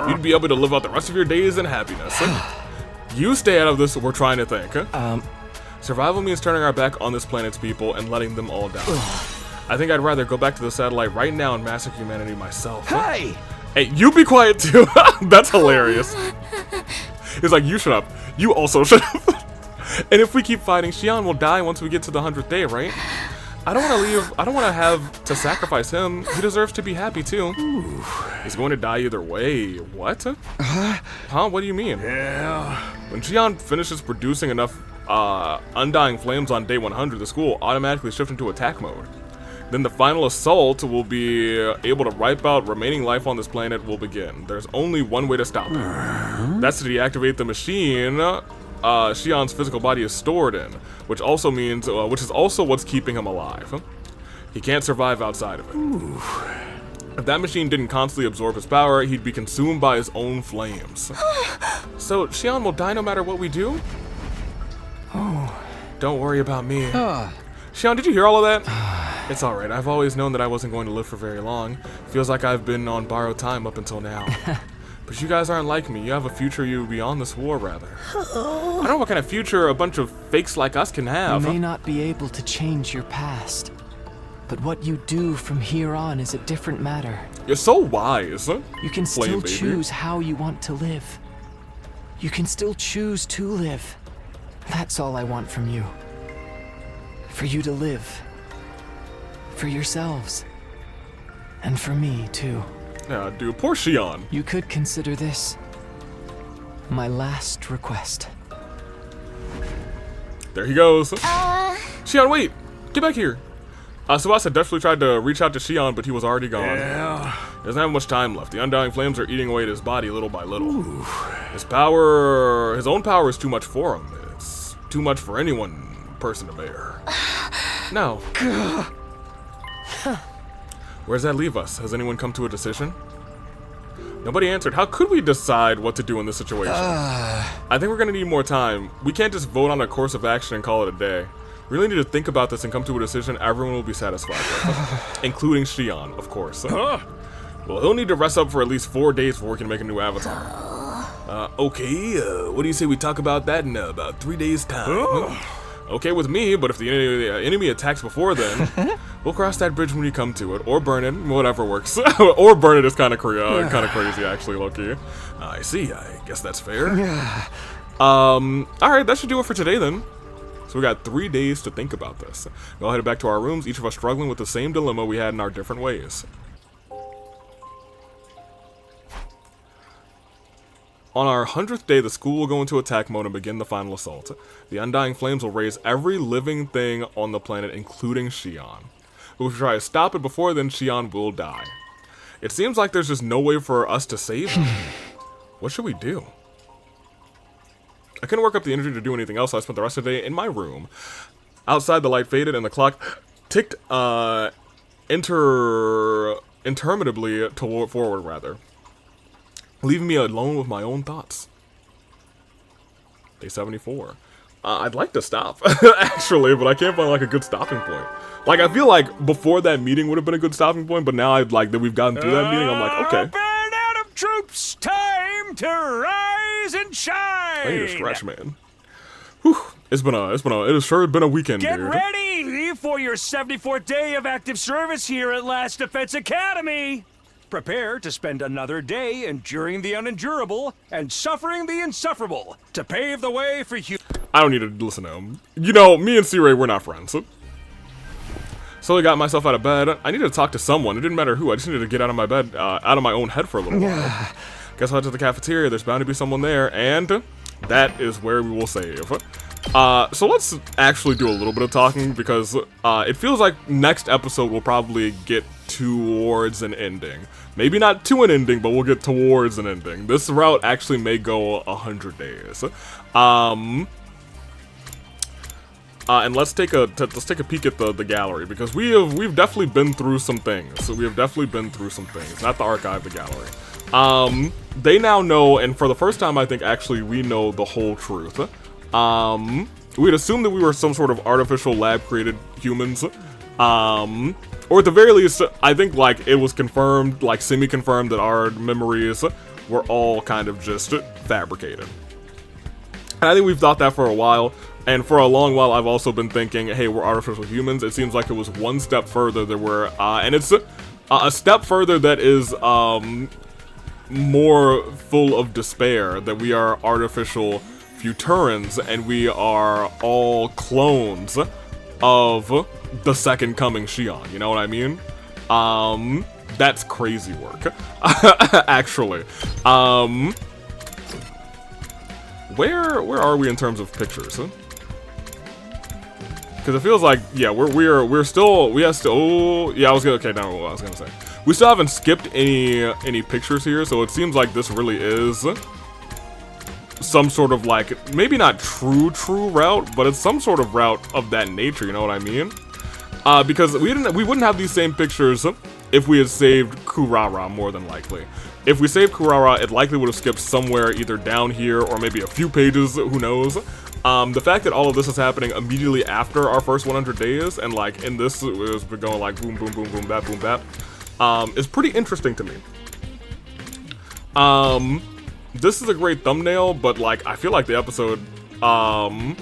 Speaker 1: You'd be able to live out the rest of your days in happiness. You stay out of this, we're trying to think. Survival means turning our back on this planet's people and letting them all die. I think I'd rather go back to the satellite right now and massacre humanity myself.
Speaker 13: Hey!
Speaker 1: Hey, you be quiet too. That's hilarious. He's like, you shut up. You also shut up. And if we keep fighting, Shion will die once we get to the 100th day, right? I don't want to leave. I don't want to have to sacrifice him. He deserves to be happy too. He's going to die either way. What? Huh? What do you mean?
Speaker 15: Yeah.
Speaker 1: When Shion finishes producing enough undying flames on day 100, the school will automatically shift into attack mode. Then the final assault will be able to wipe out remaining life on this planet will begin. There's only one way to stop it. That's to deactivate the machine Shion's physical body is stored in, which also means, which is also what's keeping him alive. He can't survive outside of it. If that machine didn't constantly absorb his power, he'd be consumed by his own flames. So Shion will die no matter what we do? Don't worry about me. Shion, did you hear all of that? It's alright, I've always known that I wasn't going to live for very long. Feels like I've been on borrowed time up until now. But you guys aren't like me. You have a future beyond this war, rather. I don't know what kind of future a bunch of fakes like us can have.
Speaker 5: You may not be able to change your past, but what you do from here on is a different matter.
Speaker 1: You're so wise.
Speaker 5: You can still choose how you want to live. You can still choose to live. That's all I want from you. For you to live. For yourselves. And for me, too.
Speaker 1: Yeah, dude, poor Shion.
Speaker 5: You could consider this my last request.
Speaker 1: There he goes. Shion, wait! Get back here! Tsubasa desperately tried to reach out to Shion, but he was already gone.
Speaker 15: Yeah.
Speaker 1: He doesn't have much time left. The undying flames are eating away at his body little by little. Ooh. His own power is too much for him. It's too much for any one person to bear. No. Where does that leave us? Has anyone come to a decision? Nobody answered. How could we decide what to do in this situation? I think we're gonna need more time. We can't just vote on a course of action and call it a day. We really need to think about this and come to a decision everyone will be satisfied with. Including Shion, of course. Well, he'll need to rest up for at least 4 days before we can make a new avatar. Okay, what do you say we talk about that in about 3 days' time? Okay with me, but if the enemy attacks before then, we'll cross that bridge when we come to it, or burn it, whatever works. Or burn it is kind of crazy, actually, low-key. I see, I guess that's fair. Alright, that should do it for today then. So we got 3 days to think about this. We'll head back to our rooms, each of us struggling with the same dilemma we had in our different ways. On our 100th day, the school will go into attack mode and begin the final assault. The undying flames will raise every living thing on the planet, including Shion. But if we try to stop it before then, Shion will die. It seems like there's just no way for us to save him. What should we do? I couldn't work up the energy to do anything else, so I spent the rest of the day in my room. Outside, the light faded and the clock ticked interminably forward, rather. Leaving me alone with my own thoughts. Day 74. I'd like to stop, actually, but I can't find like a good stopping point. Like, I feel like before that meeting would have been a good stopping point, but now I'd like that we've gotten through that meeting, I'm like, okay.
Speaker 12: Burn out of troops, time to rise and shine.
Speaker 1: I need a stretch, man. Whew. It has sure been a weekend,
Speaker 12: Get
Speaker 1: dude.
Speaker 12: ready for your 74th day of active service here at Last Defense Academy. Prepare to spend another day enduring the unendurable and suffering the insufferable to pave the way for you.
Speaker 1: I don't need to listen to him. You know, me and C-Ray, we're not friends. So I got myself out of bed. I needed to talk to someone. It didn't matter who. I just needed to get out of my bed, out of my own head for a little while. Guess I'll head to the cafeteria. There's bound to be someone there, and that is where we will save. So let's actually do a little bit of talking, because it feels like next episode will probably get towards an ending. Maybe not to an ending, but we'll get towards an ending. This route actually may go 100 days. And let's take a peek at the gallery, because we've definitely been through some things. We have definitely been through some things. Not the archive, the gallery. They now know, and for the first time, I think actually we know the whole truth. We'd assumed that we were some sort of artificial lab-created humans. Or at the very least, I think, like, it was confirmed, like, semi-confirmed that our memories were all kind of just fabricated. And I think we've thought that for a while, and for a long while I've also been thinking, hey, we're artificial humans. It seems like it was one step further that we're, and it's a step further that is, more full of despair, that we are artificial Futurans, and we are all clones of the second coming Shion, you know what I mean? That's crazy work, actually. Where are we in terms of pictures? Because it feels like, yeah, we have still, yeah, I was gonna say. We still haven't skipped any pictures here, so it seems like this really is some sort of, like, maybe not true route, but it's some sort of route of that nature, you know what I mean? Because we wouldn't have these same pictures if we had saved Kurara, more than likely. If we saved Kurara, it likely would have skipped somewhere either down here or maybe a few pages, who knows? The fact that all of this is happening immediately after our first 100 days, and like in this, it's been going like boom, boom, boom, boom, bap, is pretty interesting to me. This is a great thumbnail, but like, I feel like the episode, the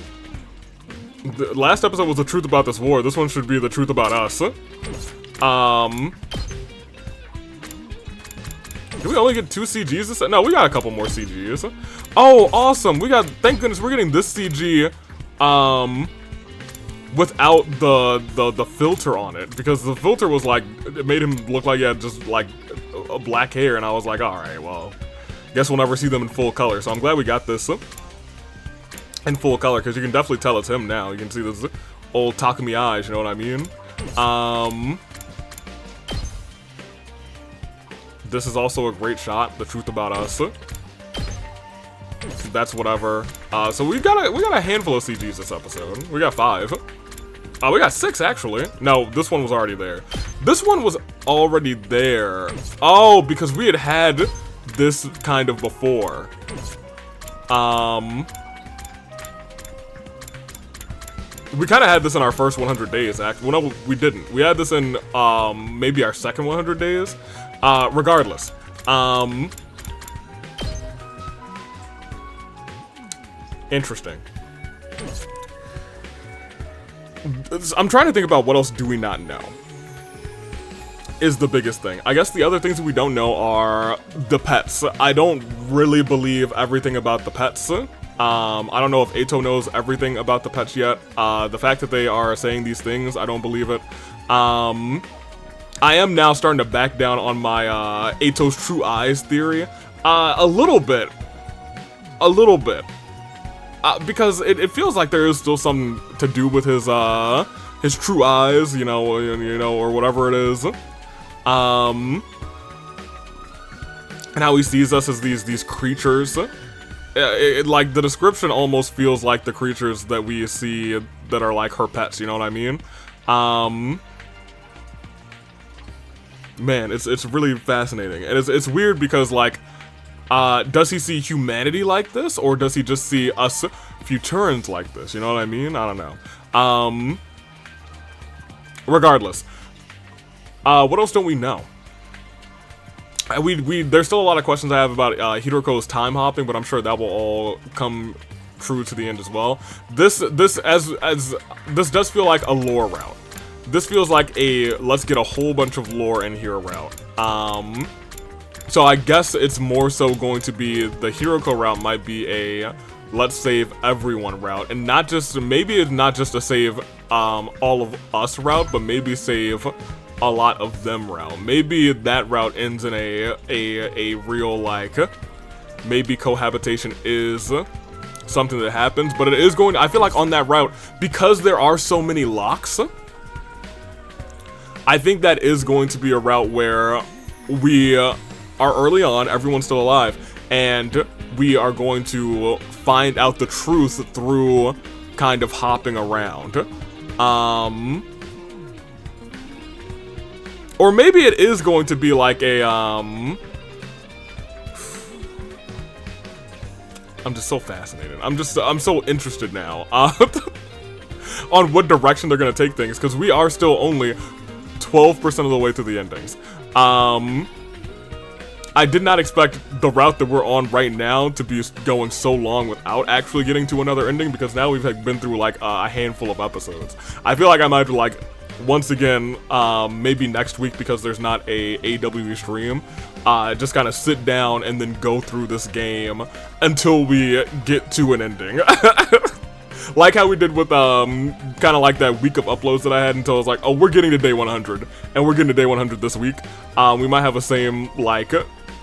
Speaker 1: last episode was the truth about this war. This one should be the truth about us. Did we only get 2 CGs this? No, we got a couple more CGs. Oh, awesome! Thank goodness we're getting this CG, without the filter on it, because the filter was like, it made him look like he had just like a black hair, and I was like, alright, well, guess we'll never see them in full color. So I'm glad we got this in full color, because you can definitely tell it's him now. You can see this old Takumi eyes, you know what I mean? This is also a great shot, The Truth About Us. That's whatever. So we got a handful of CGs this episode. We got 5. We got 6 actually. No, this one was already there. This one was already there. Oh, because we had this kind of before. We kind of had this in our first 100 days, actually. Well, no, we didn't. We had this in, maybe our second 100 days. Regardless. Interesting. I'm trying to think about what else do we not know. Is the biggest thing. I guess the other things that we don't know are the pets. I don't really believe everything about the pets. I don't know if Eito knows everything about the pets yet. The fact that they are saying these things, I don't believe it. I am now starting to back down on my Eito's true eyes theory. A little bit. Because it feels like there is still something to do with his true eyes, you know, or whatever it is. And how he sees us as these creatures. Like, the description almost feels like the creatures that we see that are like her pets, you know what I mean? Man, it's really fascinating. And it's weird because, like, does he see humanity like this, or does he just see us Futurans like this? You know what I mean? I don't know. Regardless. What else don't we know? There's still a lot of questions I have about Hiroko's time hopping, but I'm sure that will all come true to the end as well. This does feel like a lore route. This feels like a let's get a whole bunch of lore in here route. So I guess it's more so going to be the Hiroko route might be a let's save everyone route, and not just, maybe it's not just a save all of us route, but maybe save a lot of them route. Maybe that route ends in a real, like, maybe cohabitation is something that happens, but it is going to, I feel like on that route, because there are so many locks, I think that is going to be a route where we are early on, everyone's still alive, and we are going to find out the truth through kind of hopping around. Or maybe it is going to be like a, I'm just so fascinated. I'm so interested now on what direction they're going to take things, because we are still only 12% of the way through the endings. I did not expect the route that we're on right now to be going so long without actually getting to another ending, because now we've been through like a handful of episodes. I feel like I might have to, like, once again, maybe next week, because there's not a AWE stream, just kind of sit down and then go through this game until we get to an ending. Like how we did with, kind of like that week of uploads that I had until I was like, oh, we're getting to day 100, and we're getting to day 100 this week. We might have the same, like,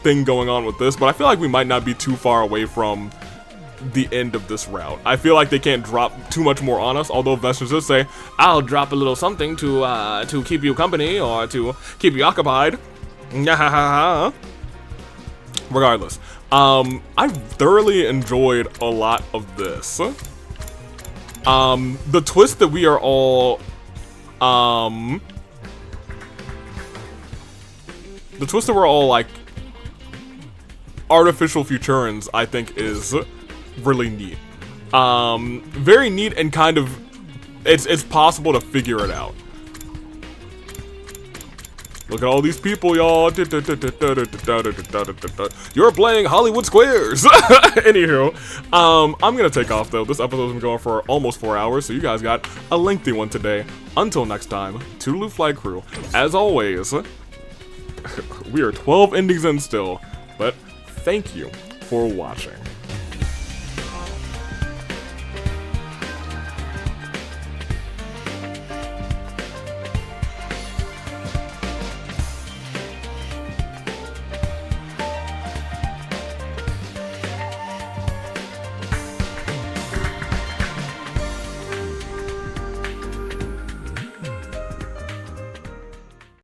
Speaker 1: thing going on with this, but I feel like we might not be too far away from the end of this route. I feel like they can't drop too much more on us, although Vesters does say, I'll drop a little something to keep you company, or to keep you occupied. Regardless, I thoroughly enjoyed a lot of this. The twist that we are all, the twist that we're all, like, artificial Futurans, I think is really neat. Very neat, and kind of, it's possible to figure it out. Look at all these people, y'all. You're playing Hollywood Squares. Anywho, I'm gonna take off though. This episode's been going for almost 4 hours, so you guys got a lengthy one today. Until next time, toodaloo flight crew. As always, we are 12 endings in still, but thank you for watching.